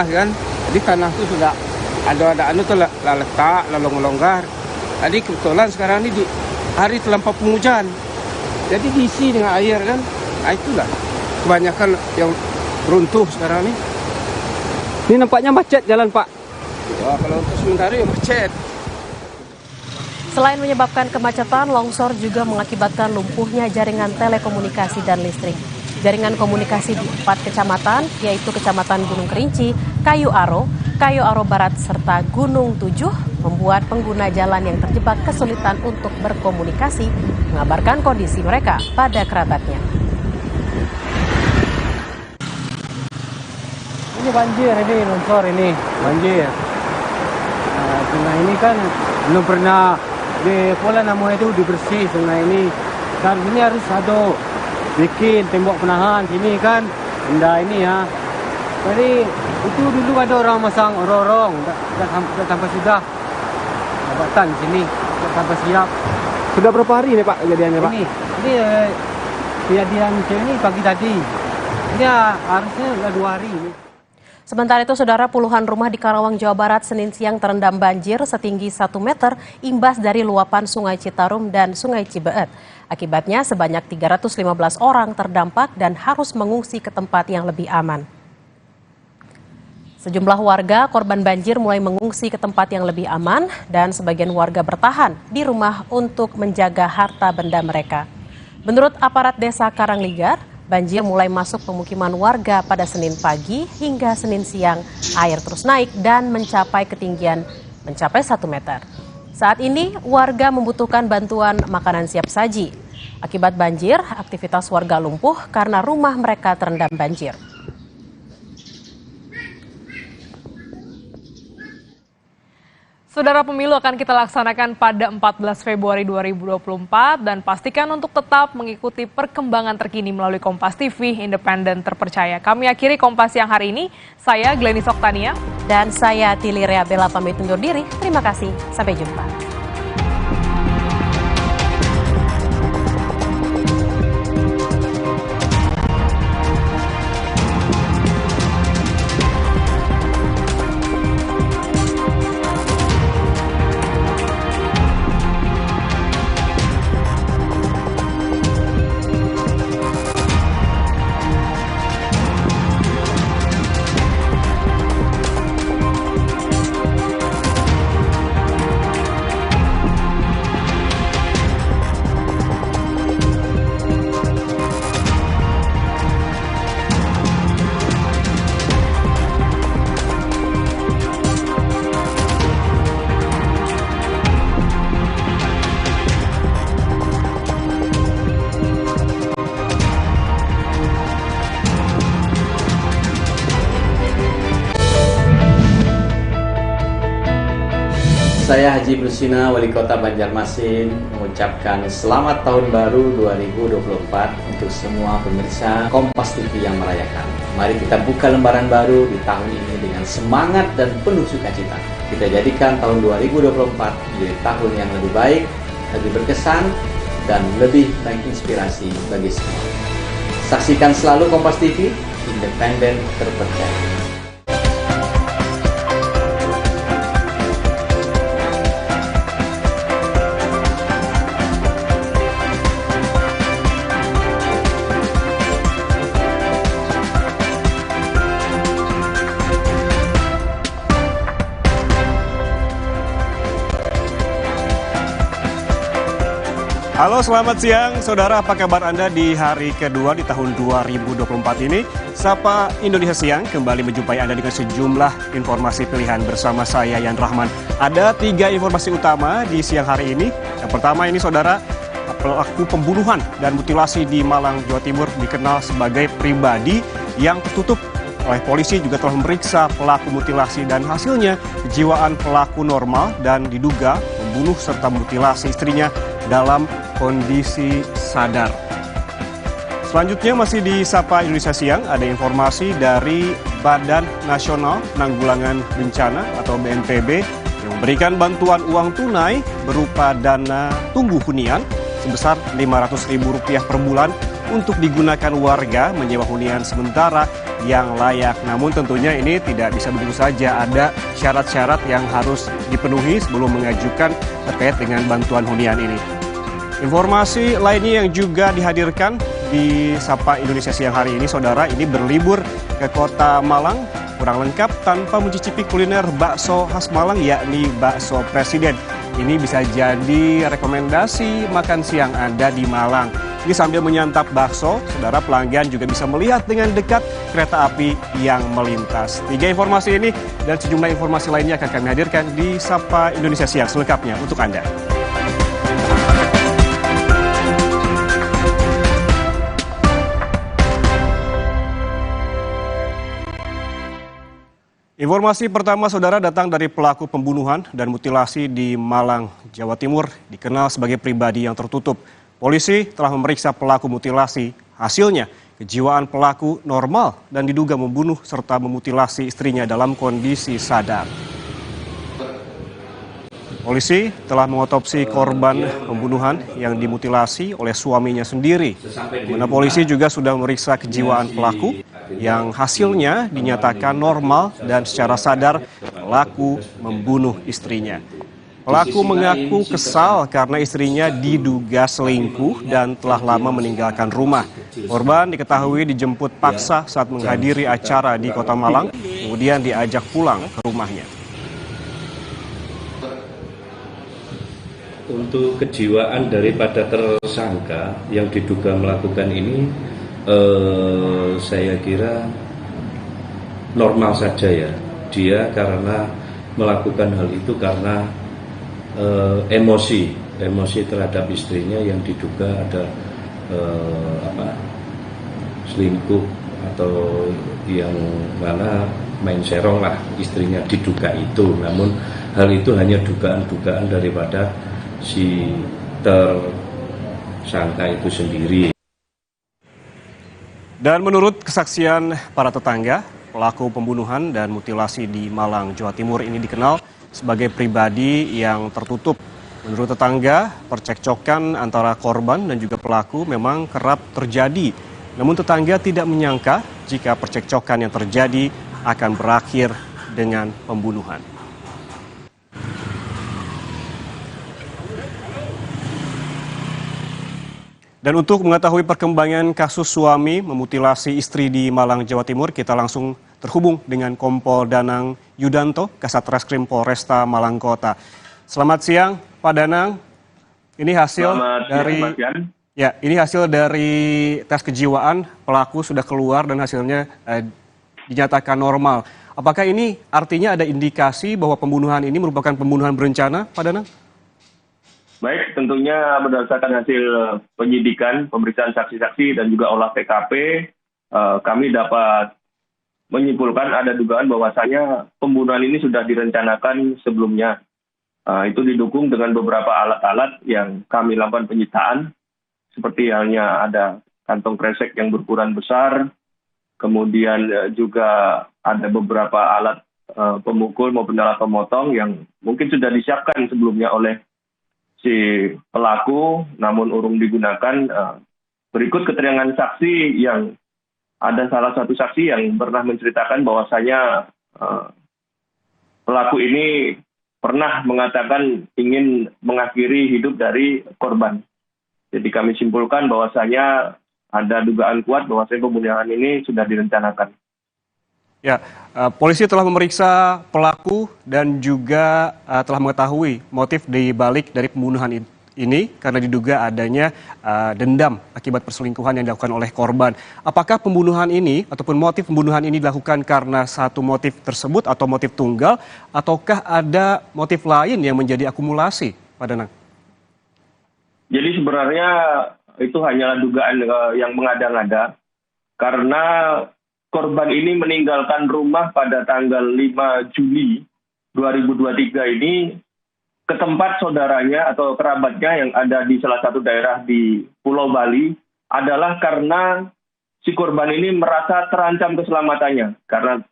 kan. Jadi tanah itu sudah ada anu tuh letak longgar. Jadi kebetulan sekarang ini di hari terlampau penghujan, jadi diisi dengan air kan. Nah, itulah kebanyakan yang runtuh sekarang ini. Ini nampaknya macet jalan, Pak. Wah, kalau untuk sementara ya macet. Selain menyebabkan kemacetan, longsor juga mengakibatkan lumpuhnya jaringan telekomunikasi dan listrik. Jaringan komunikasi di 4 kecamatan, yaitu Kecamatan Gunung Kerinci, Kayu Aro Barat, serta Gunung Tujuh, membuat pengguna jalan yang terjebak kesulitan untuk berkomunikasi, mengabarkan kondisi mereka pada kerabatnya. Ini banjir, ini longsor, ini banjir. Sungai ini kan belum pernah namanya itu dibersih sungai ini. Dan ini harus ada bikin tembok penahan sini kan, benda ini ya. Jadi itu dulu ada orang masang orong, tidak sampai sudah jabatan sini, tidak sampai siap. Sudah berapa hari nih Pak kejadiannya Pak? Ini kejadian ini pagi tadi. Ini harusnya sudah 2 hari ini. Sementara itu, saudara, puluhan rumah di Karawang, Jawa Barat, Senin siang terendam banjir setinggi 1 meter imbas dari luapan Sungai Citarum dan Sungai Cibeet. Akibatnya sebanyak 315 orang terdampak dan harus mengungsi ke tempat yang lebih aman. Sejumlah warga korban banjir mulai mengungsi ke tempat yang lebih aman dan sebagian warga bertahan di rumah untuk menjaga harta benda mereka. Menurut aparat desa Karangligar, banjir mulai masuk pemukiman warga pada Senin pagi hingga Senin siang. Air terus naik dan mencapai ketinggian 1 meter. Saat ini warga membutuhkan bantuan makanan siap saji. Akibat banjir, aktivitas warga lumpuh karena rumah mereka terendam banjir. Saudara, pemilu akan kita laksanakan pada 14 Februari 2024 dan pastikan untuk tetap mengikuti perkembangan terkini melalui Kompas TV, independen terpercaya. Kami akhiri Kompas yang hari ini. Saya Glenis Oktania. Dan saya Tili Rea Bella pamit undur diri. Terima kasih. Sampai jumpa. Saya Haji Brusina, Wali Kota Banjarmasin, mengucapkan selamat tahun baru 2024 untuk semua pemirsa Kompas TV yang merayakan. Mari kita buka lembaran baru di tahun ini dengan semangat dan penuh sukacita. Kita jadikan tahun 2024 menjadi tahun yang lebih baik, lebih berkesan, dan lebih menginspirasi bagi semua. Saksikan selalu Kompas TV, independen terpercaya. Halo, selamat siang. Saudara, apa kabar Anda di hari kedua di tahun 2024 ini? Sapa Indonesia Siang kembali menjumpai Anda dengan sejumlah informasi pilihan bersama saya, Yan Rahman. Ada 3 informasi utama di siang hari ini. Yang pertama ini, saudara, pelaku pembunuhan dan mutilasi di Malang, Jawa Timur dikenal sebagai pribadi yang tertutup. Oleh polisi juga telah memeriksa pelaku mutilasi dan hasilnya kejiwaan pelaku normal dan diduga membunuh serta mutilasi istrinya dalam kondisi sadar. Selanjutnya masih di Sapa Indonesia Siang, ada informasi dari Badan Nasional Penanggulangan Bencana atau BNPB yang memberikan bantuan uang tunai berupa dana tunggu hunian sebesar Rp500.000 per bulan untuk digunakan warga menyewa hunian sementara yang layak. Namun tentunya ini tidak bisa begitu saja, ada syarat-syarat yang harus dipenuhi sebelum mengajukan terkait dengan bantuan hunian ini. Informasi lainnya yang juga dihadirkan di Sapa Indonesia Siang hari ini, saudara, ini berlibur ke kota Malang kurang lengkap tanpa mencicipi kuliner bakso khas Malang, yakni bakso Presiden. Ini bisa jadi rekomendasi makan siang Anda di Malang. Ini sambil menyantap bakso, saudara, pelanggan juga bisa melihat dengan dekat kereta api yang melintas. 3 informasi ini dan sejumlah informasi lainnya akan kami hadirkan di Sapa Indonesia Siang selengkapnya untuk Anda. Informasi pertama, saudara, datang dari pelaku pembunuhan dan mutilasi di Malang, Jawa Timur, dikenal sebagai pribadi yang tertutup. Polisi telah memeriksa pelaku mutilasi. Hasilnya, kejiwaan pelaku normal dan diduga membunuh serta memutilasi istrinya dalam kondisi sadar. Polisi telah mengotopsi korban pembunuhan yang dimutilasi oleh suaminya sendiri. Mana polisi juga sudah memeriksa kejiwaan pelaku yang hasilnya dinyatakan normal dan secara sadar pelaku membunuh istrinya. Pelaku mengaku kesal karena istrinya diduga selingkuh dan telah lama meninggalkan rumah. Korban diketahui dijemput paksa saat menghadiri acara di Kota Malang, kemudian diajak pulang ke rumahnya. Untuk kejiwaan daripada tersangka yang diduga melakukan ini, saya kira normal saja ya. Dia karena melakukan hal itu karena emosi terhadap istrinya yang diduga ada selingkuh atau yang mana main serong lah istrinya diduga itu. Namun hal itu hanya dugaan-dugaan daripada si tersangka itu sendiri. Dan menurut kesaksian para tetangga, pelaku pembunuhan dan mutilasi di Malang, Jawa Timur ini dikenal sebagai pribadi yang tertutup. Menurut tetangga, percekcokan antara korban dan juga pelaku memang kerap terjadi. Namun tetangga tidak menyangka jika percekcokan yang terjadi akan berakhir dengan pembunuhan. Dan untuk mengetahui perkembangan kasus suami memutilasi istri di Malang, Jawa Timur, kita langsung terhubung dengan Kompol Danang Yudanto, Kasat Reskrim Polresta Malang Kota. Selamat siang, Pak Danang. Ini hasil ini hasil dari tes kejiwaan pelaku sudah keluar dan hasilnya dinyatakan normal. Apakah ini artinya ada indikasi bahwa pembunuhan ini merupakan pembunuhan berencana, Pak Danang? Baik, tentunya berdasarkan hasil penyidikan, pemeriksaan saksi-saksi dan juga olah TKP, kami dapat menyimpulkan ada dugaan bahwasanya pembunuhan ini sudah direncanakan sebelumnya. Itu didukung dengan beberapa alat-alat yang kami lakukan penyitaan, seperti halnya ada kantong kresek yang berukuran besar, kemudian juga ada beberapa alat pemukul maupun alat pemotong yang mungkin sudah disiapkan sebelumnya oleh si pelaku, namun urung digunakan. Berikut keterangan saksi yang ada salah satu saksi yang pernah menceritakan bahwasanya pelaku ini pernah mengatakan ingin mengakhiri hidup dari korban. Jadi kami simpulkan bahwasanya ada dugaan kuat bahwasanya pembunuhan ini sudah direncanakan. Ya, polisi telah memeriksa pelaku dan juga telah mengetahui motif di balik dari pembunuhan ini karena diduga adanya dendam akibat perselingkuhan yang dilakukan oleh korban. Apakah pembunuhan ini ataupun motif pembunuhan ini dilakukan karena satu motif tersebut atau motif tunggal, ataukah ada motif lain yang menjadi akumulasi, Pak Danang? Jadi sebenarnya itu hanyalah dugaan yang mengada-ngada karena korban ini meninggalkan rumah pada tanggal 5 Juli 2023 ini ke tempat saudaranya atau kerabatnya yang ada di salah satu daerah di Pulau Bali adalah karena si korban ini merasa terancam keselamatannya. Karena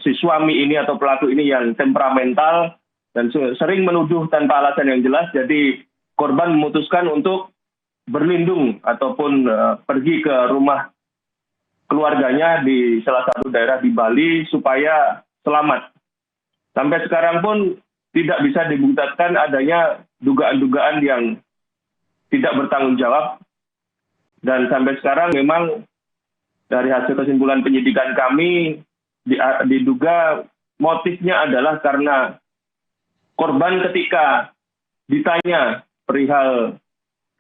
si suami ini atau pelaku ini yang temperamental dan sering menuduh tanpa alasan yang jelas, jadi korban memutuskan untuk berlindung ataupun pergi ke rumah keluarganya di salah satu daerah di Bali supaya selamat. Sampai sekarang pun tidak bisa dibuktikan adanya dugaan-dugaan yang tidak bertanggung jawab. Dan sampai sekarang memang dari hasil kesimpulan penyidikan kami diduga motifnya adalah karena korban ketika ditanya perihal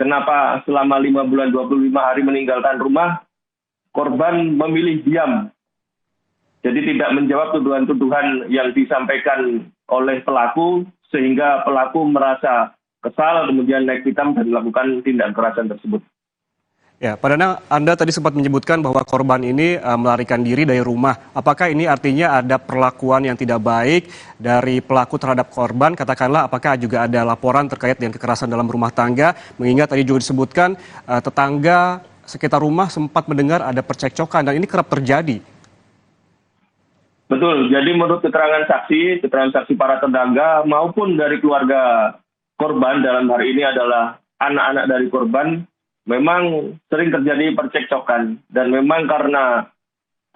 kenapa selama 5 bulan 25 hari meninggalkan rumah, korban memilih diam. Jadi tidak menjawab tuduhan-tuduhan yang disampaikan oleh pelaku, sehingga pelaku merasa kesal, kemudian naik pitam dan melakukan tindak kekerasan tersebut. Ya, Pak Danang, Anda tadi sempat menyebutkan bahwa korban ini melarikan diri dari rumah. Apakah ini artinya ada perlakuan yang tidak baik dari pelaku terhadap korban? Katakanlah, apakah juga ada laporan terkait dengan kekerasan dalam rumah tangga? Mengingat tadi juga disebutkan tetangga sekitar rumah sempat mendengar ada percekcokan dan ini kerap terjadi. Betul, jadi menurut keterangan saksi para tetangga maupun dari keluarga korban, dalam hari ini adalah anak-anak dari korban, memang sering terjadi percekcokan. Dan memang karena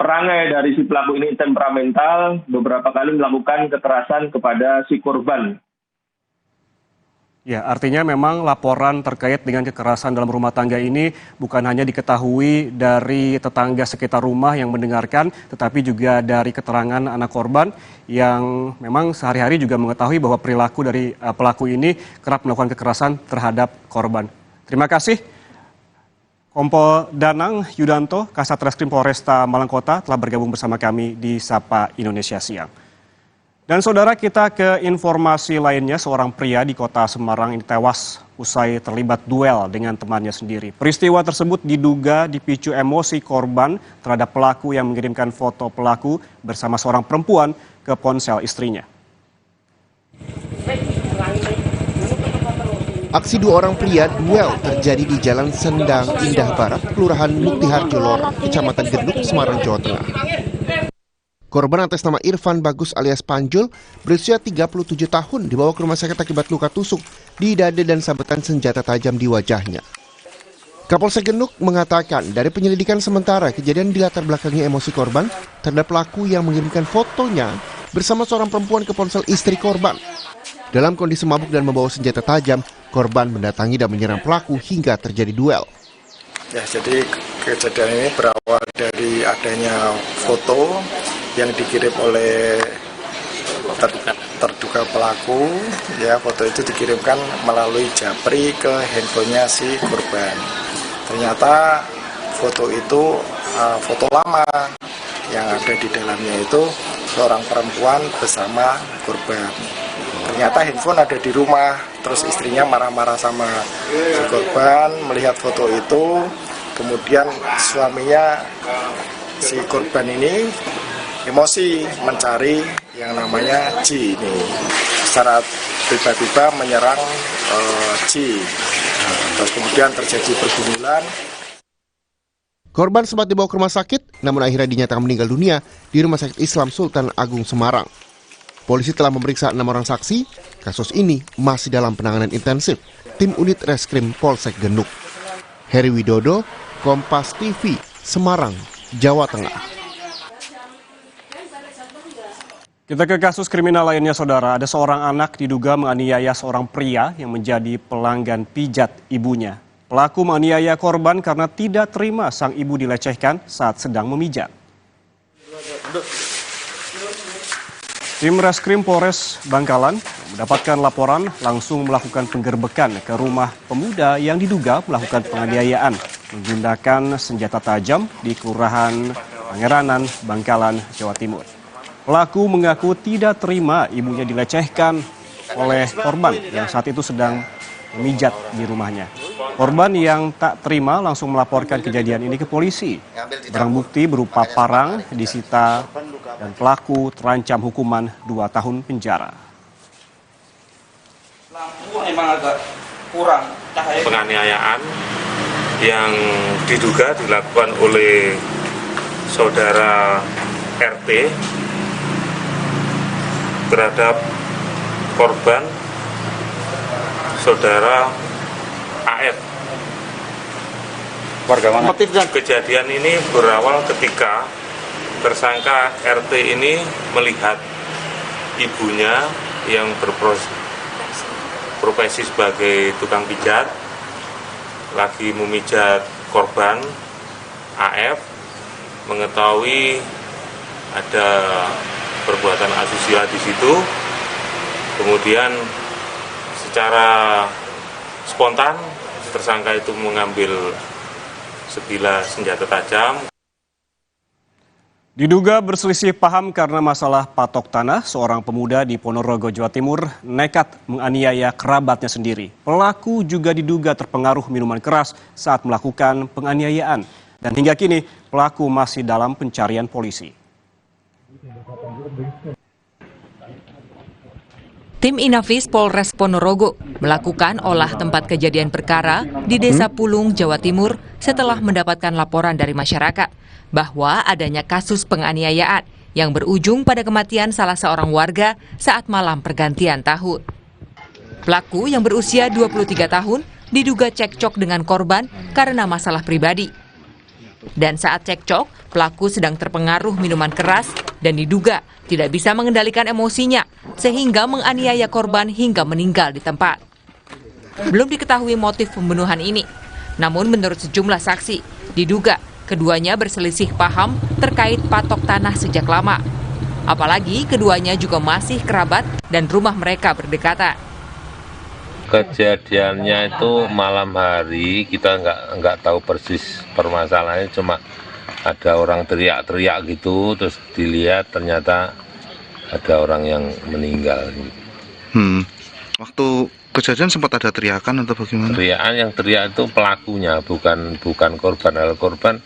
perangai dari si pelaku ini temperamental, beberapa kali melakukan kekerasan kepada si korban. Ya, artinya memang laporan terkait dengan kekerasan dalam rumah tangga ini bukan hanya diketahui dari tetangga sekitar rumah yang mendengarkan, tetapi juga dari keterangan anak korban yang memang sehari-hari juga mengetahui bahwa perilaku dari pelaku ini kerap melakukan kekerasan terhadap korban. Terima kasih. Kompol Danang Yudanto, Kasat Reskrim Polresta Malang Kota telah bergabung bersama kami di Sapa Indonesia Siang. Dan saudara, kita ke informasi lainnya. Seorang pria di kota Semarang ini tewas usai terlibat duel dengan temannya sendiri. Peristiwa tersebut diduga dipicu emosi korban terhadap pelaku yang mengirimkan foto pelaku bersama seorang perempuan ke ponsel istrinya. Aksi dua orang pria duel terjadi di Jalan Sendang Indah Barat, Kelurahan Mukti Harjo Lor, Kecamatan Genduk, Semarang, Jawa Tengah. Korban atas nama Irfan Bagus alias Panjul berusia 37 tahun dibawa ke rumah sakit akibat luka tusuk di dada dan sabetan senjata tajam di wajahnya. Kapolsek Genduk mengatakan dari penyelidikan sementara kejadian dilatar belakangi emosi korban terhadap pelaku yang mengirimkan fotonya bersama seorang perempuan ke ponsel istri korban. Dalam kondisi mabuk dan membawa senjata tajam, korban mendatangi dan menyerang pelaku hingga terjadi duel. Ya, jadi kejadian ini berawal dari adanya foto yang dikirim oleh terduga pelaku. Ya, foto itu dikirimkan melalui japri ke handphonenya si korban. Ternyata foto itu foto lama, yang ada di dalamnya itu seorang perempuan bersama korban. Ternyata handphone ada di rumah, terus istrinya marah-marah sama si korban, melihat foto itu, kemudian suaminya si korban ini emosi mencari yang namanya Ci ini. Secara tiba-tiba menyerang Ci. Terus kemudian terjadi pergumulan. Korban sempat dibawa ke rumah sakit, namun akhirnya dinyatakan meninggal dunia di Rumah Sakit Islam Sultan Agung Semarang. Polisi telah memeriksa 6 orang saksi. Kasus ini masih dalam penanganan intensif tim unit Reskrim Polsek Genduk. Heri Widodo, Kompas TV, Semarang, Jawa Tengah. Kita ke kasus kriminal lainnya, saudara. Ada seorang anak diduga menganiaya seorang pria yang menjadi pelanggan pijat ibunya. Pelaku menganiaya korban karena tidak terima sang ibu dilecehkan saat sedang memijat. Tim Reskrim Polres Bangkalan mendapatkan laporan langsung melakukan penggerbekan ke rumah pemuda yang diduga melakukan penganiayaan menggunakan senjata tajam di Kelurahan Pangeranan, Bangkalan, Jawa Timur. Pelaku mengaku tidak terima ibunya dilecehkan oleh korban yang saat itu sedang memijat di rumahnya. Korban yang tak terima langsung melaporkan kejadian ini ke polisi. Barang bukti berupa parang disita dan pelaku terancam hukuman 2 tahun penjara. Penganiayaan yang diduga dilakukan oleh saudara RT terhadap korban saudara AF warga mana? Kejadian ini berawal ketika tersangka RT ini melihat ibunya yang berprofesi sebagai tukang pijat lagi memijat korban AF, mengetahui ada perbuatan asusila di situ, kemudian secara spontan tersangka itu mengambil sebilah senjata tajam. Diduga berselisih paham karena masalah patok tanah, seorang pemuda di Ponorogo, Jawa Timur nekat menganiaya kerabatnya sendiri. Pelaku juga diduga terpengaruh minuman keras saat melakukan penganiayaan. Dan hingga kini pelaku masih dalam pencarian polisi. Tim Inafis Polres Ponorogo melakukan olah tempat kejadian perkara di Desa Pulung, Jawa Timur setelah mendapatkan laporan dari masyarakat bahwa adanya kasus penganiayaan yang berujung pada kematian salah seorang warga saat malam pergantian tahun. Pelaku yang berusia 23 tahun diduga cekcok dengan korban karena masalah pribadi. Dan saat cekcok, pelaku sedang terpengaruh minuman keras dan diduga tidak bisa mengendalikan emosinya sehingga menganiaya korban hingga meninggal di tempat. Belum diketahui motif pembunuhan ini, namun menurut sejumlah saksi, diduga keduanya berselisih paham terkait patok tanah sejak lama. Apalagi keduanya juga masih kerabat dan rumah mereka berdekatan. Kejadiannya itu malam hari, kita nggak tahu persis permasalahannya, cuma ada orang teriak-teriak gitu, terus dilihat ternyata ada orang yang meninggal. Waktu kejadian sempat ada teriakan atau bagaimana? Teriakan, yang teriak itu pelakunya, bukan korban. Korban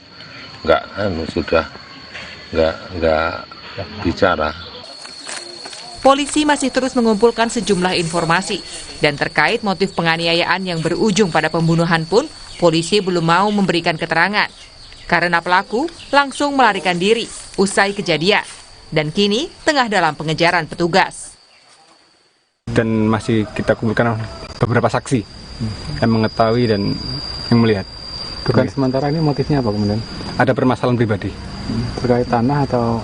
sudah nggak bicara. Polisi masih terus mengumpulkan sejumlah informasi dan terkait motif penganiayaan yang berujung pada pembunuhan pun polisi belum mau memberikan keterangan karena pelaku langsung melarikan diri usai kejadian dan kini tengah dalam pengejaran petugas. Dan masih kita kumpulkan beberapa saksi yang mengetahui dan yang melihat. Dugaan sementara ini motifnya apa kemudian? Ada permasalahan pribadi. Terkait tanah atau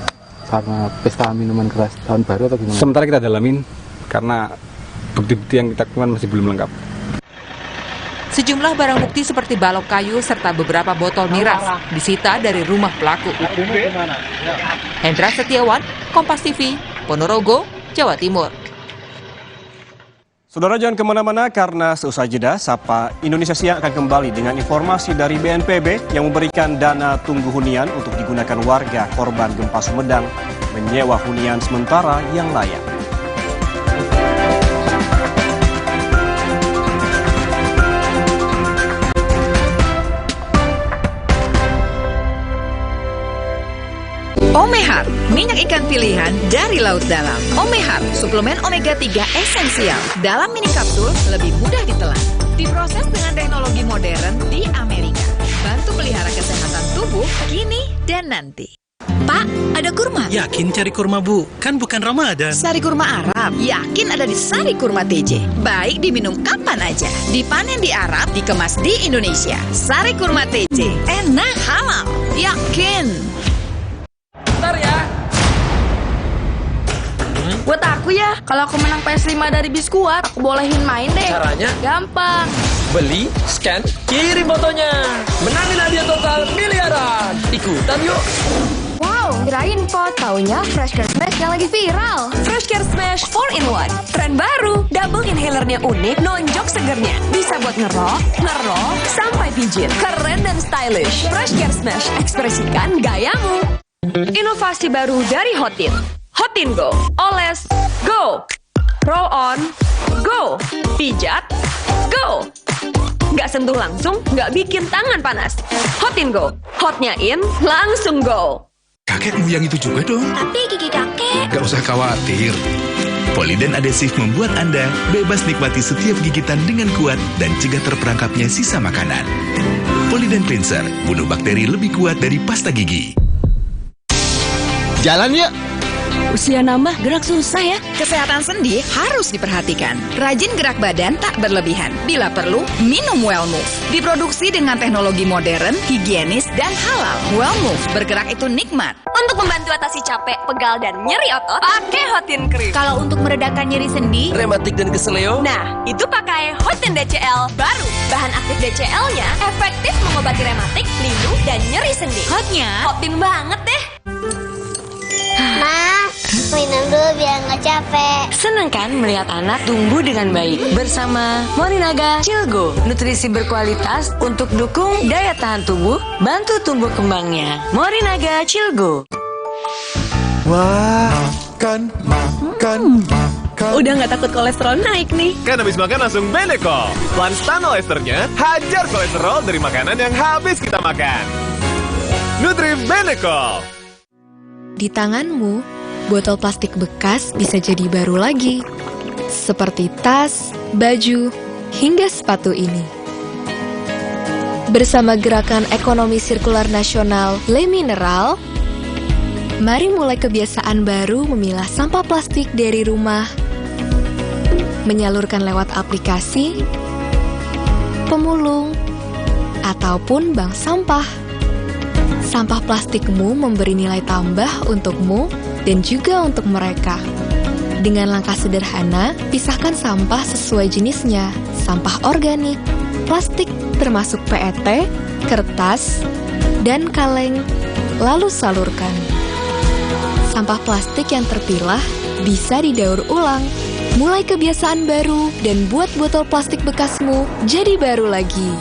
karena pesta minuman keras tahun baru atau gimana? Sementara kita dalamin karena bukti-bukti yang kita temukan masih belum lengkap. Sejumlah barang bukti seperti balok kayu serta beberapa botol miras disita dari rumah pelaku. Hendra Setiawan, Kompas TV, Ponorogo, Jawa Timur. Saudara jangan kemana-mana karena seusai jeda, Sapa Indonesia Siang akan kembali dengan informasi dari BNPB yang memberikan dana tunggu hunian untuk digunakan warga korban gempa Sumedang menyewa hunian sementara yang layak. Omehar, minyak ikan pilihan dari laut dalam. Omehar, suplemen omega 3 esensial. Dalam mini kapsul, lebih mudah ditelan. Diproses dengan teknologi modern di Amerika. Bantu pelihara kesehatan tubuh kini dan nanti. Pak, ada kurma? Yakin cari kurma, Bu? Kan bukan Ramadan. Sari kurma Arab? Yakin ada di Sari Kurma TJ. Baik diminum kapan aja. Dipanen di Arab, dikemas di Indonesia. Sari Kurma TJ. Enak, halal. Yakin. Bentar ya. Buat aku ya, kalau aku menang PS5 dari Biskuat, aku bolehin main deh. Caranya? Gampang. Beli, scan, kirim fotonya. Menangin hadiah total miliaran. Ikutan yuk. Wow, kirain pot. Taunya Fresh Care Smash yang lagi viral. Fresh Care Smash 4-in-1. Tren baru. Double inhalernya unik, nonjok segernya. Bisa buat ngerok, sampai pijit. Keren dan stylish. Fresh Care Smash, ekspresikan gayamu. Inovasi baru dari Hotin. Hotin Go. Oles, go. Roll on, go. Pijat, go. Nggak sentuh langsung, nggak bikin tangan panas. Hotin Go. Hotnya in, langsung go. Kakekmu yang itu juga dong. Tapi gigi kakek. Gak usah khawatir. Poliden adhesif membuat Anda bebas nikmati setiap gigitan dengan kuat dan cegah terperangkapnya sisa makanan. Poliden Cleanser, bunuh bakteri lebih kuat dari pasta gigi. Jalan yuk. Usia nambah, gerak susah ya. Kesehatan sendi harus diperhatikan. Rajin gerak badan tak berlebihan. Bila perlu, minum Wellmove. Diproduksi dengan teknologi modern, higienis, dan halal. Wellmove, bergerak itu nikmat. Untuk membantu atasi capek, pegal, dan nyeri otot, pakai Hotin Cream. Kalau untuk meredakan nyeri sendi, Rematik dan keseleo, nah, itu pakai Hotin DCL baru. Bahan aktif DCL-nya efektif mengobati rematik, linu, dan nyeri sendi. Hotnya Hotin banget deh. Ma, minum dulu biar nggak capek. Senang kan melihat anak tumbuh dengan baik bersama Morinaga Cilgo. Nutrisi berkualitas untuk dukung daya tahan tubuh, bantu tumbuh kembangnya. Morinaga Cilgo. Wah, makan. Udah nggak takut kolesterol naik nih. Kan habis makan langsung Benecol. Lanstan esternya hajar kolesterol dari makanan yang habis kita makan. Nutri Benecol. Di tanganmu, botol plastik bekas bisa jadi baru lagi. Seperti tas, baju, hingga sepatu ini. Bersama Gerakan Ekonomi Sirkular Nasional Le Mineral, mari mulai kebiasaan baru memilah sampah plastik dari rumah, menyalurkan lewat aplikasi, pemulung, ataupun bank sampah. Sampah plastikmu memberi nilai tambah untukmu dan juga untuk mereka. Dengan langkah sederhana, pisahkan sampah sesuai jenisnya, sampah organik, plastik termasuk PET, kertas, dan kaleng, lalu salurkan. Sampah plastik yang terpilah bisa didaur ulang. Mulai kebiasaan baru dan buat botol plastik bekasmu jadi baru lagi.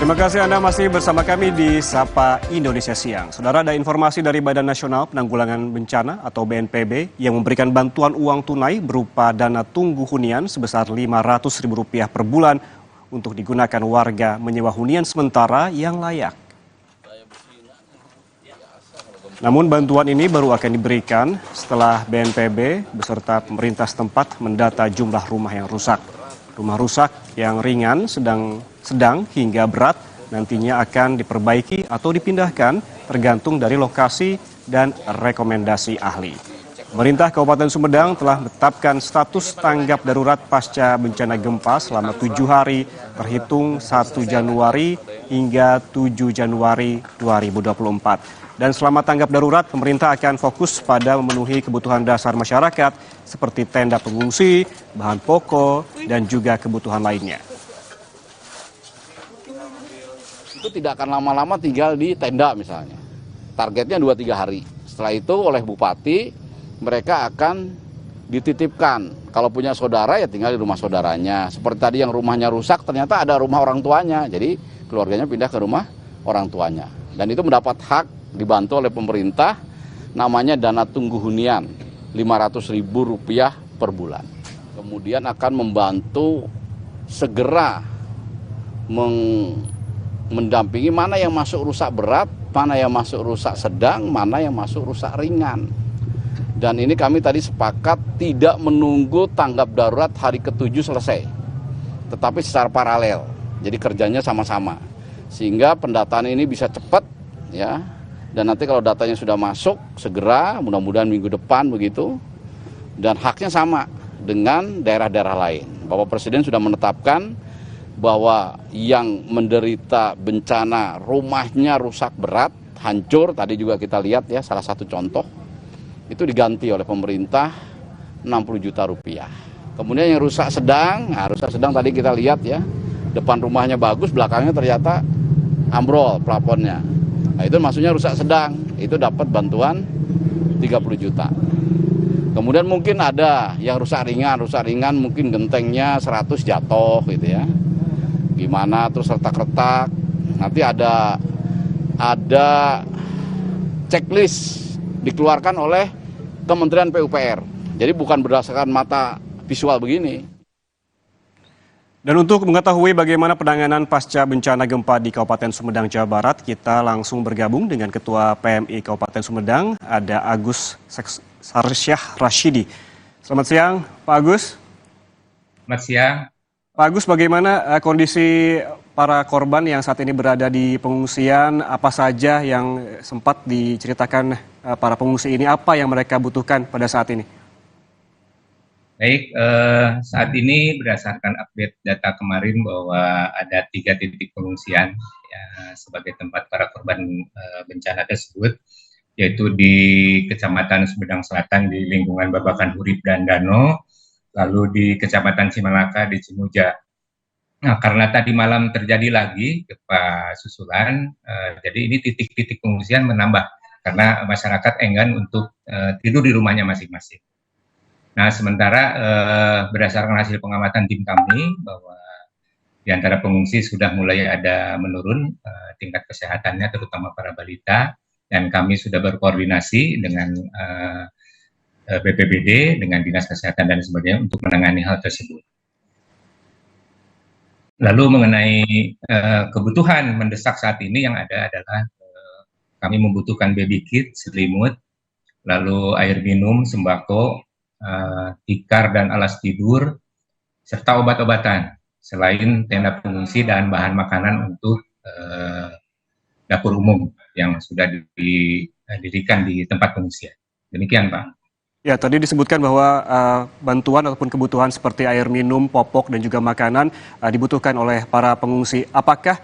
Terima kasih Anda masih bersama kami di Sapa Indonesia Siang. Saudara, ada informasi dari Badan Nasional Penanggulangan Bencana atau BNPB yang memberikan bantuan uang tunai berupa dana tunggu hunian sebesar Rp500.000 per bulan untuk digunakan warga menyewa hunian sementara yang layak. Namun bantuan ini baru akan diberikan setelah BNPB beserta pemerintah setempat mendata jumlah rumah yang rusak. Rumah rusak yang ringan, sedang hingga berat nantinya akan diperbaiki atau dipindahkan tergantung dari lokasi dan rekomendasi ahli. Pemerintah Kabupaten Sumedang telah menetapkan status tanggap darurat pasca bencana gempa selama 7 hari terhitung 1 Januari hingga 7 Januari 2024. Dan selama tanggap darurat, pemerintah akan fokus pada memenuhi kebutuhan dasar masyarakat seperti tenda pengungsi, bahan pokok, dan juga kebutuhan lainnya. Itu tidak akan lama-lama tinggal di tenda misalnya. Targetnya 2-3 hari. Setelah itu oleh Bupati, mereka akan dititipkan. Kalau punya saudara ya tinggal di rumah saudaranya. Seperti tadi yang rumahnya rusak, ternyata ada rumah orang tuanya. Jadi keluarganya pindah ke rumah orang tuanya. Dan itu mendapat hak dibantu oleh pemerintah, namanya dana tunggu hunian Rp500.000 per bulan. Kemudian akan membantu segera mendampingi mana yang masuk rusak berat, mana yang masuk rusak sedang, mana yang masuk rusak ringan. Dan ini kami tadi sepakat tidak menunggu tanggap darurat hari ke-7 selesai, tetapi secara paralel. Jadi kerjanya sama-sama, sehingga pendataan ini bisa cepat, ya. Dan nanti kalau datanya sudah masuk, segera, mudah-mudahan minggu depan begitu. Dan haknya sama dengan daerah-daerah lain. Bapak Presiden sudah menetapkan bahwa yang menderita bencana rumahnya rusak berat, hancur, tadi juga kita lihat ya salah satu contoh, itu diganti oleh pemerintah Rp60 juta. Kemudian yang rusak sedang, rusak sedang tadi kita lihat ya, depan rumahnya bagus, belakangnya ternyata ambrol plafonnya. Nah, itu maksudnya rusak sedang, itu dapat bantuan 30 juta. Kemudian mungkin ada yang rusak ringan mungkin gentengnya 100 jatuh gitu ya. Gimana terus retak-retak. Nanti ada checklist dikeluarkan oleh Kementerian PUPR. Jadi bukan berdasarkan mata visual begini. Dan untuk mengetahui bagaimana penanganan pasca bencana gempa di Kabupaten Sumedang, Jawa Barat, kita langsung bergabung dengan Ketua PMI Kabupaten Sumedang, ada Agus Sarsyah Rashidi. Selamat siang, Pak Agus. Selamat siang. Pak Agus, bagaimana kondisi para korban yang saat ini berada di pengungsian? Apa saja yang sempat diceritakan para pengungsi ini? Apa yang mereka butuhkan pada saat ini? Baik, saat ini berdasarkan update data kemarin bahwa ada 3 titik pengungsian ya, sebagai tempat para korban bencana tersebut, yaitu di Kecamatan Sumedang Selatan di lingkungan Babakan Urip dan Dano, lalu di Kecamatan Cimalaka di Cimuja. Nah, karena tadi malam terjadi lagi gempa susulan, jadi ini titik-titik pengungsian menambah karena masyarakat enggan untuk tidur di rumahnya masing-masing. Nah, sementara berdasarkan hasil pengamatan tim kami bahwa di antara pengungsi sudah mulai ada menurun tingkat kesehatannya, terutama para balita, dan kami sudah berkoordinasi dengan BPBD, dengan Dinas Kesehatan dan sebagainya untuk menangani hal tersebut. Lalu mengenai kebutuhan mendesak saat ini yang ada adalah kami membutuhkan baby kit, selimut, lalu air minum, sembako, tikar dan alas tidur, serta obat-obatan, selain tenda pengungsi dan bahan makanan untuk dapur umum yang sudah didirikan di tempat pengungsian. Demikian, Pak. Ya, tadi disebutkan bahwa bantuan ataupun kebutuhan seperti air minum, popok, dan juga makanan dibutuhkan oleh para pengungsi. Apakah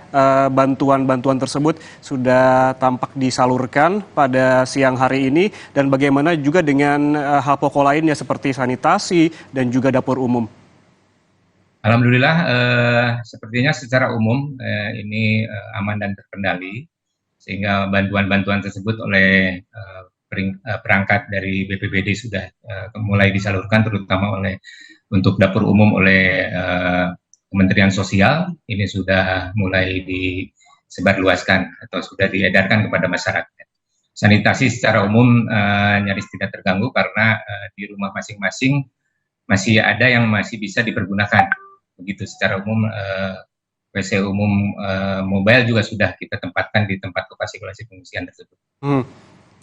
bantuan-bantuan tersebut sudah tampak disalurkan pada siang hari ini? Dan bagaimana juga dengan hal pokok lainnya seperti sanitasi dan juga dapur umum? Alhamdulillah, sepertinya secara umum ini aman dan terkendali, sehingga bantuan-bantuan tersebut oleh perangkat dari BPBD sudah mulai disalurkan, terutama untuk dapur umum oleh Kementerian Sosial. Ini sudah mulai disebarluaskan atau sudah diedarkan kepada masyarakat. Sanitasi secara umum nyaris tidak terganggu karena di rumah masing-masing masih ada yang masih bisa dipergunakan. Begitu secara umum WC umum mobile juga sudah kita tempatkan di tempat lokasi-lokasi pengungsian tersebut.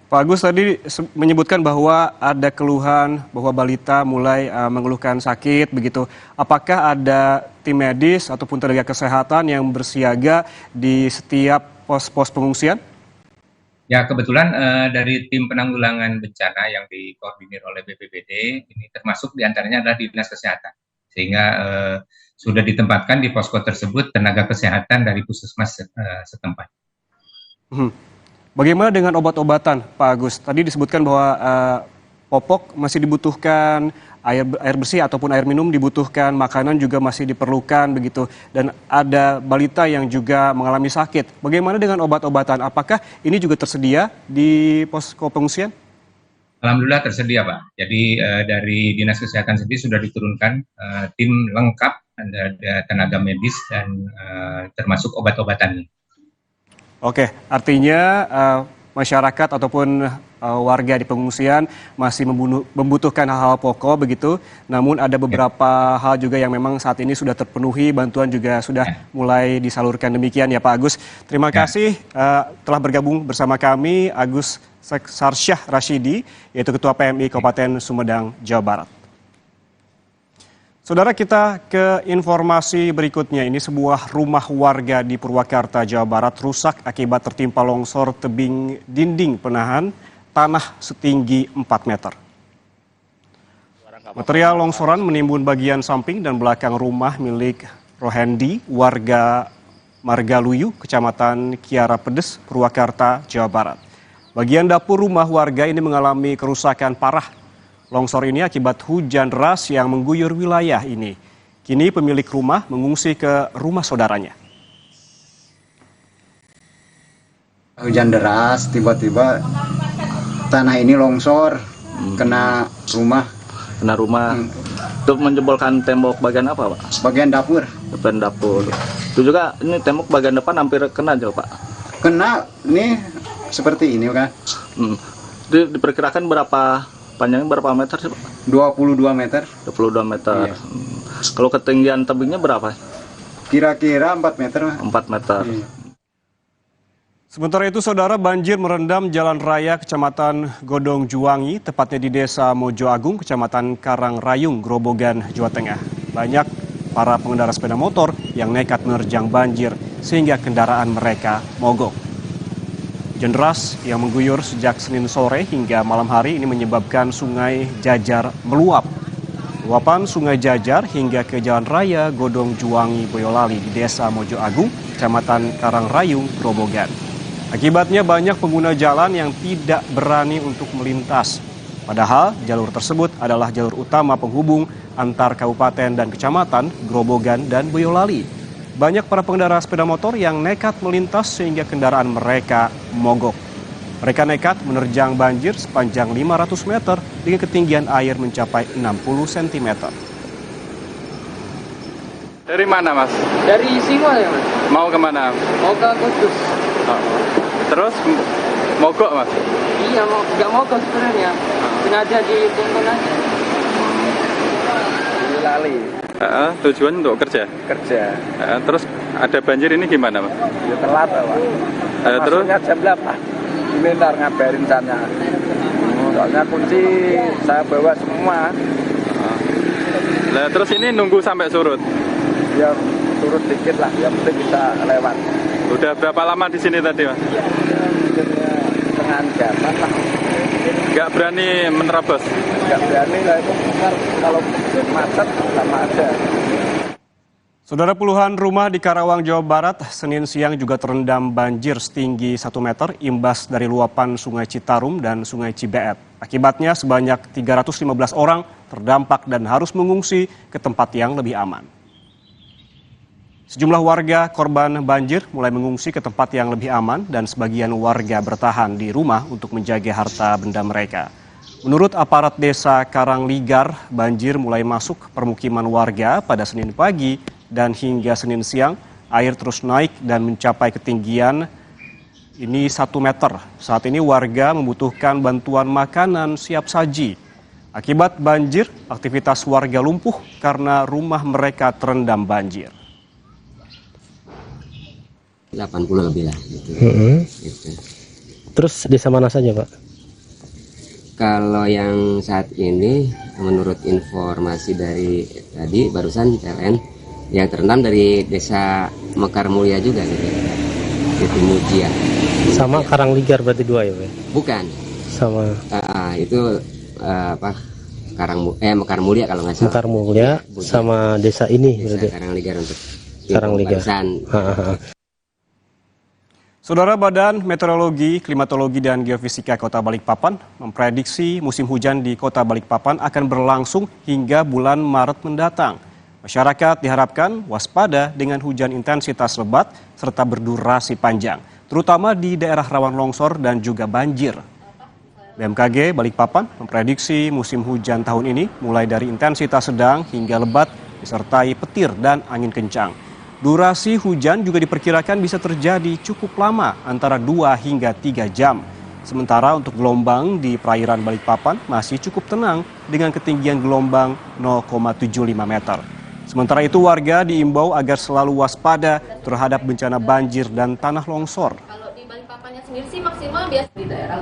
Pak Agus tadi menyebutkan bahwa ada keluhan bahwa balita mulai mengeluhkan sakit begitu. Apakah ada tim medis ataupun tenaga kesehatan yang bersiaga di setiap pos-pos pengungsian? Ya, kebetulan dari tim penanggulangan bencana yang dikoordinir oleh BPBD, ini termasuk diantaranya adalah di Dinas Kesehatan. Sehingga sudah ditempatkan di posko tersebut tenaga kesehatan dari puskesmas setempat. Bagaimana dengan obat-obatan, Pak Agus? Tadi disebutkan bahwa popok masih dibutuhkan, air bersih ataupun air minum dibutuhkan, makanan juga masih diperlukan begitu, dan ada balita yang juga mengalami sakit. Bagaimana dengan obat-obatan? Apakah ini juga tersedia di posko pengungsian? Alhamdulillah tersedia, Pak. Jadi dari Dinas Kesehatan sendiri sudah diturunkan tim lengkap, ada tenaga medis dan termasuk obat-obatannya. Oke, artinya masyarakat ataupun warga di pengungsian masih membutuhkan hal-hal pokok begitu, namun ada beberapa hal juga yang memang saat ini sudah terpenuhi, bantuan juga sudah mulai disalurkan. Demikian ya Pak Agus. Terima kasih telah bergabung bersama kami, Agus Sarsyah Rashidi, yaitu Ketua PMI Kabupaten Sumedang, Jawa Barat. Saudara, kita ke informasi berikutnya. Ini sebuah rumah warga di Purwakarta, Jawa Barat rusak akibat tertimpa longsor tebing dinding penahan tanah setinggi 4 meter. Material longsoran menimbun bagian samping dan belakang rumah milik Rohendi, warga Margaluyu, Kecamatan Kiara Pedes, Purwakarta, Jawa Barat. Bagian dapur rumah warga ini mengalami kerusakan parah. Longsor ini akibat hujan deras yang mengguyur wilayah ini. Kini pemilik rumah mengungsi ke rumah saudaranya. Hujan deras, tiba-tiba tanah ini longsor, kena rumah. Kena rumah. Untuk menjebolkan tembok bagian apa, Pak? Bagian dapur. Bagian dapur. Itu juga ini tembok bagian depan hampir kena juga, Pak. Kena, ini seperti ini kan. Diperkirakan panjangnya berapa meter sih, Pak? 22 meter. 22 meter. Iya. Kalau ketinggian tebingnya berapa? Kira-kira 4 meter. 4 meter. Iya. Sementara itu, saudara, banjir merendam jalan raya Kecamatan Godong Juwangi, tepatnya di Desa Mojo Agung, Kecamatan Karangrayung, Grobogan, Jawa Tengah. Banyak para pengendara sepeda motor yang nekat menerjang banjir sehingga kendaraan mereka mogok. Hujan deras yang mengguyur sejak Senin sore hingga malam hari ini menyebabkan Sungai Jajar meluap. Luapan Sungai Jajar hingga ke Jalan Raya Godong Juwangi Boyolali di Desa Mojo Agung, Kecamatan Karangrayung, Grobogan. Akibatnya banyak pengguna jalan yang tidak berani untuk melintas. Padahal jalur tersebut adalah jalur utama penghubung antar kabupaten dan kecamatan Grobogan dan Boyolali. Banyak para pengendara sepeda motor yang nekat melintas sehingga kendaraan mereka mogok. Mereka nekat menerjang banjir sepanjang 500 meter dengan ketinggian air mencapai 60 cm. Dari mana, Mas? Dari Singwa ya, Mas. Mau kemana? Mau ke Kudus. Terus mogok, Mas? Iya, nggak mogok sebenarnya. Sengaja dituntun aja. Lali. Tujuan untuk kerja? Kerja. Terus ada banjir ini gimana, Mas? Ya telat, Pak. Terus? Jam 8. Ini ntar ngabarin sana. Soalnya kunci saya bawa semua. Nah, terus ini nunggu sampai surut? Ya surut dikit lah, yang penting bisa lewat. Udah berapa lama di sini tadi, Mas? Ya, setengah jaman lah. Nggak berani menerobos? Nggak berani lah, itu kalau macet sama ada. Saudara, puluhan rumah di Karawang, Jawa Barat, Senin siang juga terendam banjir setinggi 1 meter imbas dari luapan Sungai Citarum dan Sungai Cibeet. Akibatnya sebanyak 315 orang terdampak dan harus mengungsi ke tempat yang lebih aman. Sejumlah warga korban banjir mulai mengungsi ke tempat yang lebih aman dan sebagian warga bertahan di rumah untuk menjaga harta benda mereka. Menurut aparat desa Karangligar, banjir mulai masuk permukiman warga pada Senin pagi dan hingga Senin siang air terus naik dan mencapai ketinggian ini 1 meter. Saat ini warga membutuhkan bantuan makanan siap saji. Akibat banjir, aktivitas warga lumpuh karena rumah mereka terendam banjir. 80 lebih lah. Gitu. Gitu. Terus desa mana saja, Pak? Kalau yang saat ini menurut informasi dari tadi barusan PLN yang terendam dari desa Mekar Mulia juga gitu. Itu Mujia. Sama Karangligar berarti 2 ya, Pak? Bukan. Sama itu Mekar Mulia kalau nggak salah. Mekar Mulia sama desa ini berarti. Karangligar untuk Karangligar. Saudara, Badan Meteorologi, Klimatologi, dan Geofisika Kota Balikpapan memprediksi musim hujan di Kota Balikpapan akan berlangsung hingga bulan Maret mendatang. Masyarakat diharapkan waspada dengan hujan intensitas lebat serta berdurasi panjang, terutama di daerah rawan longsor dan juga banjir. BMKG Balikpapan memprediksi musim hujan tahun ini mulai dari intensitas sedang hingga lebat disertai petir dan angin kencang. Durasi hujan juga diperkirakan bisa terjadi cukup lama, antara 2 hingga 3 jam. Sementara untuk gelombang di perairan Balikpapan masih cukup tenang dengan ketinggian gelombang 0,75 meter. Sementara itu warga diimbau agar selalu waspada terhadap bencana banjir dan tanah longsor. Kalau di Balikpapannya sendiri sih maksimal biasa di daerah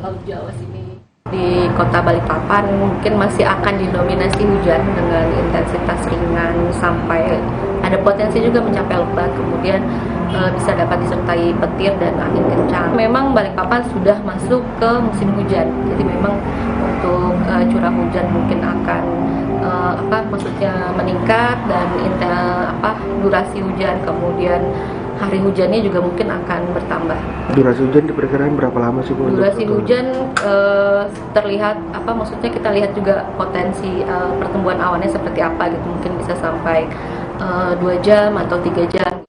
Laut Jawa sini. Di Kota Balikpapan mungkin masih akan didominasi hujan dengan intensitas ringan sampai ada potensi juga mencapai lebat, kemudian bisa dapat disertai petir dan angin kencang. Memang Balikpapan sudah masuk ke musim hujan, jadi memang untuk curah hujan mungkin akan meningkat dan durasi hujan, kemudian hari hujannya juga mungkin akan bertambah. Durasi hujan diperkirakan berapa lama sih, Bu? Durasi hujan terlihat kita lihat juga potensi pertumbuhan awannya seperti apa gitu, mungkin bisa sampai 2 jam atau 3 jam.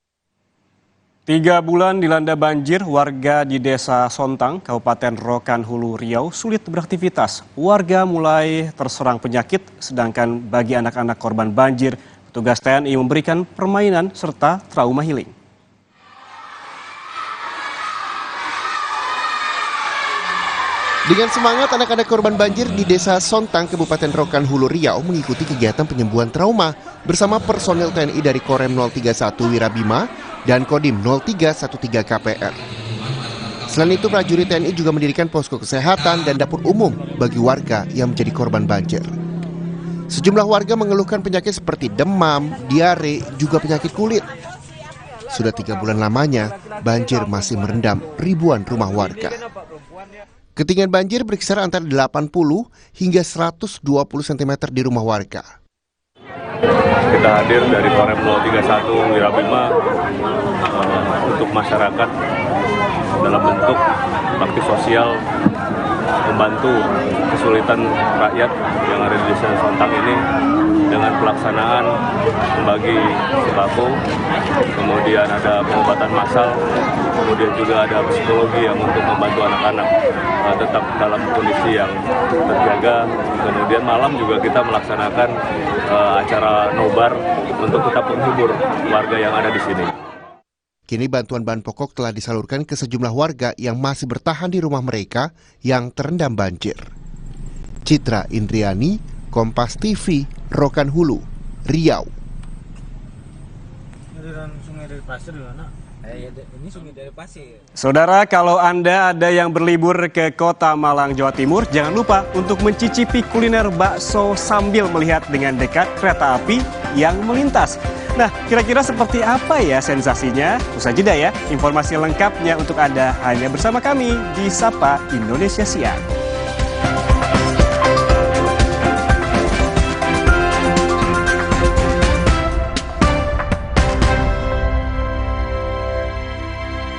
3 bulan dilanda banjir, warga di Desa Sontang, Kabupaten Rokan Hulu Riau sulit beraktivitas. Warga mulai terserang penyakit, sedangkan bagi anak-anak korban banjir, petugas TNI memberikan permainan serta trauma healing. Dengan semangat, anak-anak korban banjir di Desa Sontang, Kabupaten Rokan Hulu Riau mengikuti kegiatan penyembuhan trauma bersama personil TNI dari Korem 031 Wirabima dan Kodim 0313 KPR. Selain itu, prajurit TNI juga mendirikan posko kesehatan dan dapur umum bagi warga yang menjadi korban banjir. Sejumlah warga mengeluhkan penyakit seperti demam, diare, juga penyakit kulit. Sudah 3 bulan lamanya, banjir masih merendam ribuan rumah warga. Ketinggian banjir berkisar antara 80 hingga 120 cm di rumah warga. Kita hadir dari Korem 031 Wirabima untuk masyarakat dalam bentuk bakti sosial, membantu kesulitan rakyat yang ada di Desa Sontang ini dengan pelaksanaan membagi sembako, kemudian ada pengobatan massal, kemudian juga ada psikologi yang untuk membantu anak-anak tetap dalam kondisi yang terjaga. Kemudian malam juga kita melaksanakan acara nobar untuk tetap menghibur warga yang ada di sini. Kini bantuan bahan pokok telah disalurkan ke sejumlah warga yang masih bertahan di rumah mereka yang terendam banjir. Citra Indriani, Kompas TV, Rokan Hulu, Riau. Saudara, kalau Anda ada yang berlibur ke Kota Malang, Jawa Timur, jangan lupa untuk mencicipi kuliner bakso sambil melihat dengan dekat kereta api yang melintas. Nah, kira-kira seperti apa ya sensasinya? Usai jeda ya, informasi lengkapnya untuk Anda hanya bersama kami di Sapa Indonesia Siang.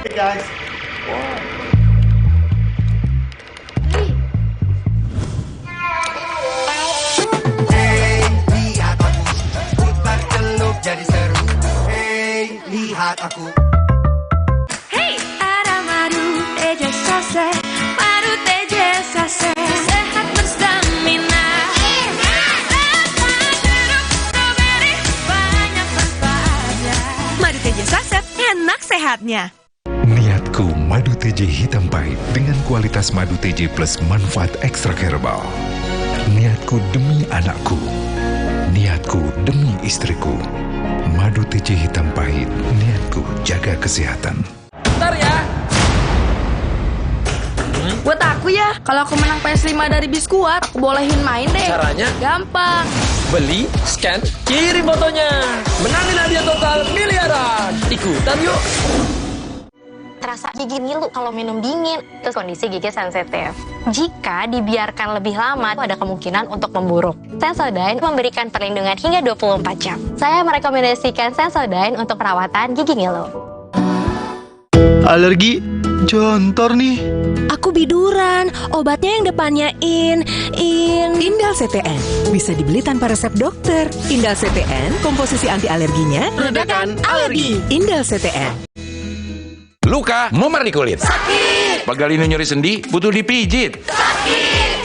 Hey guys. Aku. Hey, ada madu teja sase, madu teja sase, sehat berstamina. Strawberry banyak manfaatnya. Madu teja sase, enak sehatnya. Niatku madu TJ hitam pahit dengan kualitas madu TJ plus manfaat ekstra herbal. Niatku demi anakku, niatku demi istriku. Madu TJ hitam pahit, niatku jaga kesehatan. Bentar ya. Buat aku ya, kalau aku menang PS5 dari Biskuat, aku bolehin main deh. Caranya? Gampang. Beli, scan, kirim fotonya. Menangin hadiah total miliaran. Ikutan yuk. Terasa gigi ngilu kalau minum dingin, terus kondisi gigi sensitif. Jika dibiarkan lebih lama, ada kemungkinan untuk memburuk. Sensodyne memberikan perlindungan hingga 24 jam. Saya merekomendasikan Sensodyne untuk perawatan gigi ngilu. Alergi jontor nih. Aku biduran, obatnya yang depannya Indal CTN. Bisa dibeli tanpa resep dokter. Indal CTN, komposisi anti alerginya redakan alergi. Indal CTN. Luka, memar di kulit. Sakit. Pegalinu nyeri sendi, butuh dipijit. Sakit.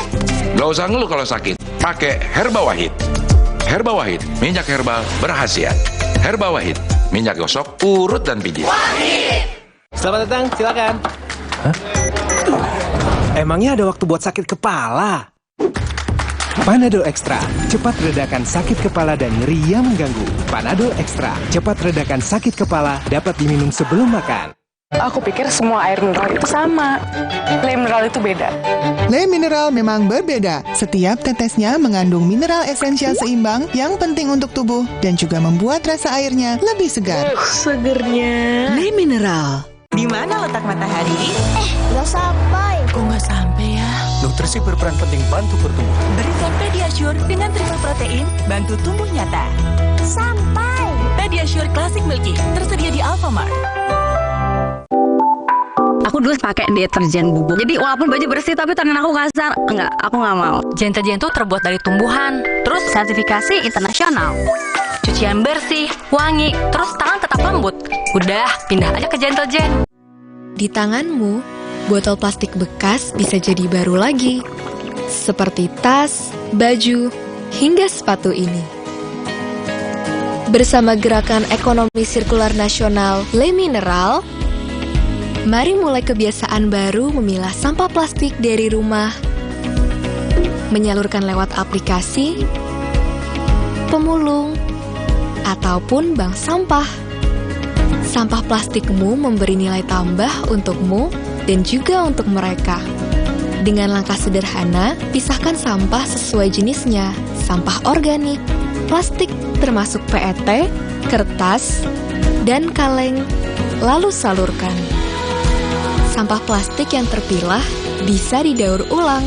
Gak usah ngeluh kalau sakit. Pakai Herba Wahid. Herba Wahid, minyak herbal berkhasiat. Herba Wahid, minyak gosok, urut dan pijit. Wahid. Selamat datang, silakan. Hah? Emangnya ada waktu buat sakit kepala? Panadol Extra, cepat redakan sakit kepala dan nyeri yang mengganggu. Panadol Extra, cepat redakan sakit kepala, dapat diminum sebelum makan. Aku pikir semua air mineral itu sama. Le mineral itu beda. Le mineral memang berbeda. Setiap tetesnya mengandung mineral esensial seimbang yang penting untuk tubuh dan juga membuat rasa airnya lebih segar. Segernya. Le mineral. Di mana letak matahari? Nggak sampai. Kok nggak sampai ya? Nutrisi berperan penting bantu pertumbuhan. Berikan Pediasure dengan triple protein, bantu tumbuh nyata. Sampai. Pediasure Classic Milky, tersedia di Alfamart. Aku dulu pakai deterjen bubuk. Jadi walaupun baju bersih tapi tangan aku kasar. Enggak, aku nggak mau. Deterjen itu terbuat dari tumbuhan, terus sertifikasi internasional. Cucian bersih, wangi, terus tangan tetap lembut. Udah, pindah aja ke Deterjen. Di tanganmu, botol plastik bekas bisa jadi baru lagi. Seperti tas, baju, hingga sepatu ini. Bersama Gerakan Ekonomi Sirkular Nasional Le Mineral, mari mulai kebiasaan baru memilah sampah plastik dari rumah, menyalurkan lewat aplikasi, pemulung, ataupun bank sampah. Sampah plastikmu memberi nilai tambah untukmu dan juga untuk mereka. Dengan langkah sederhana, pisahkan sampah sesuai jenisnya, sampah organik, plastik termasuk PET, kertas, dan kaleng, lalu salurkan. Sampah plastik yang terpilah bisa didaur ulang.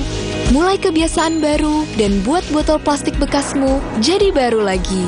Mulai kebiasaan baru dan buat botol plastik bekasmu jadi baru lagi.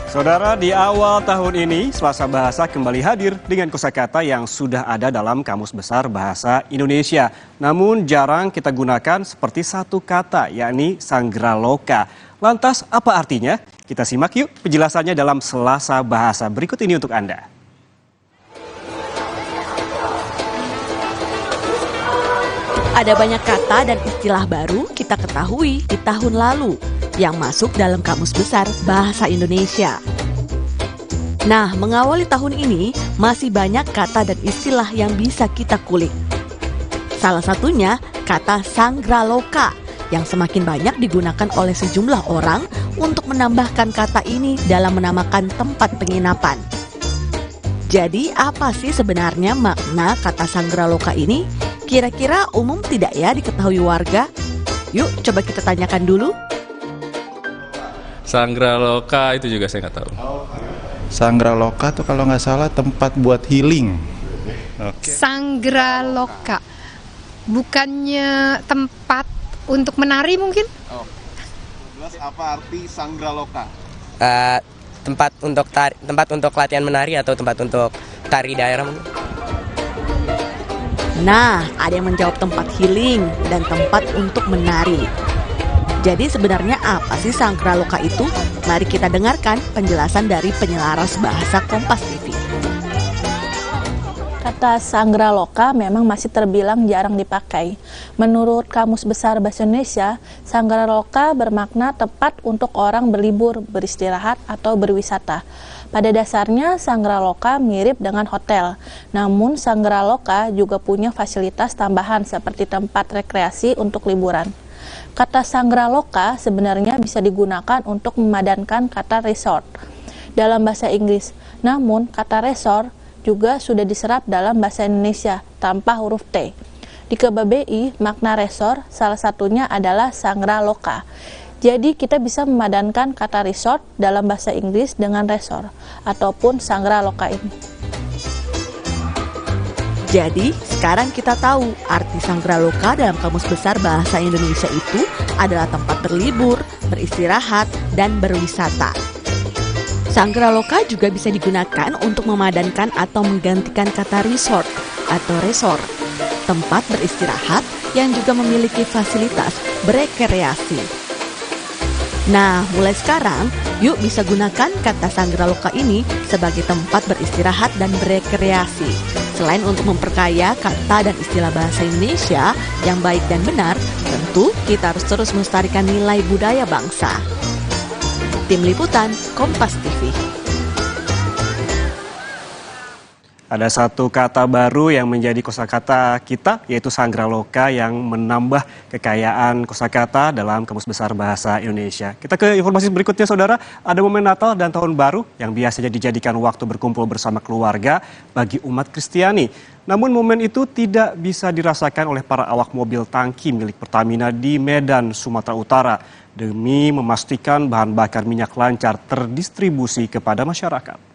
Saudara, di awal tahun ini, Selasa Bahasa kembali hadir dengan kosakata yang sudah ada dalam Kamus Besar Bahasa Indonesia. Namun jarang kita gunakan seperti satu kata, yakni Sangraloka. Lantas apa artinya? Kita simak yuk penjelasannya dalam Selasa Bahasa berikut ini untuk Anda. Ada banyak kata dan istilah baru kita ketahui di tahun lalu yang masuk dalam Kamus Besar Bahasa Indonesia. Nah, mengawali tahun ini masih banyak kata dan istilah yang bisa kita kulik. Salah satunya kata Sangraloka yang semakin banyak digunakan oleh sejumlah orang untuk menambahkan kata ini dalam menamakan tempat penginapan. Jadi apa sih sebenarnya makna kata Sangraloka ini? Kira-kira umum tidak ya diketahui warga? Yuk coba kita tanyakan dulu. Sangraloka itu juga saya nggak tahu. Sangraloka tuh kalau nggak salah tempat buat healing. Okay. Sangraloka, bukannya tempat untuk menari mungkin? Oh. Jelas apa arti Sangraloka? Tempat untuk latihan menari atau tempat untuk tari daerah mungkin? Nah, ada yang menjawab tempat healing dan tempat untuk menari. Jadi sebenarnya apa sih Sangraloka itu? Mari kita dengarkan penjelasan dari penyelaras bahasa Kompas TV. Kata Sangraloka memang masih terbilang jarang dipakai. Menurut Kamus Besar Bahasa Indonesia, Sangraloka bermakna tempat untuk orang berlibur, beristirahat, atau berwisata. Pada dasarnya Sangraloka mirip dengan hotel, namun Sangraloka juga punya fasilitas tambahan seperti tempat rekreasi untuk liburan. Kata Sangraloka sebenarnya bisa digunakan untuk memadankan kata resort dalam bahasa Inggris. Namun kata resort juga sudah diserap dalam bahasa Indonesia tanpa huruf T. Di KBBI, makna resort salah satunya adalah Sangraloka. Jadi kita bisa memadankan kata resort dalam bahasa Inggris dengan resort ataupun Sangraloka ini. Jadi, sekarang kita tahu arti Sangraloka dalam Kamus Besar Bahasa Indonesia itu adalah tempat berlibur, beristirahat, dan berwisata. Sangraloka juga bisa digunakan untuk memadankan atau menggantikan kata resort atau resort, tempat beristirahat yang juga memiliki fasilitas berekreasi. Nah, mulai sekarang, yuk bisa gunakan kata Sangraloka ini sebagai tempat beristirahat dan berekreasi. Selain untuk memperkaya kata dan istilah bahasa Indonesia yang baik dan benar, tentu kita harus terus melestarikan nilai budaya bangsa. Tim Liputan, Kompas TV. Ada satu kata baru yang menjadi kosakata kita, yaitu Sangraloka yang menambah kekayaan kosakata dalam Kamus Besar Bahasa Indonesia. Kita ke informasi berikutnya, saudara. Ada momen Natal dan Tahun Baru yang biasanya dijadikan waktu berkumpul bersama keluarga bagi umat Kristiani. Namun momen itu tidak bisa dirasakan oleh para awak mobil tangki milik Pertamina di Medan, Sumatera Utara, demi memastikan bahan bakar minyak lancar terdistribusi kepada masyarakat.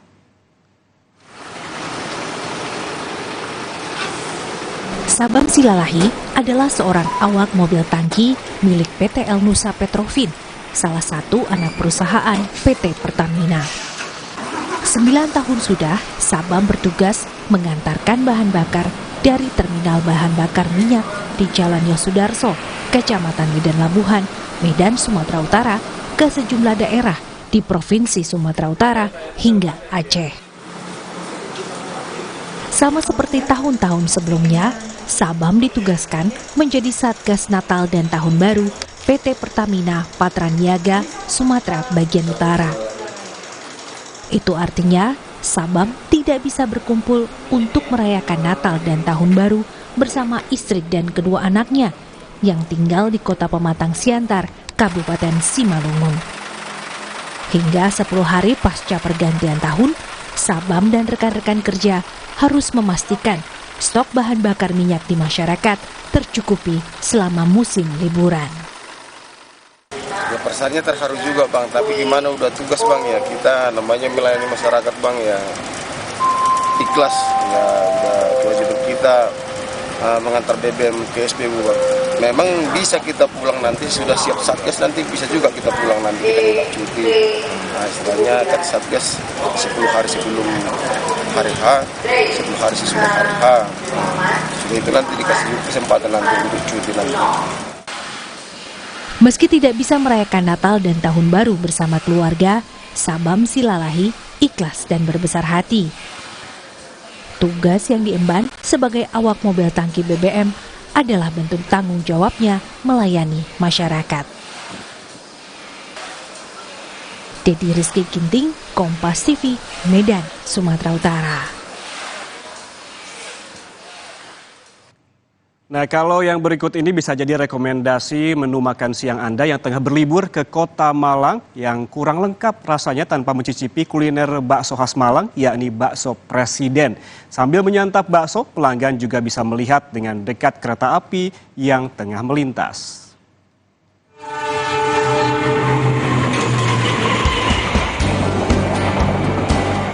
Sabam Silalahi adalah seorang awak mobil tangki milik PT El Nusa Petrofin, salah satu anak perusahaan PT Pertamina. 9 tahun sudah Sabam bertugas mengantarkan bahan bakar dari terminal bahan bakar minyak di Jalan Yosudarso, Kecamatan Medan Labuhan, Medan, Sumatera Utara, ke sejumlah daerah di Provinsi Sumatera Utara hingga Aceh. Sama seperti tahun-tahun sebelumnya, Sabam ditugaskan menjadi Satgas Natal dan Tahun Baru PT Pertamina Patraniaga, Sumatera bagian utara. Itu artinya Sabam tidak bisa berkumpul untuk merayakan Natal dan Tahun Baru bersama istri dan kedua anaknya yang tinggal di Kota Pematang Siantar, Kabupaten Simalungun. Hingga 10 hari pasca pergantian tahun, Sabam dan rekan-rekan kerja harus memastikan stok bahan bakar minyak di masyarakat tercukupi selama musim liburan. Ya perasaannya terharu juga Bang, tapi gimana udah tugas Bang ya, kita namanya melayani masyarakat Bang ya, ikhlas ya, udah kewajiban kita mengantar BBM ke SPBU Bang. Memang bisa kita pulang nanti, sudah siap Satgas nanti bisa juga kita pulang nanti, kita minta cuti. Nah istilahnya kan Satgas 10 hari sebelum hari H, 10 hari sesudah hari H. Sudah itu nanti dikasih kesempatan nanti untuk cuti nanti. Meski tidak bisa merayakan Natal dan Tahun Baru bersama keluarga, Sabam Silalahi ikhlas dan berbesar hati. Tugas yang diemban sebagai awak mobil tangki BBM adalah bentuk tanggung jawabnya melayani masyarakat. Dedi Rizky Ginting, Kompas TV, Medan, Sumatera Utara. Nah, kalau yang berikut ini bisa jadi rekomendasi menu makan siang Anda yang tengah berlibur ke Kota Malang yang kurang lengkap rasanya tanpa mencicipi kuliner bakso khas Malang, yakni bakso Presiden. Sambil menyantap bakso, pelanggan juga bisa melihat dengan dekat kereta api yang tengah melintas.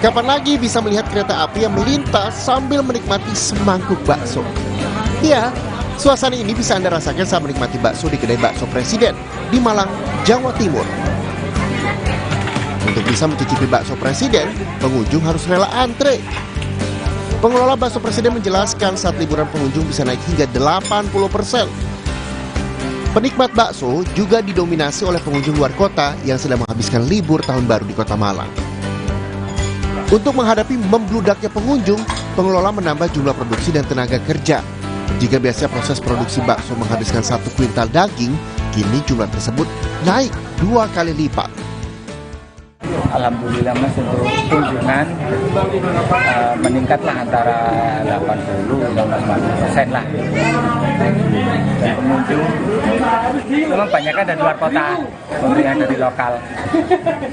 Kapan lagi bisa melihat kereta api yang melintas sambil menikmati semangkuk bakso? Ya, suasana ini bisa Anda rasakan saat menikmati bakso di kedai bakso Presiden di Malang, Jawa Timur. Untuk bisa mencicipi bakso Presiden, pengunjung harus rela antre. Pengelola bakso Presiden menjelaskan saat liburan pengunjung bisa naik hingga 80%. Penikmat bakso juga didominasi oleh pengunjung luar kota yang sedang menghabiskan libur tahun baru di Kota Malang. Untuk menghadapi membludaknya pengunjung, pengelola menambah jumlah produksi dan tenaga kerja. Jika biasanya proses produksi bakso menghabiskan 1 kuintal daging, kini jumlah tersebut naik 2 kali lipat. Alhamdulillah Mas, untuk kunjungan meningkatlah antara 80-90% lah. Dan pengunjung memang banyak kan dari luar kota, untuk yang dari lokal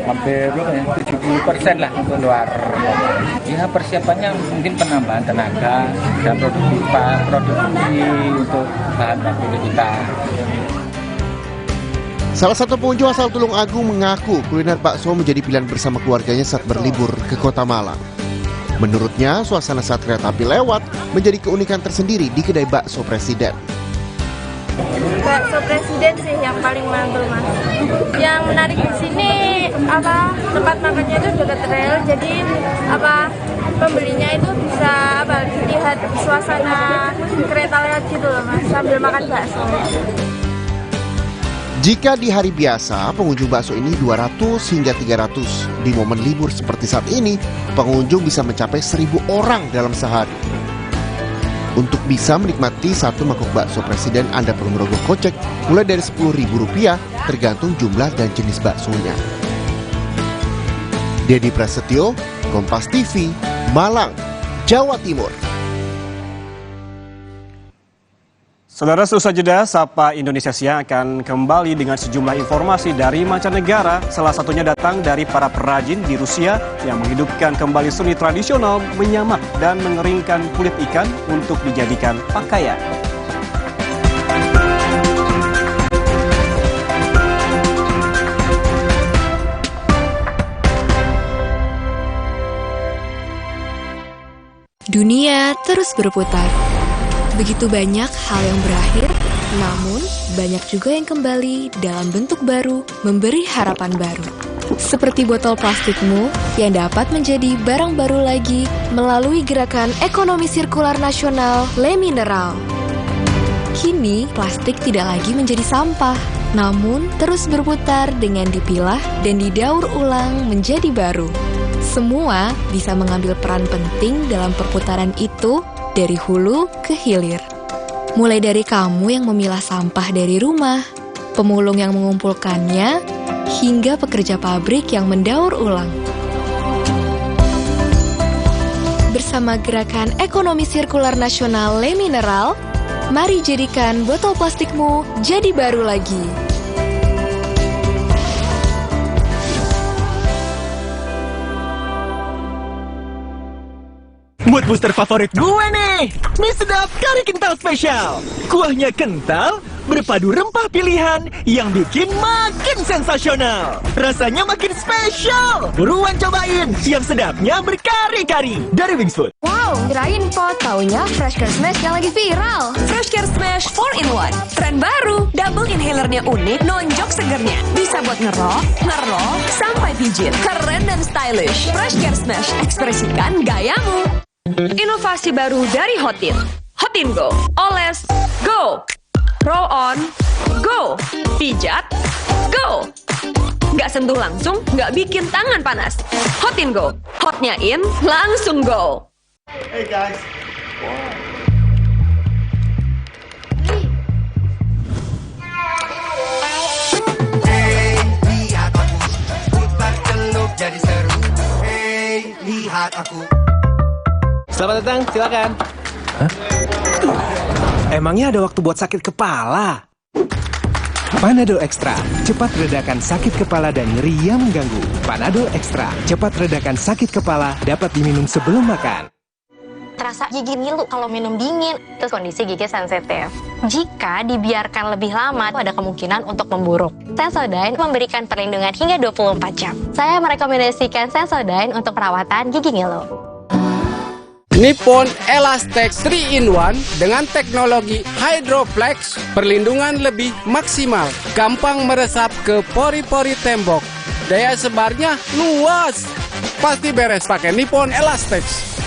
hampir 70% lah untuk luar kota. Ya persiapannya mungkin penambahan tenaga dan produksi untuk bahan baku kita. Salah satu pengunjung asal Tulung Agung mengaku kuliner bakso menjadi pilihan bersama keluarganya saat berlibur ke Kota Malang. Menurutnya, suasana saat kereta api lewat menjadi keunikan tersendiri di kedai bakso Presiden. Bakso Presiden sih yang paling mantul Mas. Yang menarik di sini tempat makannya itu dekat rel, jadi pembelinya itu bisa lihat suasana kereta lewat gitu loh Mas, sambil makan bakso. Jika di hari biasa, pengunjung bakso ini 200 hingga 300. Di momen libur seperti saat ini, pengunjung bisa mencapai 1.000 orang dalam sehari. Untuk bisa menikmati satu mangkuk bakso Presiden, Anda perlu merogoh kocek mulai dari Rp10.000 tergantung jumlah dan jenis baksonya. Dedi Prasetyo, Kompas TV, Malang, Jawa Timur. Saudara, seusai jeda, Sapa Indonesia Siang akan kembali dengan sejumlah informasi dari mancanegara. Salah satunya datang dari para perajin di Rusia yang menghidupkan kembali seni tradisional menyamak dan mengeringkan kulit ikan untuk dijadikan pakaian. Dunia terus berputar. Begitu banyak hal yang berakhir, namun banyak juga yang kembali dalam bentuk baru, memberi harapan baru. Seperti botol plastikmu yang dapat menjadi barang baru lagi melalui gerakan ekonomi sirkular nasional Le Mineral. Kini, plastik tidak lagi menjadi sampah, namun terus berputar dengan dipilah dan didaur ulang menjadi baru. Semua bisa mengambil peran penting dalam perputaran itu, dari hulu ke hilir. Mulai dari kamu yang memilah sampah dari rumah, pemulung yang mengumpulkannya, hingga pekerja pabrik yang mendaur ulang. Bersama Gerakan Ekonomi Sirkular Nasional Le Mineral, mari jadikan botol plastikmu jadi baru lagi. Mood booster favorit gue nih, mie sedap kari kental spesial. Kuahnya kental, berpadu rempah pilihan yang bikin makin sensasional. Rasanya makin spesial. Buruan cobain, yang sedapnya berkari-kari dari Wings Food. Wow, kirain pot. Taunya Fresh Care Smash yang lagi viral. Fresh Care Smash 4-in-1. Tren baru, double inhalernya unik, nonjok segernya. Bisa buat ngerok, sampai pijit. Keren dan stylish. Fresh Care Smash, ekspresikan gayamu. Inovasi baru dari Hotin. Hotin Go. Oles, go. Roll on, go. Pijat, go. Nggak sentuh langsung, nggak bikin tangan panas. Hotin Go. Hotnya in, langsung go. Hey guys. Hey, lihat aku. Putar celup jadi seru. Hey, lihat aku. Selamat datang, silakan. Hah? Emangnya ada waktu buat sakit kepala? Panadol Extra, cepat redakan sakit kepala dan nyeri yang mengganggu. Panadol Extra, cepat redakan sakit kepala, dapat diminum sebelum makan. Terasa gigi ngilu kalau minum dingin, terus kondisi gigi sensitif. Jika dibiarkan lebih lama, ada kemungkinan untuk memburuk. Sensodyne memberikan perlindungan hingga 24 jam. Saya merekomendasikan Sensodyne untuk perawatan gigi ngilu. Nippon Elastex 3-in-1 dengan teknologi Hydroflex, perlindungan lebih maksimal, gampang meresap ke pori-pori tembok, daya sebarnya luas. Pasti beres pakai Nippon Elastex.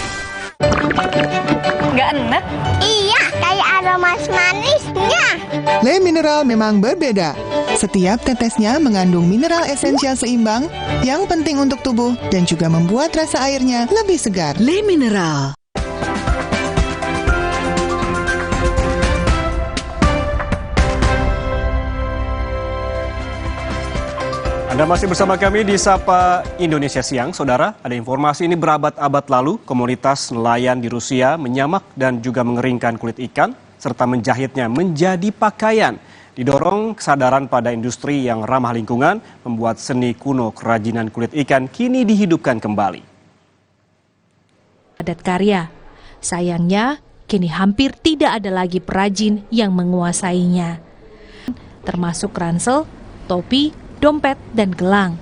Nggak enak? Iya, kayak ada manis-manisnya. Le Mineral memang berbeda. Setiap tetesnya mengandung mineral esensial seimbang yang penting untuk tubuh dan juga membuat rasa airnya lebih segar. Le Mineral. Anda masih bersama kami di Sapa Indonesia Siang. Saudara, ada informasi ini berabad-abad lalu, komunitas nelayan di Rusia menyamak dan juga mengeringkan kulit ikan, serta menjahitnya menjadi pakaian. Didorong kesadaran pada industri yang ramah lingkungan, membuat seni kuno kerajinan kulit ikan kini dihidupkan kembali. Padat karya. Sayangnya, kini hampir tidak ada lagi perajin yang menguasainya. Termasuk ransel, topi, dompet, dan gelang.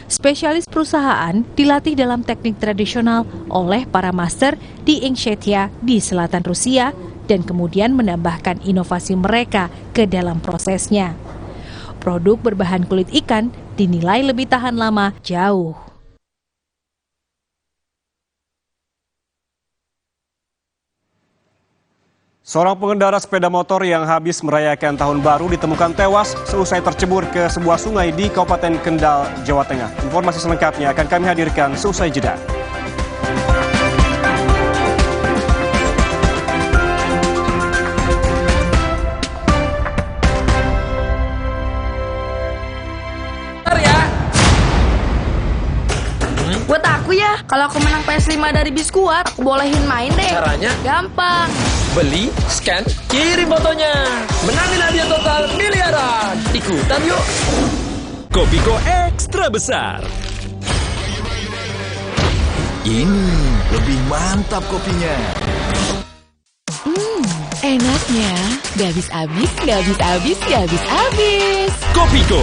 Spesialis perusahaan dilatih dalam teknik tradisional oleh para master di Ingushetia di selatan Rusia dan kemudian menambahkan inovasi mereka ke dalam prosesnya. Produk berbahan kulit ikan dinilai lebih tahan lama jauh. Seorang pengendara sepeda motor yang habis merayakan tahun baru ditemukan tewas seusai tercebur ke sebuah sungai di Kabupaten Kendal, Jawa Tengah. Informasi selengkapnya akan kami hadirkan seusai jeda. Buat aku ya, kalau aku menang PS5 dari Biskuat, aku bolehin main deh. Caranya? Gampang. Beli, scan, kirim fotonya. Menangin hadiah total miliaran. Ikutan yuk. Kopiko ekstra besar. Ini lebih mantap kopinya. Enaknya. Gak habis-habis, gak habis-habis, gak habis-habis. Kopiko.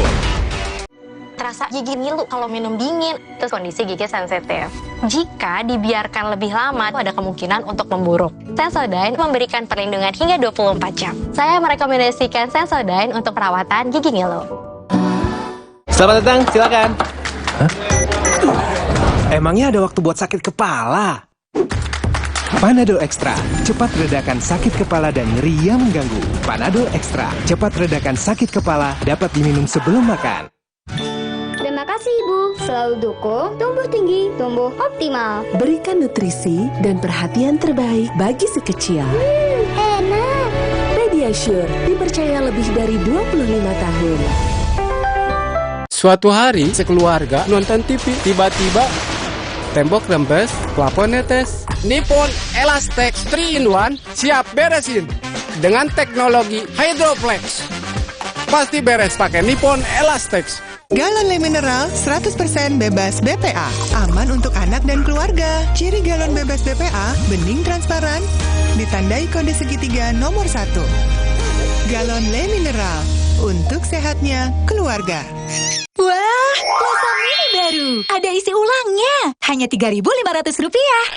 Terasa gigi ngilu kalau minum dingin, terus kondisi gigi sensitif. Jika dibiarkan lebih lama, ada kemungkinan untuk memburuk. Sensodyne memberikan perlindungan hingga 24 jam. Saya merekomendasikan Sensodyne untuk perawatan gigi ngilu. Selamat datang, silakan. Hah? Emangnya ada waktu buat sakit kepala? Panadol Extra, cepat redakan sakit kepala dan nyeri yang mengganggu. Panadol Extra, cepat redakan sakit kepala, dapat diminum sebelum makan. Terima kasih Ibu, selalu dukung tumbuh tinggi, tumbuh optimal. Berikan nutrisi dan perhatian terbaik bagi si kecil. Enak. Media Pleasure dipercaya lebih dari 25 tahun. Suatu hari sekeluarga nonton TV, tiba-tiba tembok rembes, plafon netes. Nippon Elastex 3-in-1 siap beresin dengan teknologi Hydroplex. Pasti beres pakai Nippon Elastex. Galon Le Mineral 100% bebas BPA. Aman untuk anak dan keluarga. Ciri galon bebas BPA, bening transparan, ditandai kode segitiga nomor 1. Galon Le Mineral, untuk sehatnya keluarga. Wah, Plosa Mini baru. Ada isi ulangnya. Hanya Rp3.500.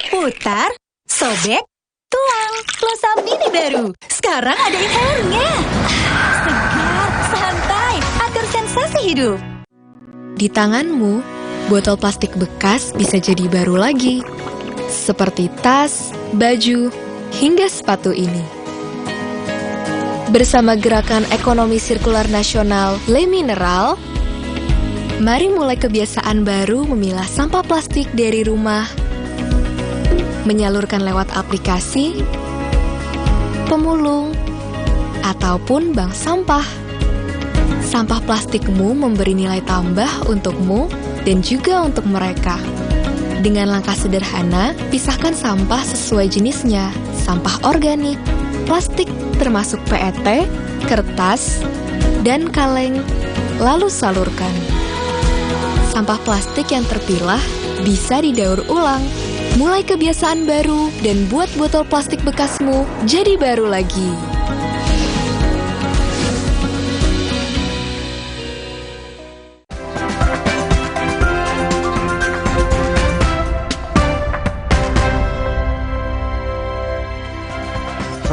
Putar, sobek, tuang. Plosa Mini baru. Sekarang ada inhalernya. Segar, santai, atur sensasi hidup. Di tanganmu, botol plastik bekas bisa jadi baru lagi. Seperti tas, baju, hingga sepatu ini. Bersama Gerakan Ekonomi Sirkular Nasional Le Mineral, mari mulai kebiasaan baru memilah sampah plastik dari rumah, menyalurkan lewat aplikasi, pemulung, ataupun bank sampah. Sampah plastikmu memberi nilai tambah untukmu dan juga untuk mereka. Dengan langkah sederhana, pisahkan sampah sesuai jenisnya, sampah organik, plastik termasuk PET, kertas, dan kaleng, lalu salurkan. Sampah plastik yang terpilah bisa didaur ulang. Mulai kebiasaan baru dan buat botol plastik bekasmu jadi baru lagi.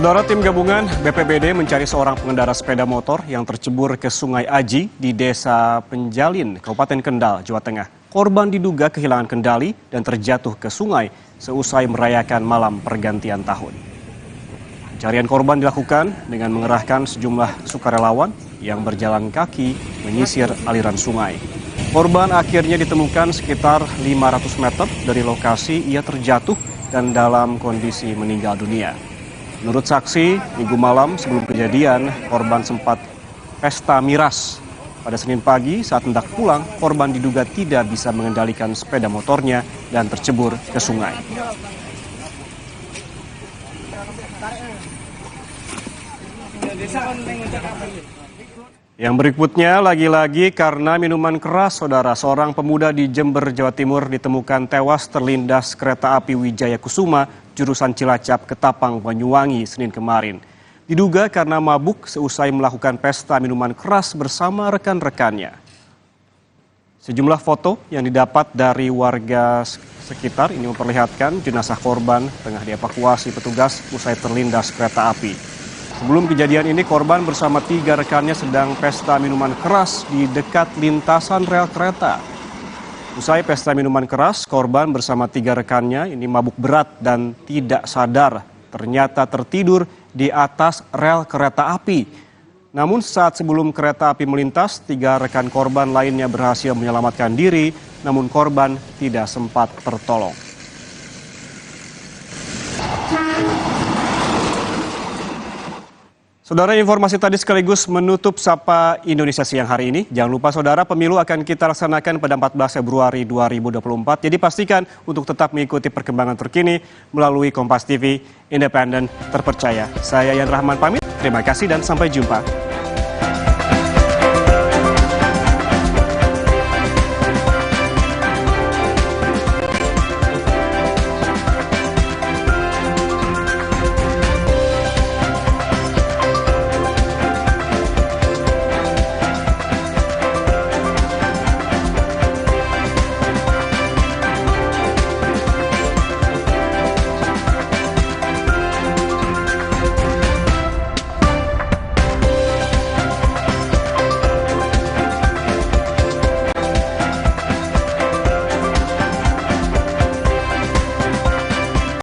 Saudara, tim gabungan BPBD mencari seorang pengendara sepeda motor yang tercebur ke Sungai Aji di Desa Penjalin, Kabupaten Kendal, Jawa Tengah. Korban diduga kehilangan kendali dan terjatuh ke sungai seusai merayakan malam pergantian tahun. Pencarian korban dilakukan dengan mengerahkan sejumlah sukarelawan yang berjalan kaki menyisir aliran sungai. Korban akhirnya ditemukan sekitar 500 meter dari lokasi ia terjatuh dan dalam kondisi meninggal dunia. Menurut saksi, Minggu malam sebelum kejadian, korban sempat pesta miras. Pada Senin pagi, saat hendak pulang, korban diduga tidak bisa mengendalikan sepeda motornya dan tercebur ke sungai. Yang berikutnya, lagi-lagi karena minuman keras, saudara, seorang pemuda di Jember, Jawa Timur ditemukan tewas terlindas kereta api Wijaya Kusuma jurusan Cilacap Ketapang, Banyuwangi, Senin kemarin. Diduga karena mabuk seusai melakukan pesta minuman keras bersama rekan-rekannya. Sejumlah foto yang didapat dari warga sekitar ini memperlihatkan jenazah korban tengah dievakuasi petugas usai terlindas kereta api. Sebelum kejadian ini, korban bersama 3 rekannya sedang pesta minuman keras di dekat lintasan rel kereta. Usai pesta minuman keras, korban bersama 3 rekannya ini mabuk berat dan tidak sadar. Ternyata tertidur di atas rel kereta api. Namun saat sebelum kereta api melintas, 3 rekan korban lainnya berhasil menyelamatkan diri, namun korban tidak sempat tertolong. Saudara, informasi tadi sekaligus menutup Sapa Indonesia siang hari ini. Jangan lupa saudara, pemilu akan kita laksanakan pada 14 Februari 2024. Jadi pastikan untuk tetap mengikuti perkembangan terkini melalui Kompas TV, independen, terpercaya. Saya Yan Rahman pamit, terima kasih dan sampai jumpa.